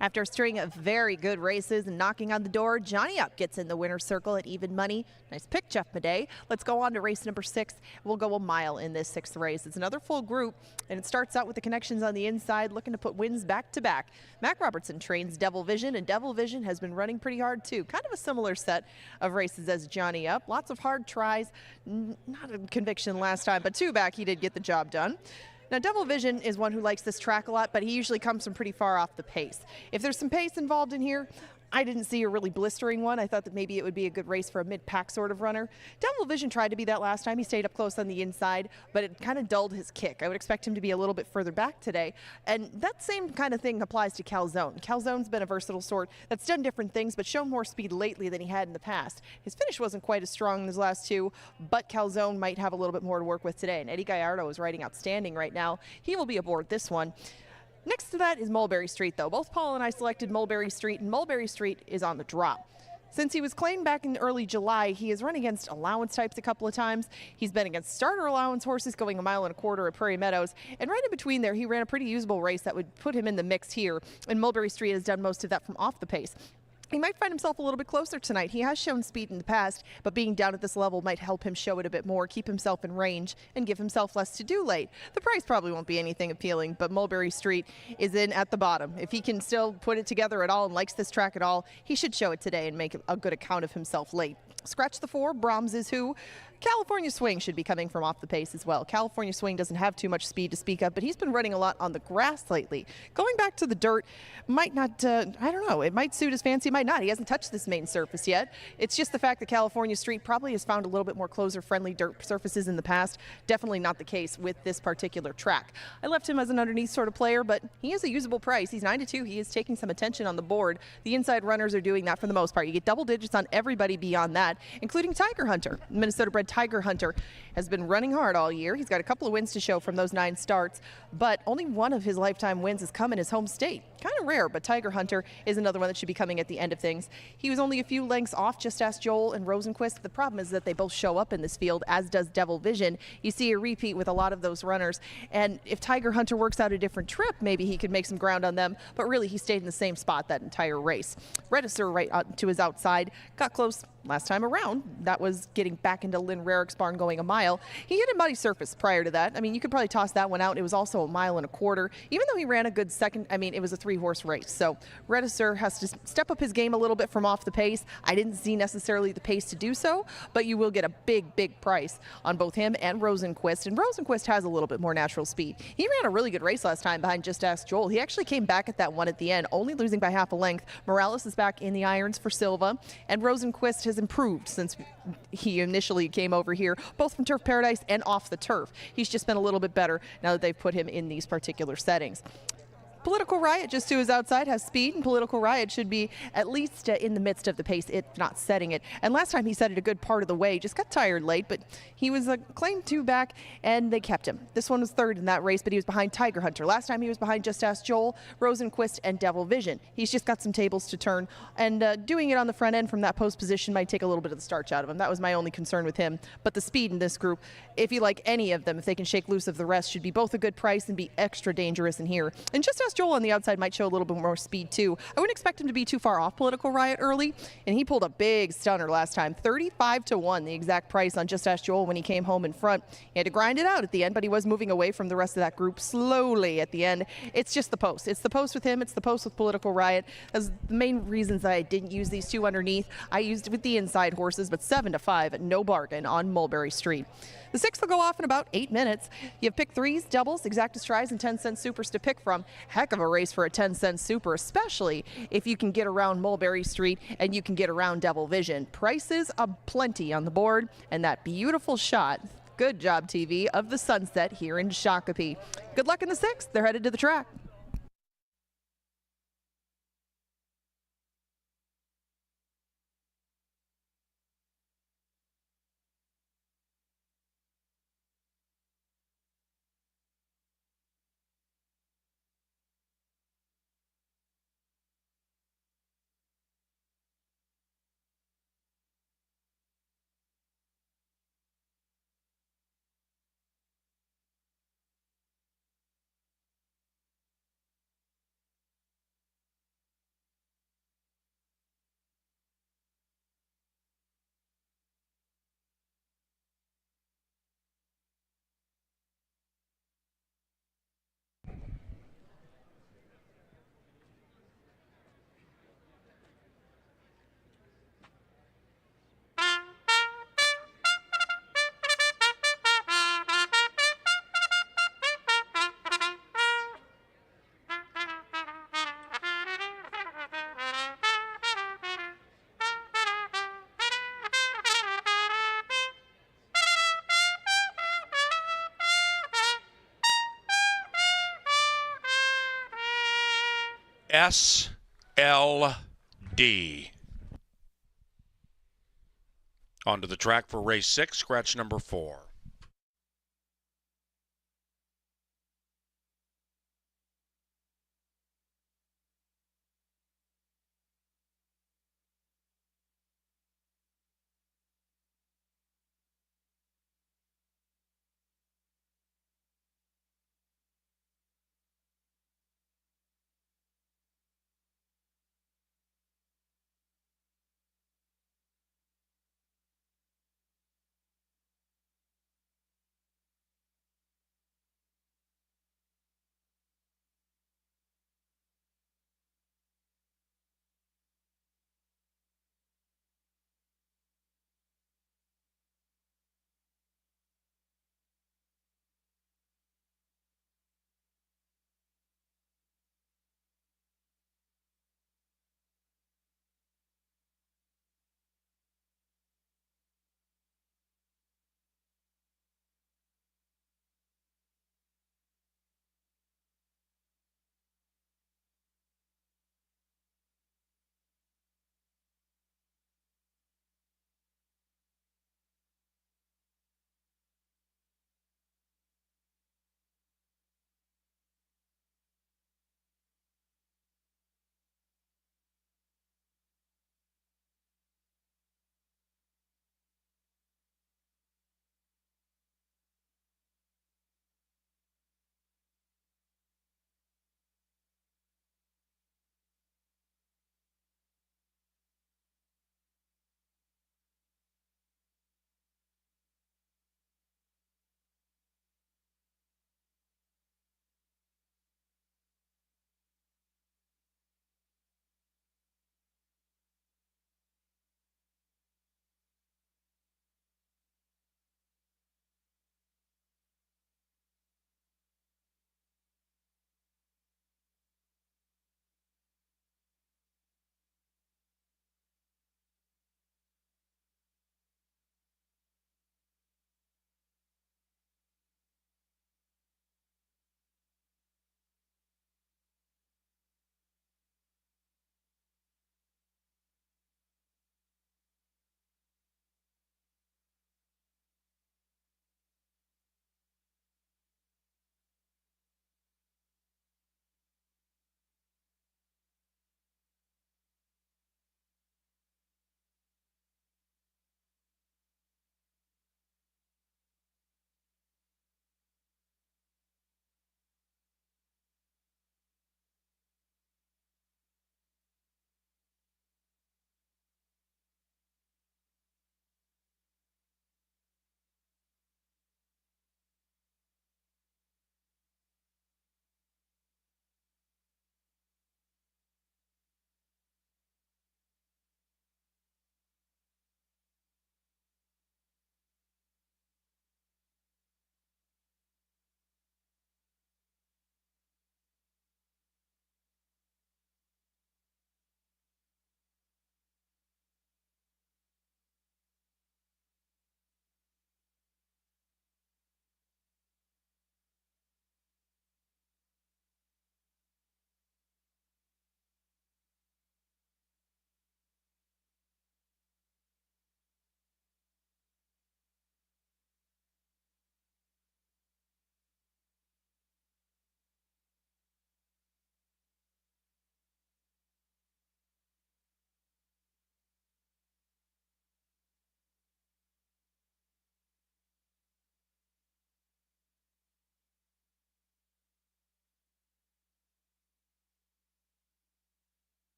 After a string of very good races and knocking on the door, Johnny Up gets in the winner's circle at even money. Nice pick, Jeff Madej. Let's go on to race number 6. We'll go a mile in this 6th race. It's another full group, and it starts out with the connections on the inside, looking to put wins back to back. Mac Robertson trains Devil Vision, and Devil Vision has been running pretty hard too. Kind of a similar set of races as Johnny Up. Lots of hard tries. Not a conviction last time, but 2 back, he did get the job done. Now, Devil Vision is one who likes this track a lot, but he usually comes from pretty far off the pace. If there's some pace involved in here, I didn't see a really blistering one. I thought that maybe it would be a good race for a mid-pack sort of runner. Devil Vision tried to be that last time. He stayed up close on the inside, but it kind of dulled his kick. I would expect him to be a little bit further back today. And that same kind of thing applies to Calzone. Calzone's been a versatile sort that's done different things, but shown more speed lately than he had in the past. His finish wasn't quite as strong in his last 2, but Calzone might have a little bit more to work with today. And Eddie Gallardo is riding outstanding right now. He will be aboard this one. Next to that is Mulberry Street, though. Both Paul and I selected Mulberry Street, and Mulberry Street is on the drop. Since he was claimed back in early July, he has run against allowance types a couple of times. He's been against starter allowance horses going 1.25 miles at Prairie Meadows. And right in between there, he ran a pretty usable race that would put him in the mix here. And Mulberry Street has done most of that from off the pace. He might find himself a little bit closer tonight. He has shown speed in the past, but being down at this level might help him show it a bit more, keep himself in range, and give himself less to do late. The price probably won't be anything appealing, but Mulberry Street is in at the bottom. If he can still put it together at all and likes this track at all, he should show it today and make a good account of himself late. Scratch the 4, Brahms is who. California Swing should be coming from off the pace as well. California Swing doesn't have too much speed to speak of, but he's been running a lot on the grass lately. Going back to the dirt might not, I don't know, it might suit his fancy, it might not. He hasn't touched this main surface yet. It's just the fact that California Street probably has found a little bit more closer-friendly dirt surfaces in the past. Definitely not the case with this particular track. I left him as an underneath sort of player, but he is a usable price. He's 9-2. He is taking some attention on the board. The inside runners are doing that for the most part. You get double digits on everybody beyond that, including Tiger Hunter. Minnesota-bred Tiger Hunter has been running hard all year. He's got a couple of wins to show from those 9 starts, but only one of his lifetime wins has come in his home state. Kind of rare, but Tiger Hunter is another one that should be coming at the end of things. He was only a few lengths off Just Ask Joel and Rosenquist. The problem is that they both show up in this field, as does Devil Vision. You see a repeat with a lot of those runners, and if Tiger Hunter works out a different trip, maybe he could make some ground on them, but really he stayed in the same spot that entire race. Redisser right to his outside, got close last time around. That was getting back into Lynn Rarick's barn going a mile. He hit a muddy surface prior to that. I mean, you could probably toss that one out. It was also 1.25 miles. Even though he ran a good second, I mean, it was a 3-horse race. So Redisser has to step up his game a little bit from off the pace. I didn't see necessarily the pace to do so, but you will get a big, big price on both him and Rosenquist. And Rosenquist has a little bit more natural speed. He ran a really good race last time behind Just Ask Joel. He actually came back at that one at the end, only losing by half a length. Morales is back in the irons for Silva, and Rosenquist has improved since he initially came over here, both from Turf Paradise and off the turf. He's just been a little bit better now that they've put him in these particular settings. Political Riot, just to his outside, has speed, and Political Riot should be at least in the midst of the pace, if not setting it. And last time he set it a good part of the way, just got tired late, but he was claimed 2 back, and they kept him. This one was 3rd in that race, but he was behind Tiger Hunter. Last time he was behind Just Ask Joel, Rosenquist, and Devil Vision. He's just got some tables to turn, and doing it on the front end from that post position might take a little bit of the starch out of him. That was my only concern with him. But the speed in this group, if you like any of them, if they can shake loose of the rest, should be both a good price and be extra dangerous in here. And Just Ask Joel on the outside might show a little bit more speed too. I wouldn't expect him to be too far off Political Riot early, and he pulled a big stunner last time. 35-1, the exact price on Just Ask Joel when he came home in front. He had to grind it out at the end, but he was moving away from the rest of that group slowly at the end. It's just the post. It's the post with him. It's the post with Political Riot. That's the main reasons that I didn't use these 2 underneath. I used it with the inside horses, but 7-5 at no bargain on Mulberry Street. The 6th will go off in about 8 minutes. You have pick 3s, doubles, exacta strides, and 10-cent supers to pick from. Heck of a race for a 10-cent super, especially if you can get around Mulberry Street and you can get around Devil Vision. Prices aplenty on the board, and that beautiful shot, good job TV, of the sunset here in Shakopee. Good luck in the 6th. They're headed to the track. SLD. Onto the track for race 6, scratch number 4.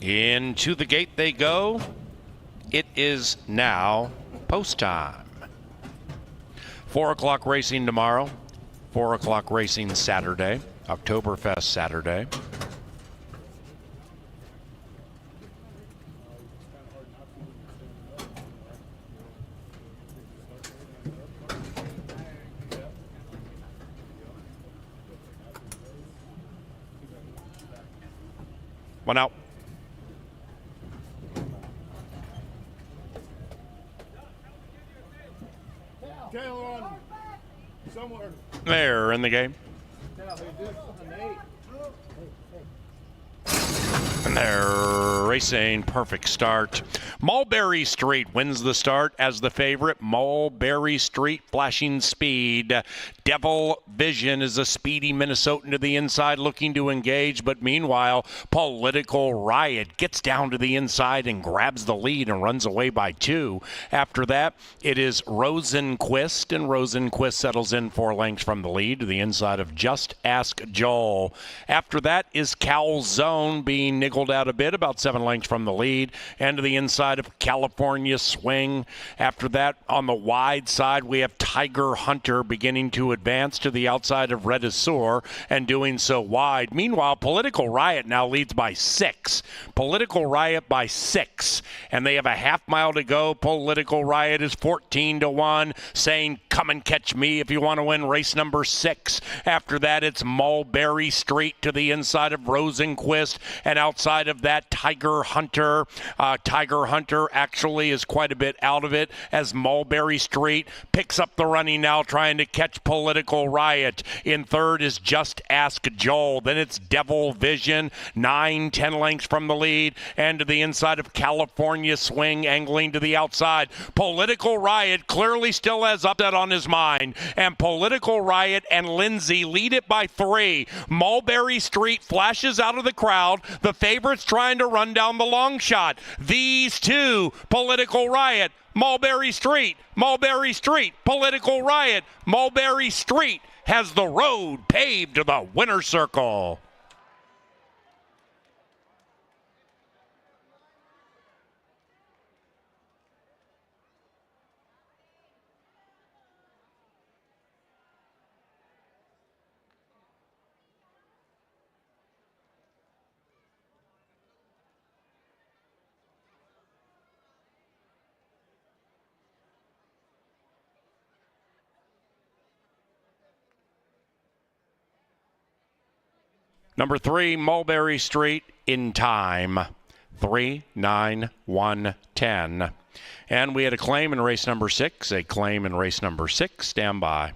Into the gate they go. It is now post time. 4 o'clock racing tomorrow. 4 o'clock racing Saturday. Oktoberfest Saturday. One out. Tail on somewhere. There in the game. And they're racing. Perfect start. Mulberry Street wins the start as the favorite. Mulberry Street flashing speed. Devil Vision is a speedy Minnesotan to the inside looking to engage, but meanwhile, Political Riot gets down to the inside and grabs the lead and runs away by 2. After that, it is Rosenquist, and Rosenquist settles in 4 lengths from the lead to the inside of Just Ask Joel. After that is Calzone being niggled out a bit, about 7 lengths from the lead, and to the inside of California Swing. After that, on the wide side, we have Tiger Hunter beginning to advance to the outside of Redisor and doing so wide. Meanwhile, Political Riot now leads by 6. Political Riot by 6. And they have a half mile to go. Political Riot is 14-1, saying, come and catch me if you want to win race number 6. After that, it's Mulberry Street to the inside of Rosenquist, and outside of that, Tiger Hunter. Tiger Hunter actually is quite a bit out of it as Mulberry Street picks up the running now, trying to catch Political Riot. In third is Just Ask Joel. Then it's Devil Vision, 9-10 lengths from the lead, and to the inside of California Swing, angling to the outside. Political Riot clearly still has upset on his mind, and Political Riot and Lindsay lead it by 3. Mulberry Street flashes out of the crowd. The favorite's trying to run down the long shot. These two, Political Riot, Mulberry Street, Political Riot, Mulberry Street has the road paved to the winner's circle. Number 3, Mulberry Street, in time, 3-9-1-10. And we had a claim in race number 6, a claim in race number 6. Stand by.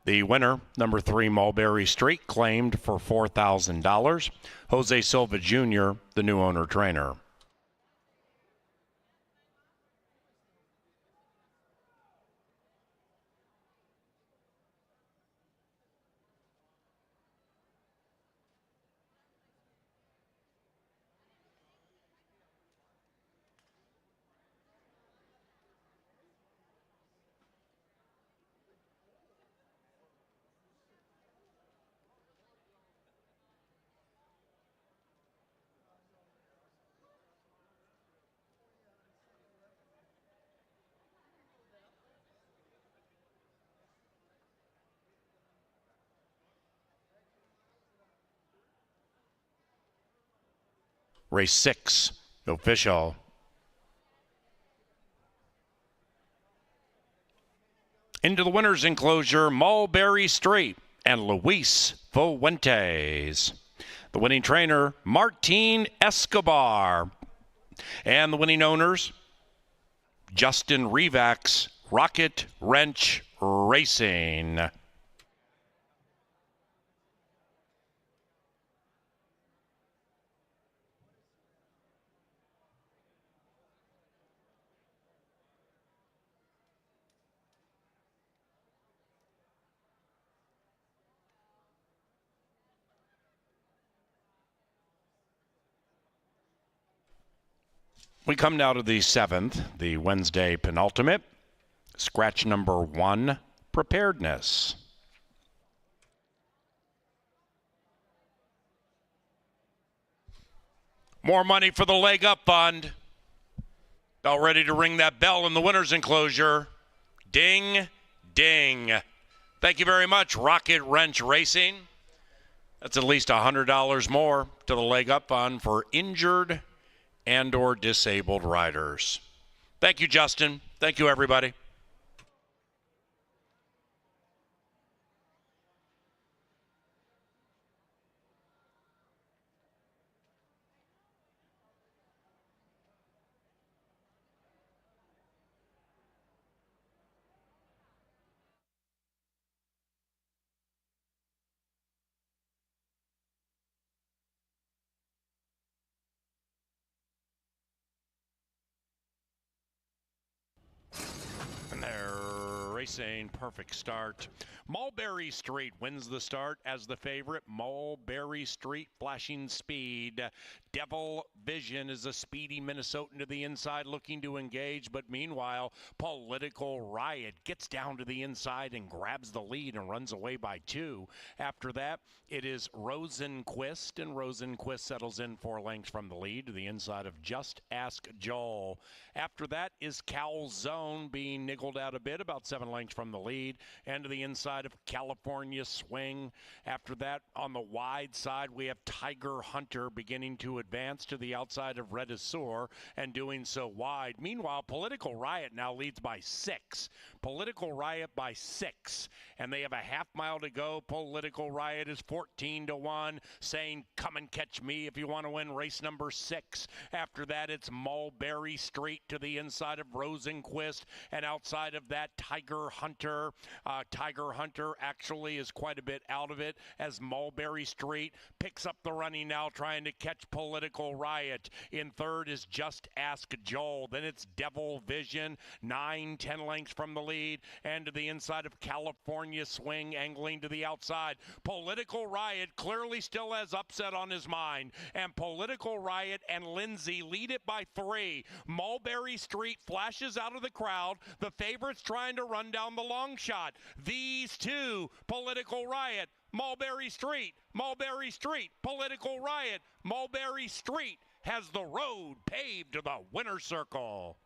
The winner, number 3, Mulberry Street, claimed for $4,000. Jose Silva Jr., the new owner-trainer. Race 6, official. Into the winner's enclosure, Mulberry Street and Luis Fuentes. The winning trainer, Martin Escobar. And the winning owners, Justin Revax, Rocket Wrench Racing. We come now to the 7th, the Wednesday penultimate. Scratch number 1, Preparedness. More money for the Leg Up Fund. All ready to ring that bell in the winner's enclosure. Ding, ding. Thank you very much, Rocket Wrench Racing. That's at least $100 more to the Leg Up Fund for injured and or disabled riders. Thank you, Justin. Thank you, everybody. And they're racing, perfect start. Mulberry Street wins the start as the favorite. Mulberry Street flashing speed. Devil Vision is a speedy Minnesotan to the inside looking to engage, but meanwhile, Political Riot gets down to the inside and grabs the lead and runs away by 2. After that, it is Rosenquist, and Rosenquist settles in 4 lengths from the lead to the inside of Just Ask Joel. After that is Calzone being niggled out a bit, about 7 lengths from the lead, and to the inside of California Swing. After that, on the wide side, we have Tiger Hunter beginning to advance to the outside of Redisor and doing so wide. Meanwhile, Political Riot now leads by 6. Political Riot by 6, and they have a half mile to go. Political Riot is 14-1, saying, "Come and catch me if you want to win race number 6." After that, it's Mulberry Street to the inside of Rosenquist, and outside of that, Tiger Hunter. Tiger Hunter actually is quite a bit out of it as Mulberry Street picks up the running now, trying to catch Political Riot. In third is Just Ask Joel. Then it's Devil Vision, 9-10 lengths from the lead, and to the inside of California Swing, angling to the outside. Political Riot clearly still has upset on his mind, and Political Riot and Lindsay lead it by 3. Mulberry Street flashes out of the crowd. The favorite's trying to run down the long shot. These two, Political Riot, Mulberry Street, Political Riot, Mulberry Street has the road paved to the winner's circle.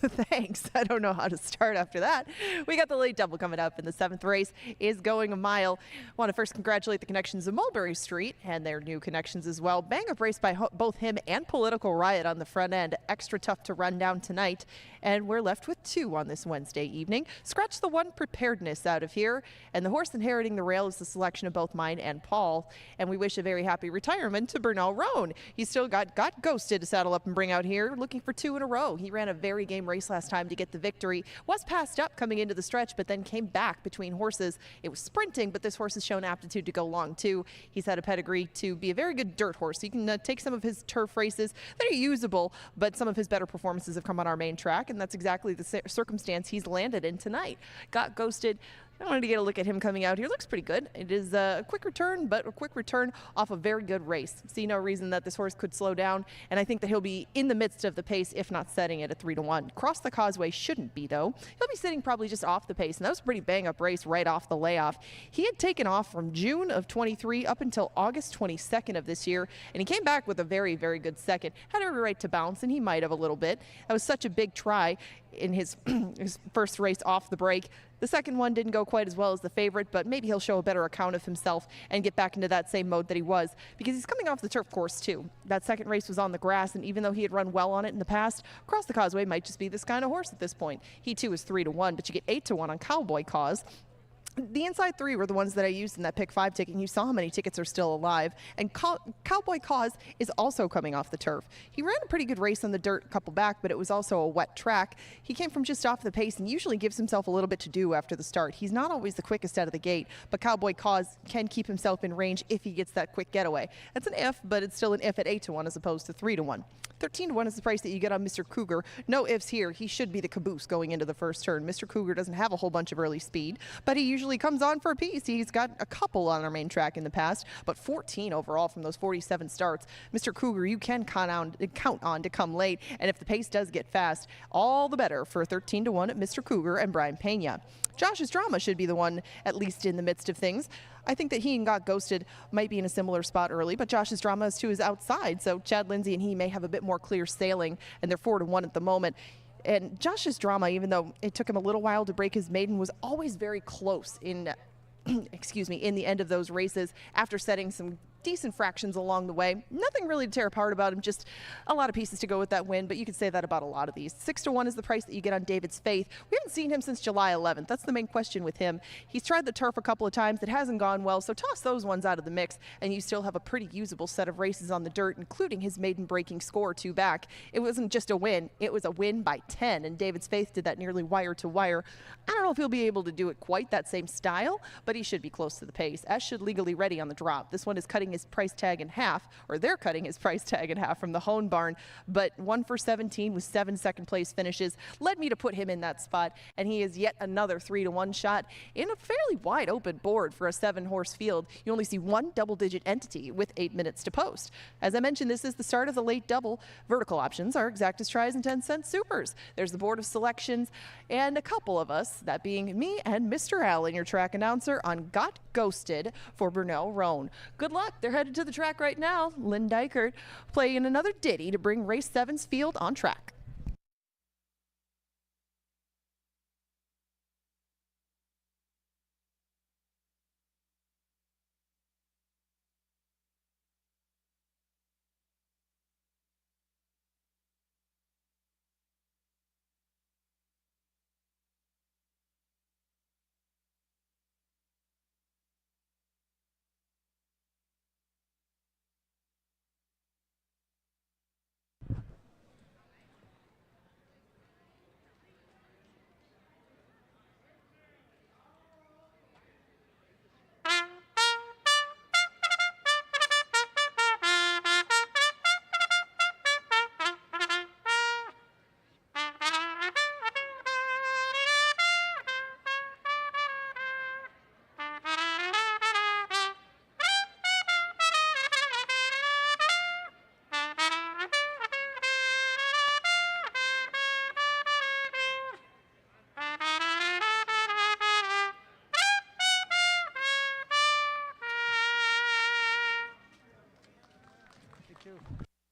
Thanks. I don't know how to start after that. We got the late double coming up, and the 7th race is going a mile. Want to first congratulate the connections of Mulberry Street and their new connections as well. Bang up race by both him and Political Riot on the front end. Extra tough to run down tonight. And we're left with 2 on this Wednesday evening. Scratch the 1 Preparedness out of here. And the horse inheriting the rail is the selection of both mine and Paul. And we wish a very happy retirement to Bernal Roan. He still got Ghosted to saddle up and bring out here, looking for 2 in a row. He ran a very game race last time to get the victory. Was passed up coming into the stretch, but then came back between horses. It was sprinting, but this horse has shown aptitude to go long too. He's had a pedigree to be a very good dirt horse. He can take some of his turf races that are usable, but some of his better performances have come on our main track, and that's exactly the circumstance he's landed in tonight. Got Ghosted. I wanted to get a look at him coming out here. Looks pretty good. It is a quick return, but a quick return off a very good race. See no reason that this horse could slow down, and I think that he'll be in the midst of the pace, if not setting it at 3-1. Cross the Causeway shouldn't be, though. He'll be sitting probably just off the pace, and that was a pretty bang-up race right off the layoff. He had taken off from June of 23 up until August 22nd of this year, and he came back with a very, very good second. Had every right to bounce, and he might have a little bit. That was such a big try in his, his first race off the break. The second one didn't go quite as well as the favorite, but maybe he'll show a better account of himself and get back into that same mode that he was, because he's coming off the turf course too. That second race was on the grass, and even though he had run well on it in the past, Across the Causeway might just be this kind of horse at this point. He too is 3-1, but you get 8-1 on Cowboy Cause. The inside 3 were the ones that I used in that pick 5 ticket, and you saw how many tickets are still alive. And Cowboy Cause is also coming off the turf. He ran a pretty good race on the dirt a couple back, but it was also a wet track. He came from just off the pace and usually gives himself a little bit to do after the start. He's not always the quickest out of the gate, but Cowboy Cause can keep himself in range if he gets that quick getaway. That's an if, but it's still an if at 8-1 as opposed to 3-1. 13-1 is the price that you get on Mr. Cougar. No ifs here. He should be the caboose going into the first turn. Mr. Cougar doesn't have a whole bunch of early speed, but he usually comes on for a piece. He's got a couple on our main track in the past, but 14 overall from those 47 starts. Mr. Cougar, you can count on to come late, and if the pace does get fast, all the better for 13-1 at Mr. Cougar and Brian Pena. Josh's Drama should be the one at least in the midst of things. I think that he and Got Ghosted might be in a similar spot early, but Josh's Drama is to his outside, so Chad Lindsay and he may have a bit more clear sailing, and they're 4-1 at the moment. And Josh's Drama, even though it took him a little while to break his maiden, was always very close in excuse me, in the end of those races after setting some decent fractions along the way. Nothing really to tear apart about him, just a lot of pieces to go with that win, but you could say that about a lot of these. 6-1 is the price that you get on David's Faith. We haven't seen him since July 11th. That's the main question with him. He's tried the turf a couple of times. It hasn't gone well, so toss those ones out of the mix, and you still have a pretty usable set of races on the dirt, including his maiden breaking score 2 back. It wasn't just a win. It was a win by 10, and David's Faith did that nearly wire to wire. I don't know if he'll be able to do it quite that same style, but he should be close to the pace, as should Legally Ready on the drop. This one is cutting his price tag in half, or they're cutting his price tag in half from the Hone Barn, but 1 for 17 with 7 second place finishes led me to put him in that spot, and he is yet another 3-1 shot in a fairly wide open board for a 7-horse field. You only see one double-digit entity with 8 minutes to post. As I mentioned, this is the start of the late double. Vertical options are exactas tries and 10-cent supers. There's the board of selections and a couple of us, that being me and Mr. Allen, your track announcer, on Got Ghosted for Bernal Roan. Good luck. They're headed to the track right now. Lynn Dykert playing another ditty to bring race 7's field on track.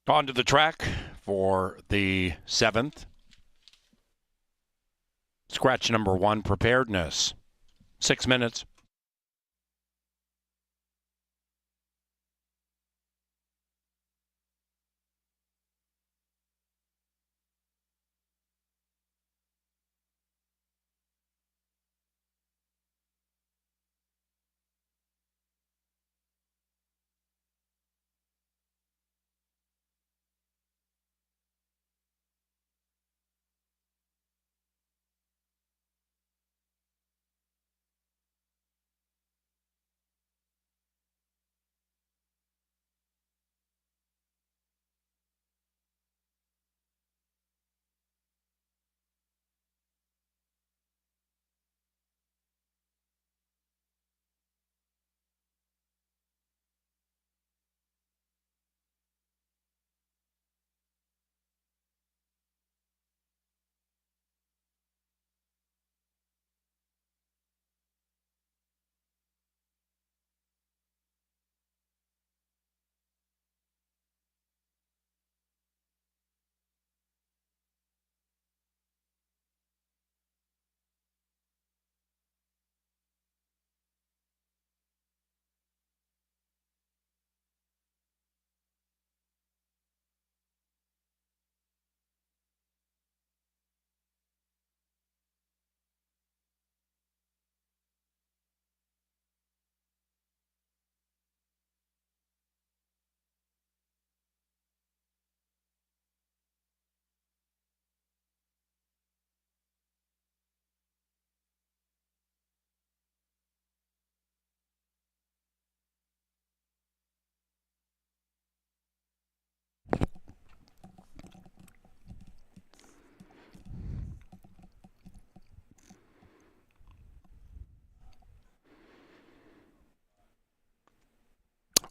Onto the track for the 7th Scratch number 1, preparedness. 6 minutes.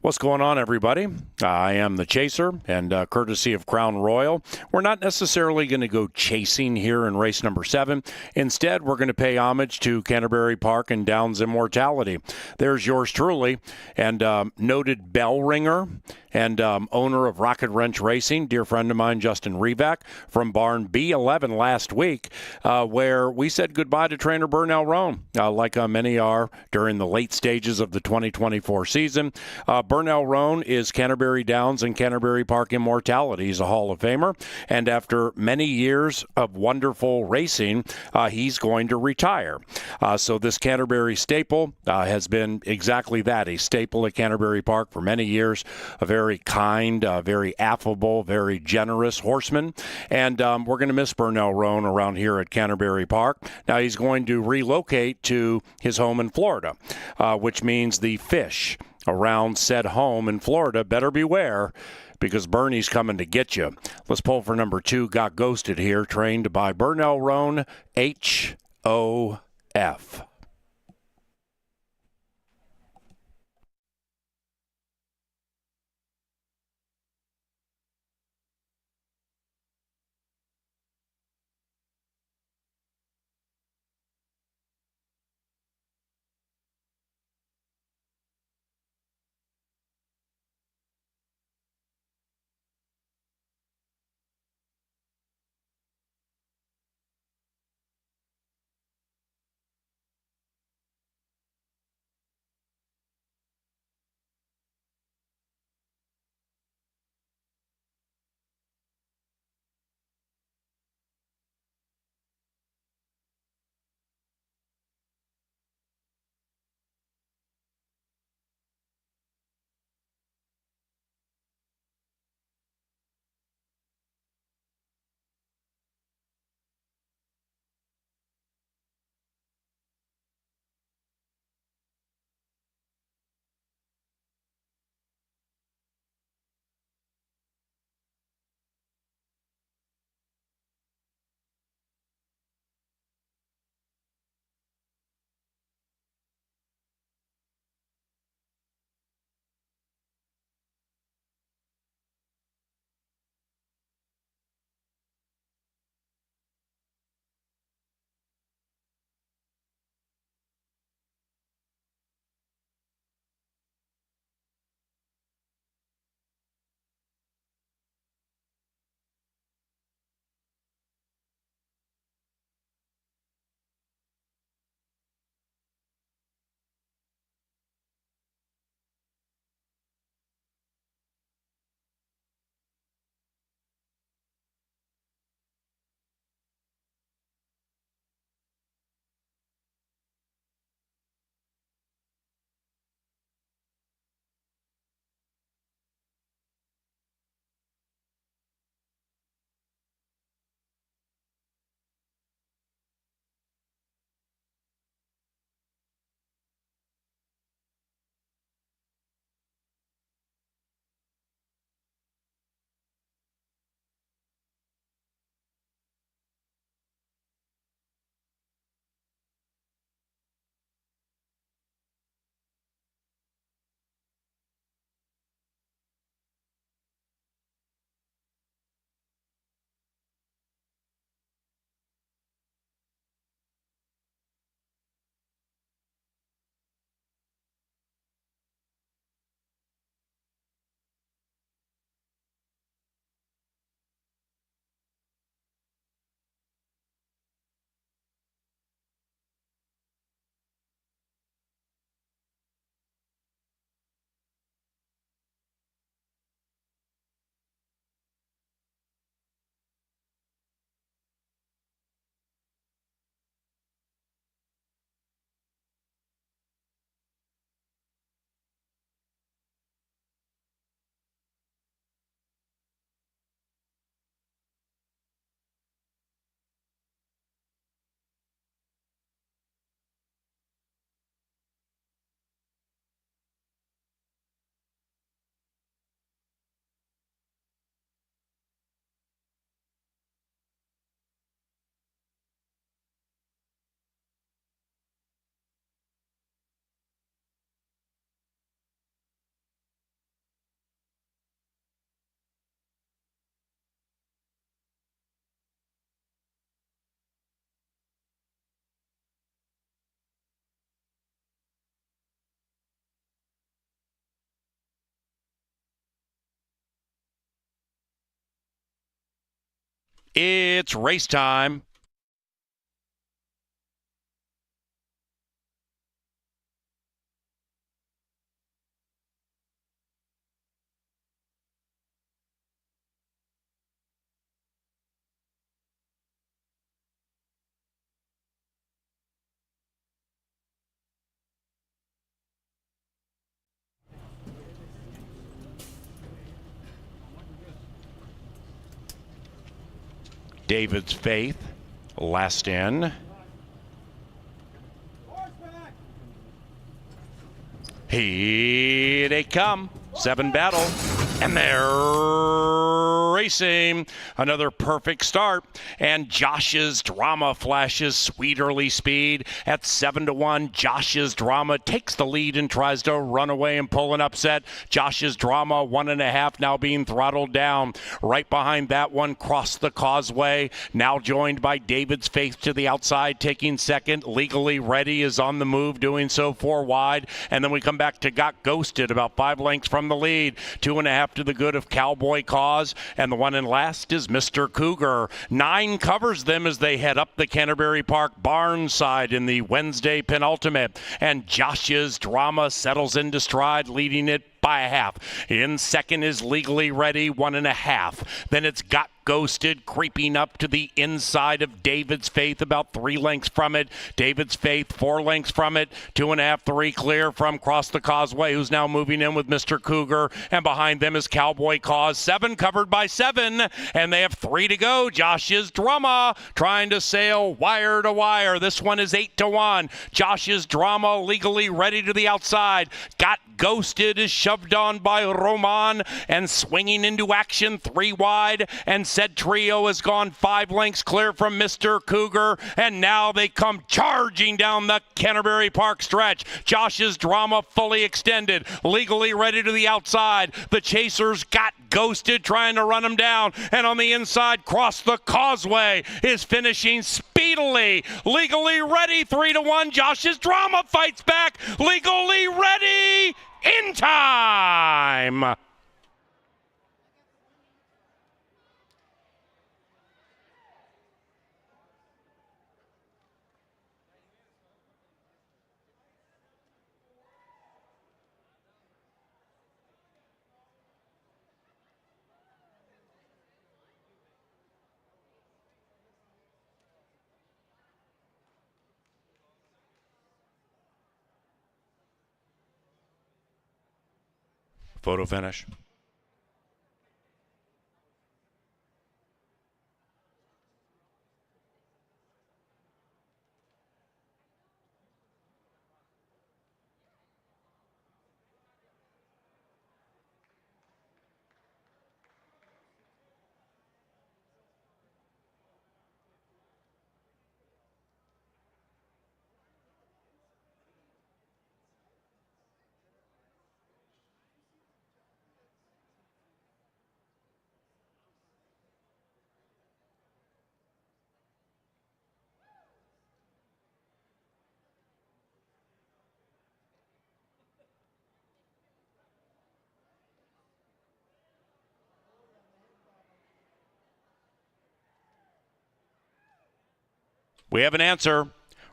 What's going on, everybody? I am the Chaser, and courtesy of Crown Royal, we're not necessarily going to go chasing here in race number 7. Instead, we're going to pay homage to Canterbury Park and Downs Immortality. There's yours truly, and noted bell ringer and owner of Rocket Wrench Racing, dear friend of mine, Justin Revac, from barn B11 last week, where we said goodbye to trainer Burnell Roan, like many are during the late stages of the 2024 season. Burnell Roan is Canterbury Downs and Canterbury Park Immortality. He's a Hall of Famer, and after many years of wonderful racing, he's going to retire. So this Canterbury staple has been exactly that, a staple at Canterbury Park for many years, a very kind, very affable, very generous horseman, and we're going to miss Burnell Roan around here at Canterbury Park. Now he's going to relocate to his home in Florida, which means the fish around said home in Florida better beware, because Bernie's coming to get you. Let's pull for number 2, Got Ghosted here, trained by Burnell Roan, HOF. It's race time. David's Faith, last in. Here they come. 7 battle. And they're racing. Another perfect start. And Josh's Drama flashes sweet early speed at 7-1. Josh's Drama takes the lead and tries to run away and pull an upset. Josh's Drama 1.5 now being throttled down. Right behind that one, Cross the Causeway. Now joined by David's Faith to the outside, taking second. Legally Ready is on the move, doing so 4 wide. And then we come back to Got Ghosted, about 5 lengths from the lead. 2.5 to the good of Cowboy Cause, and the one in last is Mr. Cougar. 9 covers them as they head up the Canterbury Park barn side in the Wednesday penultimate, and Josh's Drama settles into stride, leading it by a half. In second is Legally Ready, 1.5. Then it's Got Ghosted, creeping up to the inside of David's Faith, about 3 lengths from it. David's Faith 4 lengths from it. 2.5, 3 clear from Cross the Causeway, who's now moving in with Mr. Cougar, and behind them is Cowboy Cause. 7 covered by 7, and they have 3 to go. Josh's Drama trying to sail wire to wire. This one is 8-1. Josh's Drama Legally Ready to the outside. Got Ghosted is shoved on by Roman and swinging into action 3 wide, and said Trio has gone 5 lengths clear from Mr. Cougar, and now they come charging down the Canterbury Park stretch. Josh's Drama fully extended, Legally Ready to the outside. The chasers Got Ghosted trying to run him down, and on the inside, Cross the Causeway is finishing speedily. Legally Ready 3-1. Josh's Drama fights back. Legally Ready in time. Photo finish. We have an answer.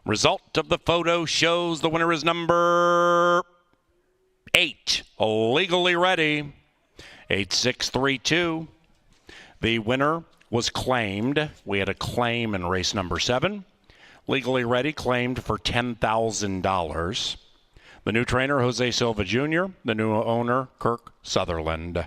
Result of the photo shows the winner is number 8, Legally Ready, 8632. The winner was claimed. We had a claim in race number 7. Legally Ready claimed for $10,000. The new trainer, Jose Silva Jr., the new owner, Kirk Sutherland.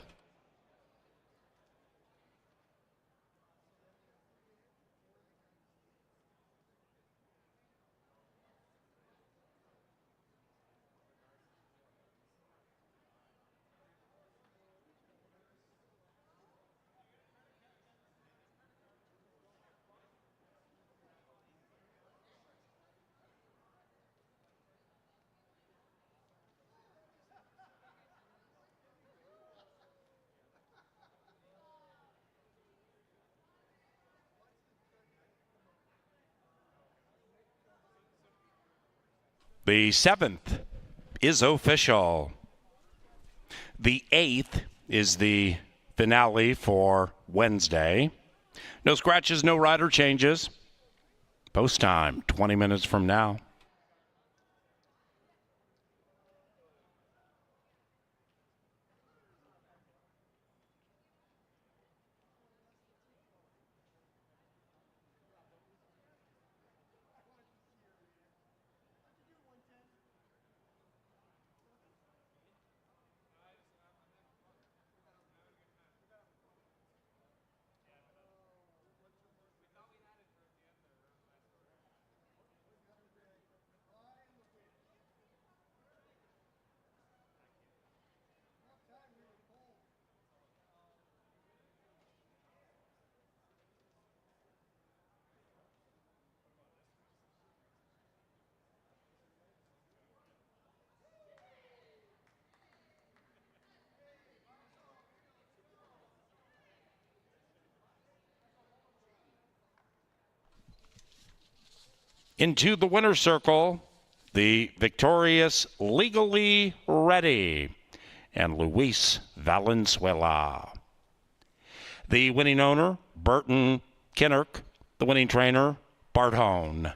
The 7th is official. The 8th is the finale for Wednesday. No scratches, no rider changes. Post time, 20 minutes from now. Into the winner's circle, the victorious Legally Ready and Luis Valenzuela. The winning owner, Burton Kinnerk. The winning trainer, Bart Hone.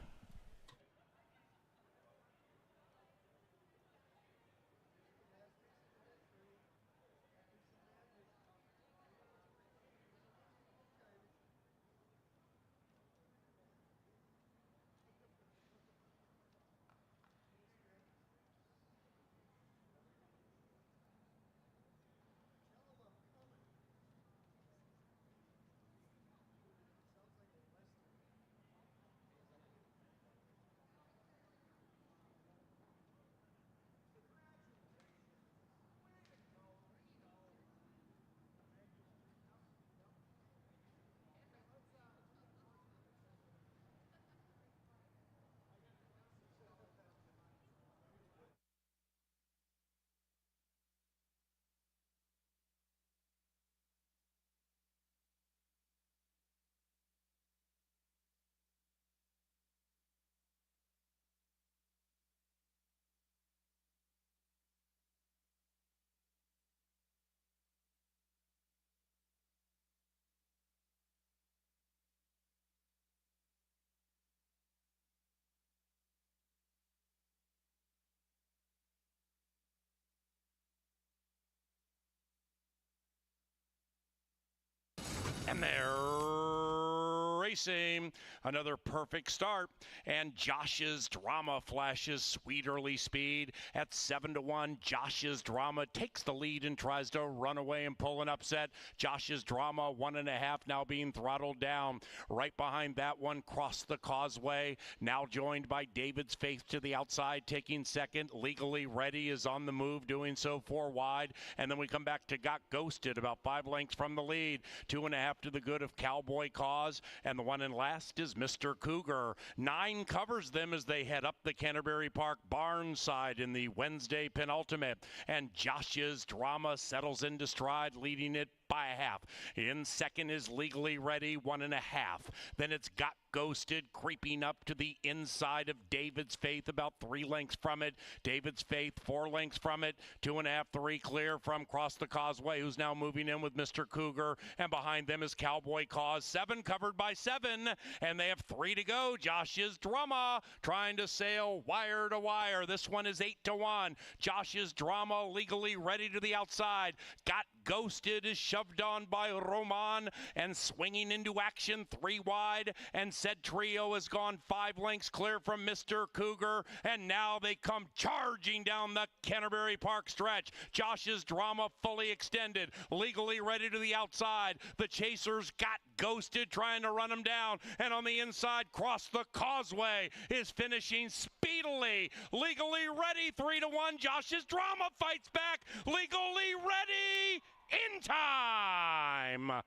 And they're racing. Another perfect start. And Josh's Drama flashes sweet early speed at 7-1. Josh's Drama takes the lead and tries to run away and pull an upset. Josh's Drama 1.5 now being throttled down. Right behind that one, Cross the Causeway. Now joined by David's Faith to the outside, taking second. Legally Ready is on the move, doing so 4 wide. And then we come back to Got Ghosted, about 5 lengths from the lead. 2.5 to the good of Cowboy Cause, and the one in last is Mr. Cougar. 9 covers them as they head up the Canterbury Park barn side in the Wednesday penultimate, and Josh's Drama settles into stride, leading it by a half. In second is Legally Ready, 1.5. Then it's Got Ghosted, creeping up to the inside of David's Faith, about 3 lengths from it. David's Faith 4 lengths from it. 2.5, 3 clear from Cross the Causeway, who's now moving in with Mr. Cougar, and behind them is Cowboy Cause. 7 covered by 7, and they have 3 to go. Josh's Drama trying to sail wire to wire. This one is 8-1. Josh's Drama Legally Ready to the outside. Got Ghosted is shoved on by Roman and swinging into action 3 wide, and said Trio has gone 5 lengths clear from Mr. Cougar, and now they come charging down the Canterbury Park stretch. Josh's Drama fully extended, Legally Ready to the outside. The chasers Got Ghosted trying to run them down, and on the inside, Cross the Causeway is finishing speedily. Legally Ready 3-1. Josh's Drama fights back. Legally Ready in time.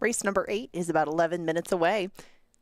Race number 8 is about 11 minutes away.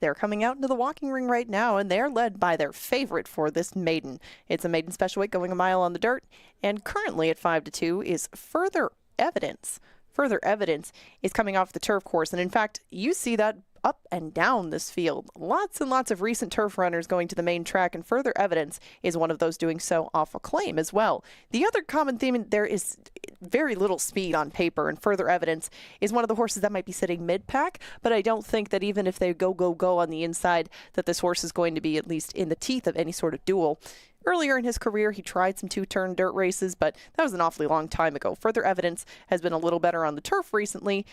They're coming out into the walking ring right now, and they're led by their favorite for this maiden. It's a maiden special weight going a mile on the dirt, and currently at 5-2 is Further Evidence. Further Evidence is coming off the turf course, and in fact, you see that up and down this field. Lots and lots of recent turf runners going to the main track, and Further Evidence is one of those doing so off a claim as well. The other common theme, there is very little speed on paper, and Further Evidence is one of the horses that might be sitting mid-pack, but I don't think that even if they go on the inside, that this horse is going to be at least in the teeth of any sort of duel. Earlier in his career, he tried some two-turn dirt races, but that was an awfully long time ago. Further Evidence has been a little better on the turf recently.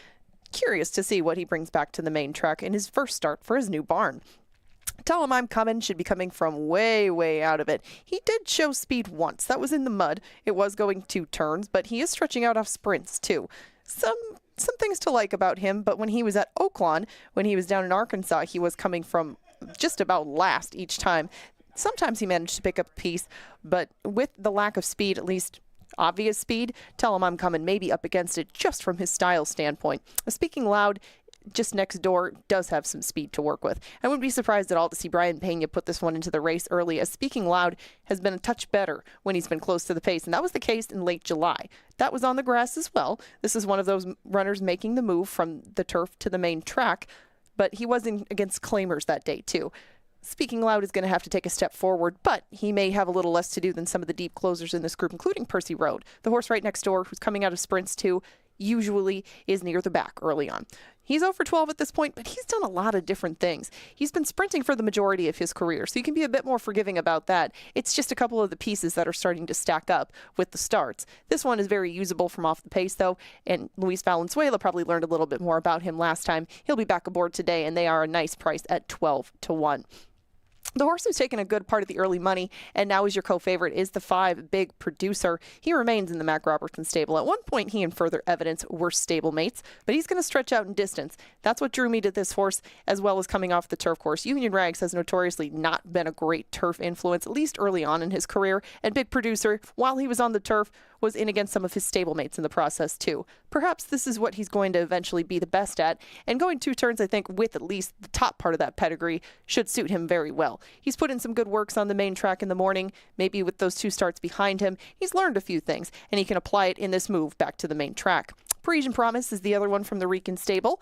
Curious to see what he brings back to the main track in his first start for his new barn. Tell Him I'm Coming should be coming from way, way out of it. He did show speed once. That was in the mud. It was going 2 turns, but he is stretching out off sprints too. Some things to like about him, but when he was at Oaklawn, when he was down in Arkansas, he was coming from just about last each time. Sometimes he managed to pick up a piece, but with the lack of speed, at least obvious speed, Tell Him I'm Coming maybe up against it just from his style standpoint. Speaking Loud, just next door, does have some speed to work with. I wouldn't be surprised at all to see Brian Pena put this one into the race early, as Speaking Loud has been a touch better when he's been close to the pace, and that was the case in late July. That was on the grass as well. This is one of those runners making the move from the turf to the main track, but he was in against claimers that day too. Speaking Loud is going to have to take a step forward, but he may have a little less to do than some of the deep closers in this group, including Percy Road. The horse right next door, who's coming out of sprints too, usually is near the back early on. He's 0 for 12 at this point, but he's done a lot of different things. He's been sprinting for the majority of his career, so you can be a bit more forgiving about that. It's just a couple of the pieces that are starting to stack up with the starts. This one is very usable from off the pace, though, and Luis Valenzuela probably learned a little bit more about him last time. He'll be back aboard today, and they are a nice price at 12-1. The horse who's taken a good part of the early money and now is your co-favorite is the 5 Big Producer. He remains in the Mac Robertson stable. At one point, he and Further Evidence were stablemates, but he's going to stretch out in distance. That's what drew me to this horse, as well as coming off the turf course. Union Rags has notoriously not been a great turf influence, at least early on in his career, and Big Producer, while he was on the turf, was in against some of his stablemates in the process too. Perhaps this is what he's going to eventually be the best at, and going 2 turns, I think, with at least the top part of that pedigree should suit him very well. He's put in some good works on the main track in the morning, maybe with those 2 starts behind him. He's learned a few things, and he can apply it in this move back to the main track. Parisian Promise is the other one from the Rican stable.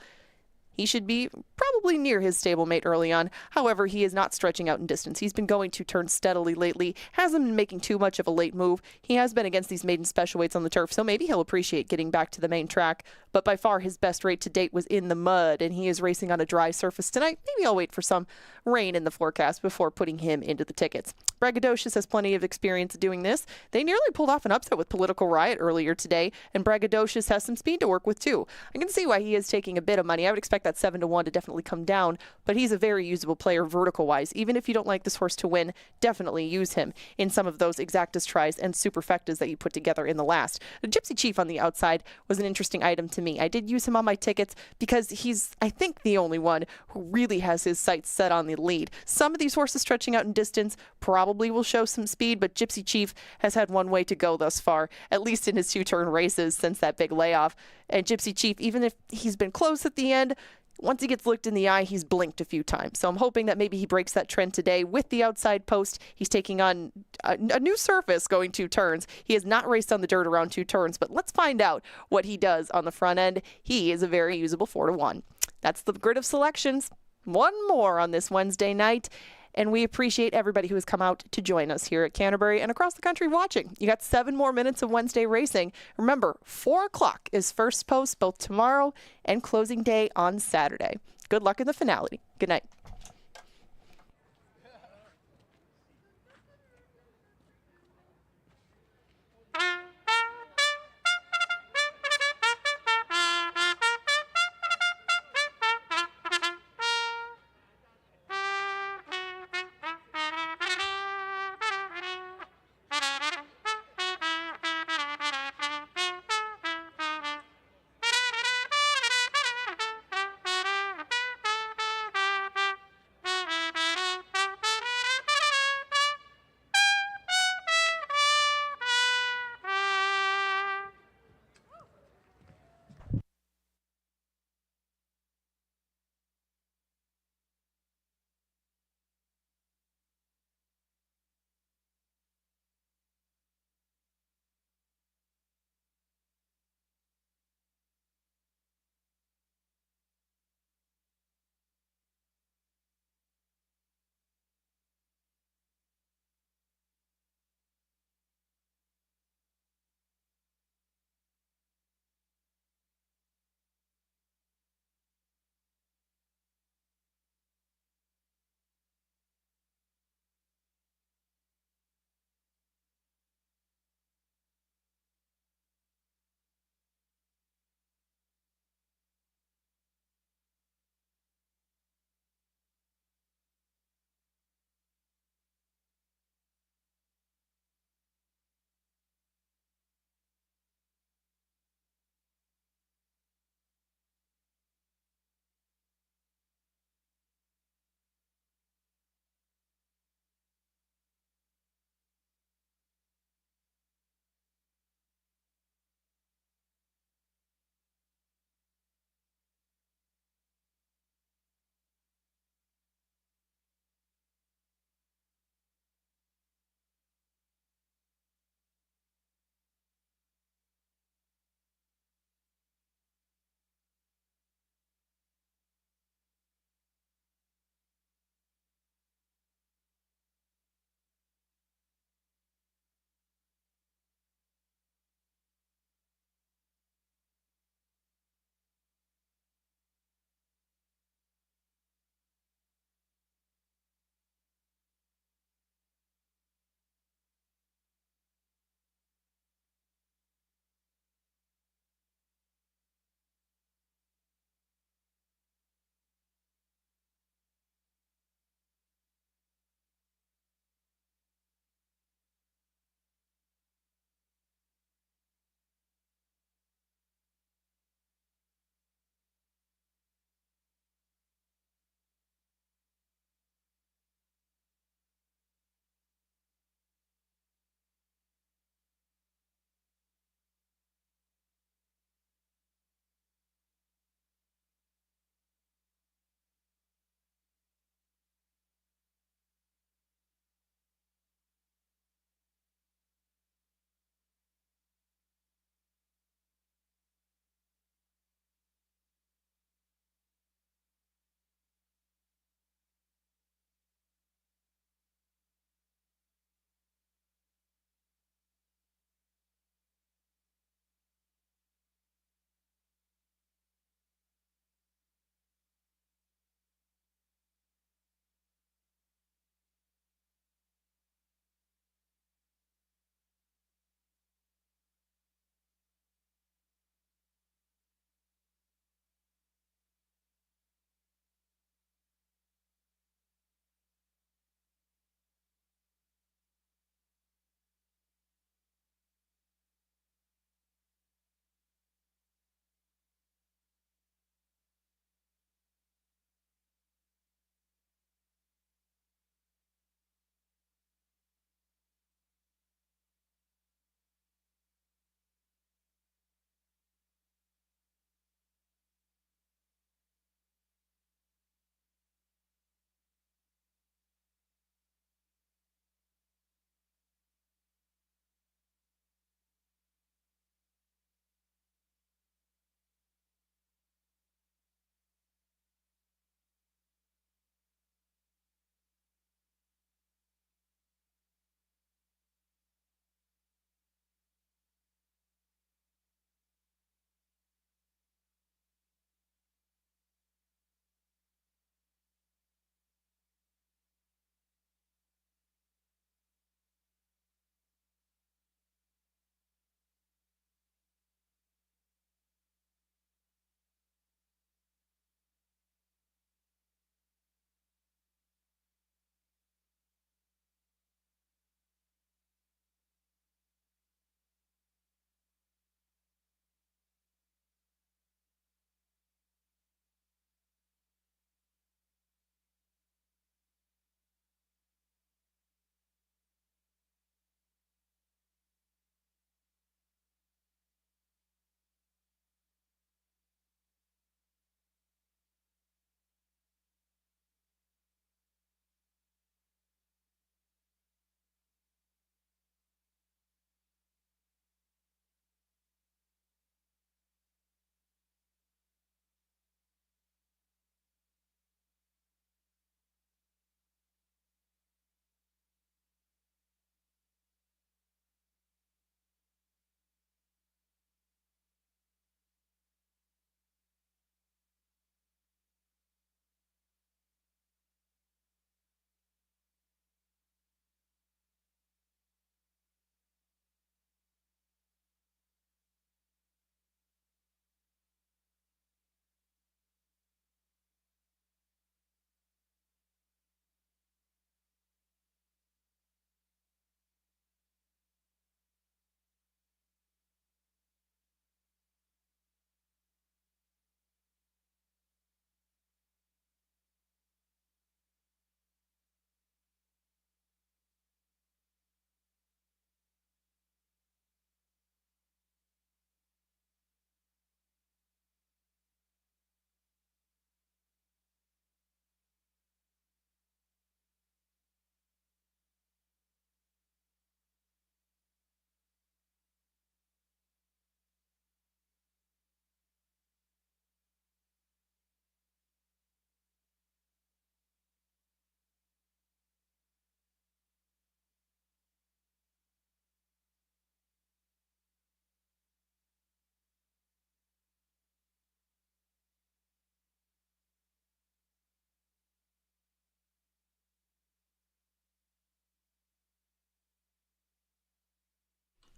He should be probably near his stablemate early on. However, he is not stretching out in distance. He's been going 2 turns steadily lately. Hasn't been making too much of a late move. He has been against these maiden special weights on the turf, so maybe he'll appreciate getting back to the main track. But by far, his best rate to date was in the mud, and he is racing on a dry surface tonight. Maybe I'll wait for some rain in the forecast before putting him into the tickets. Braggadocious has plenty of experience doing this. They nearly pulled off an upset with Political Riot earlier today, and Braggadocious has some speed to work with too. I can see why he is taking a bit of money. I would expect that 7-1 to definitely come down, but he's a very usable player vertical-wise. Even if you don't like this horse to win, definitely use him in some of those exactas tries and superfectas that you put together in the last. The Gypsy Chief on the outside was an interesting item to me. I did use him on my tickets because he's, I think, the only one who really has his sights set on the lead. Some of these horses stretching out in distance probably will show some speed, but Gypsy Chief has had one way to go thus far, at least in his 2-turn races since that big layoff. And Gypsy Chief, even if he's been close at the end, once he gets looked in the eye, he's blinked a few times. So I'm hoping that maybe he breaks that trend today with the outside post. He's taking on a new surface going 2 turns. He has not raced on the dirt around 2 turns, but let's find out what he does on the front end. He is a very usable 4-1. That's the grid of selections. One more on this Wednesday night. And we appreciate everybody who has come out to join us here at Canterbury and across the country watching. You got 7 more minutes of Wednesday racing. Remember, 4 o'clock is first post both tomorrow and closing day on Saturday. Good luck in the finale. Good night.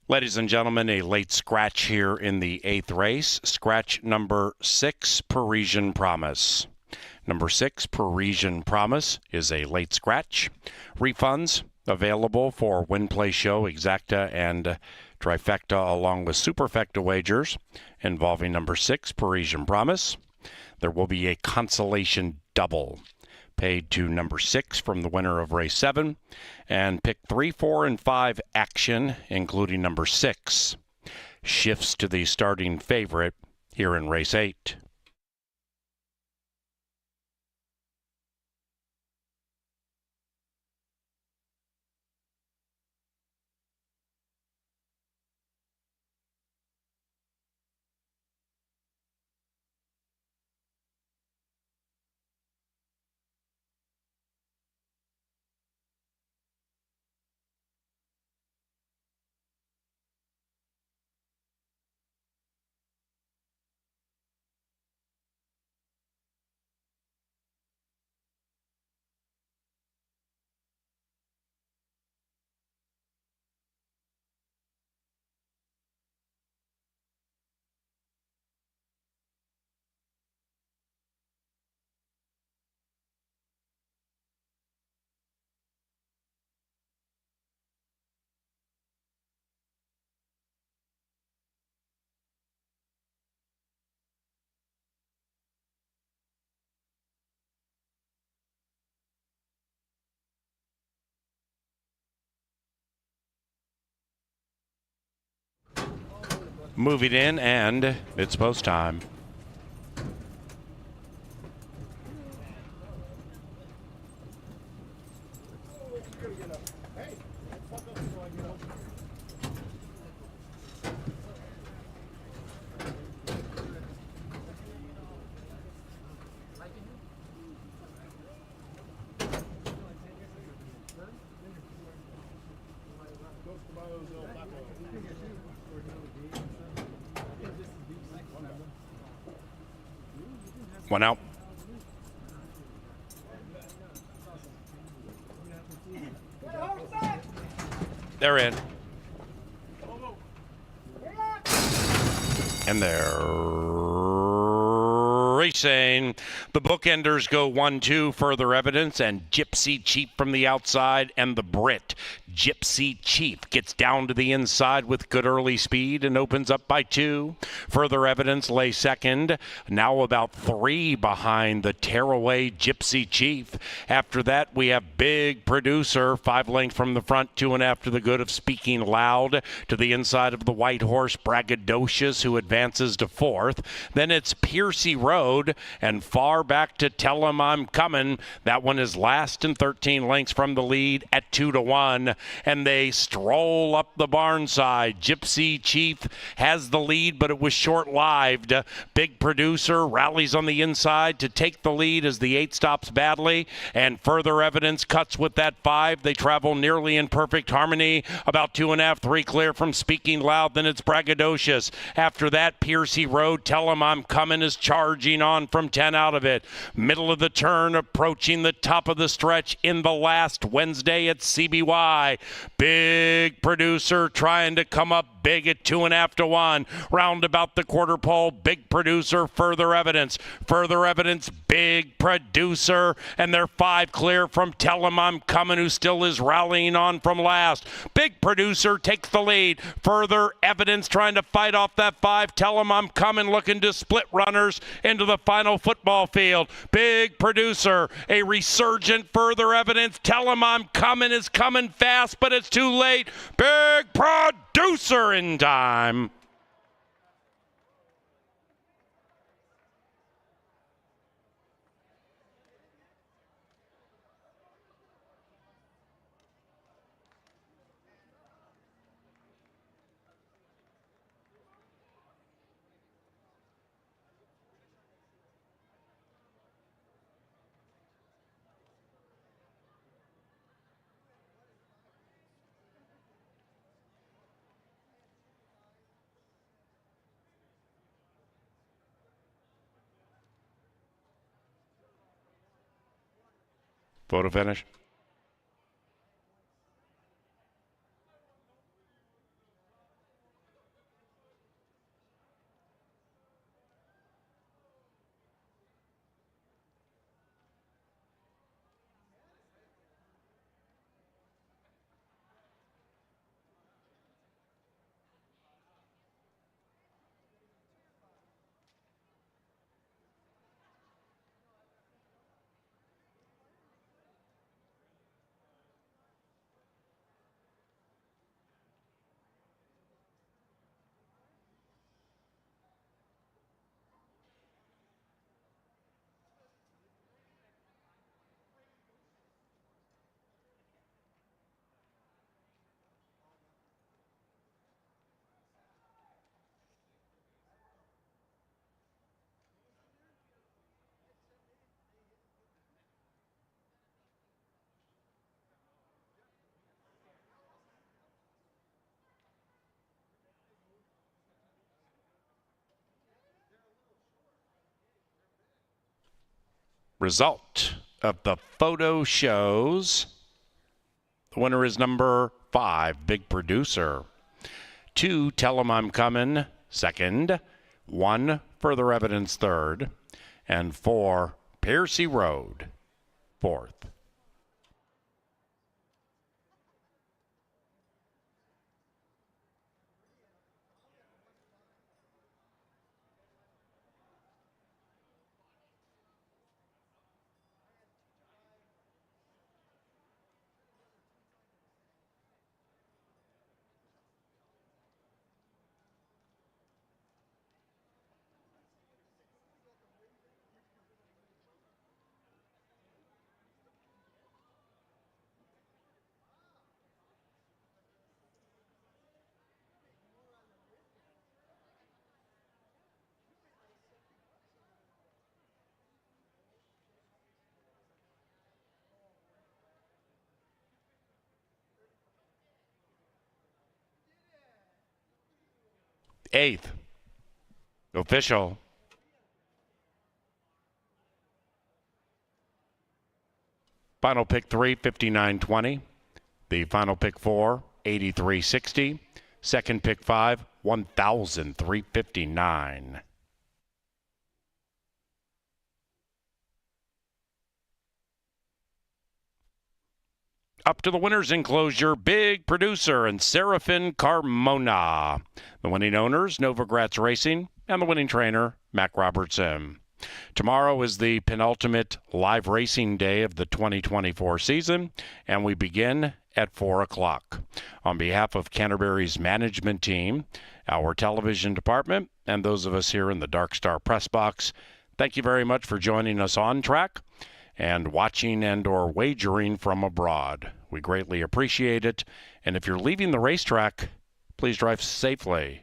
Ladies and gentlemen, a late scratch here in the 8th race. Scratch number 6, Parisian Promise. Number 6, Parisian Promise, is a late scratch. Refunds available for Win Play Show, Exacta, and Trifecta, along with Superfecta wagers involving number 6, Parisian Promise. There will be a consolation double paid to number 6 from the winner of race 7, and pick 3, 4, and 5 action, including number 6, shifts to the starting favorite here in race 8. Moving in, and it's post time. One out. They're in. And they're racing. The bookenders go 1-2, further evidence, and Gypsy Chief from the outside, and the Brit. Gypsy Chief gets down to the inside with good early speed and opens up by 2. Further evidence lay second, now about 3 behind the tearaway Gypsy Chief. After that, we have Big Producer, 5 lengths from the front, 2 after the good of Speaking Loud. To the inside of the white horse, Braggadocious, who advances to 4th. Then it's Piercy Road, and far back to Tell 'Em I'm Coming. That one is last and 13 lengths from the lead at 2-1. And they stroll up the barn side. Gypsy Chief has the lead, but it was short-lived. Big Producer rallies on the inside to take the lead as the 8 stops badly, and further evidence cuts with that 5. They travel nearly in perfect harmony, about 2.5, 3 clear from Speaking Loud. Then it's Braggadocious. After that, Piercy Road, Tell 'Em I'm Coming, is charging on from 10 out of it. Middle of the turn, approaching the top of the stretch in the last Wednesday at CBY. Big Producer trying to come up big at 2.5-1. Round about the quarter pole, Big Producer, further evidence, Big Producer, and they're 5 clear from Tell 'Em I'm Coming, who still is rallying on from last. Big Producer takes the lead. Further evidence trying to fight off that 5. Tell 'Em I'm Coming, looking to split runners into the final football field. Big Producer, a resurgent further evidence. Tell 'Em I'm Coming is coming fast, but it's too late. Big Producer in time. Photo finish. Result of the photo shows the winner is number 5, Big Producer. 2, Tell 'em I'm Coming, second. 1, Further Evidence, third. And 4, Piercy Road, fourth. Eighth, official. Final pick 3, 59.20. The final pick 4, 83.60. Second pick 5, 1,359. Up to the winner's enclosure, Big Producer and Seraphin Carmona. The winning owners, Novogratz Racing, and the winning trainer, Mac Robertson. Tomorrow is the penultimate live racing day of the 2024 season, and we begin at 4 o'clock. On behalf of Canterbury's management team, our television department, and those of us here in the Dark Star press box, thank you very much for joining us on track and watching and or wagering from abroad. We greatly appreciate it. And if you're leaving the racetrack, please drive safely.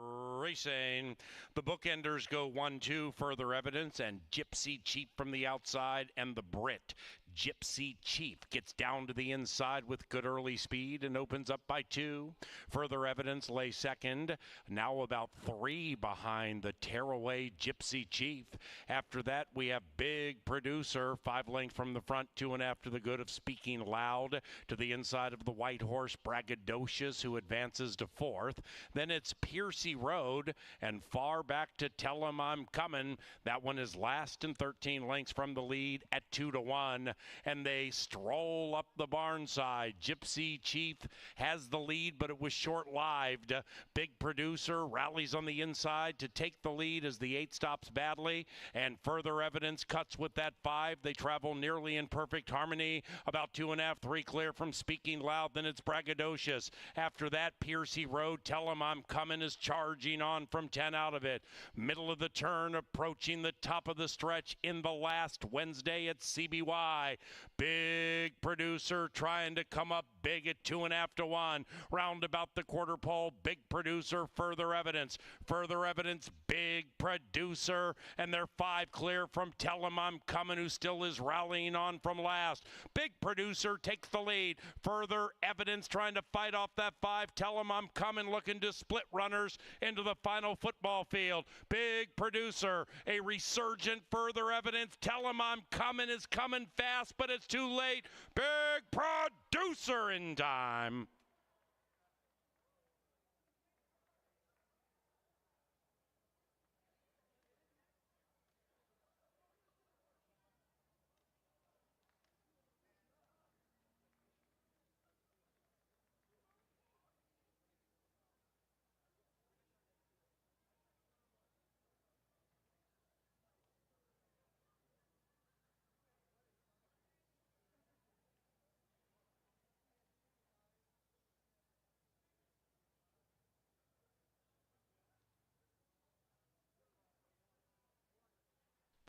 Racing. The bookenders go 1-2, Further Evidence, and Gypsy Chief from the outside, and the Brit. Gypsy Chief gets down to the inside with good early speed and opens up by 2. Further Evidence lay second, now about 3 behind the tearaway Gypsy Chief. After that, we have Big Producer, 5 lengths from the front, 2.5 to the good of Speaking Loud. To the inside of the white horse, Braggadocious, who advances to 4th. Then it's Piercy Road, and far back to Tell 'em I'm Coming. That one is last and 13 lengths from the lead at 2-1. And they stroll up the barn side. Gypsy Chief has the lead, but it was short-lived. Big Producer rallies on the inside to take the lead as the 8 stops badly, and Further Evidence cuts with that 5. They travel nearly in perfect harmony, about 2.5, 3 clear from Speaking Loud. Then it's Braggadocious. After that, Piercy Road, Tell 'em I'm Coming, is charging on from 10 out of it. Middle of the turn, approaching the top of the stretch in the last Wednesday at CBY. Big Producer trying to come up big at 2.5-1. Round about the quarter pole, Big Producer, Further Evidence. Further Evidence, Big Producer, and they're 5 clear from Tell 'em I'm Coming, who still is rallying on from last. Big Producer takes the lead. Further Evidence trying to fight off that 5. Tell 'em I'm Coming, looking to split runners into the final football field. Big Producer, a resurgent Further Evidence. Tell 'em I'm Coming is coming fast, but it's too late. Big Producer in time.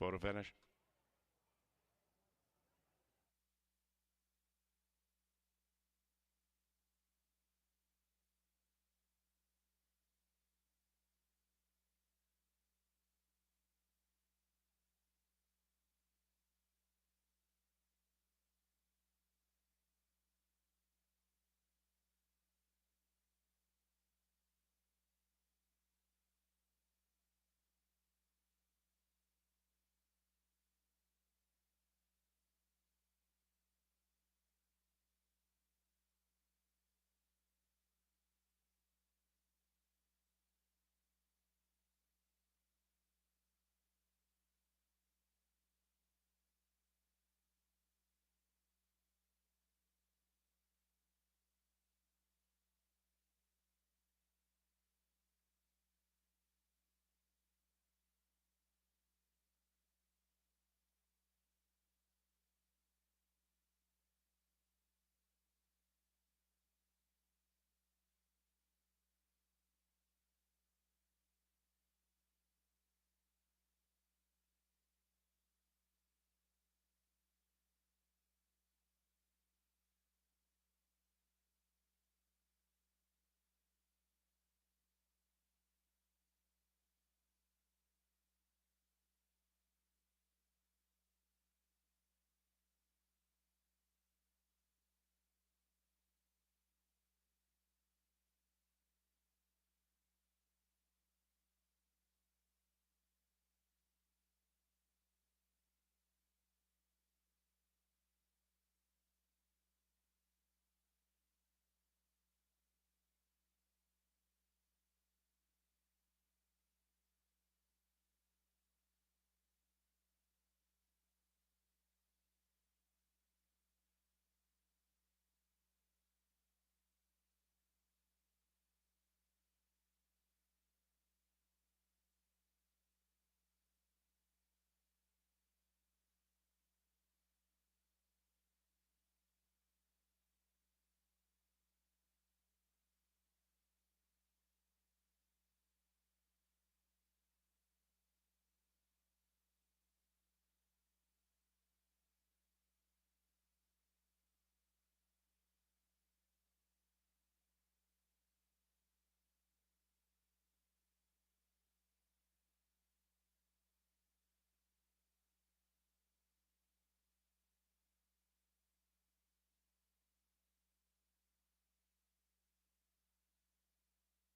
Photo finish.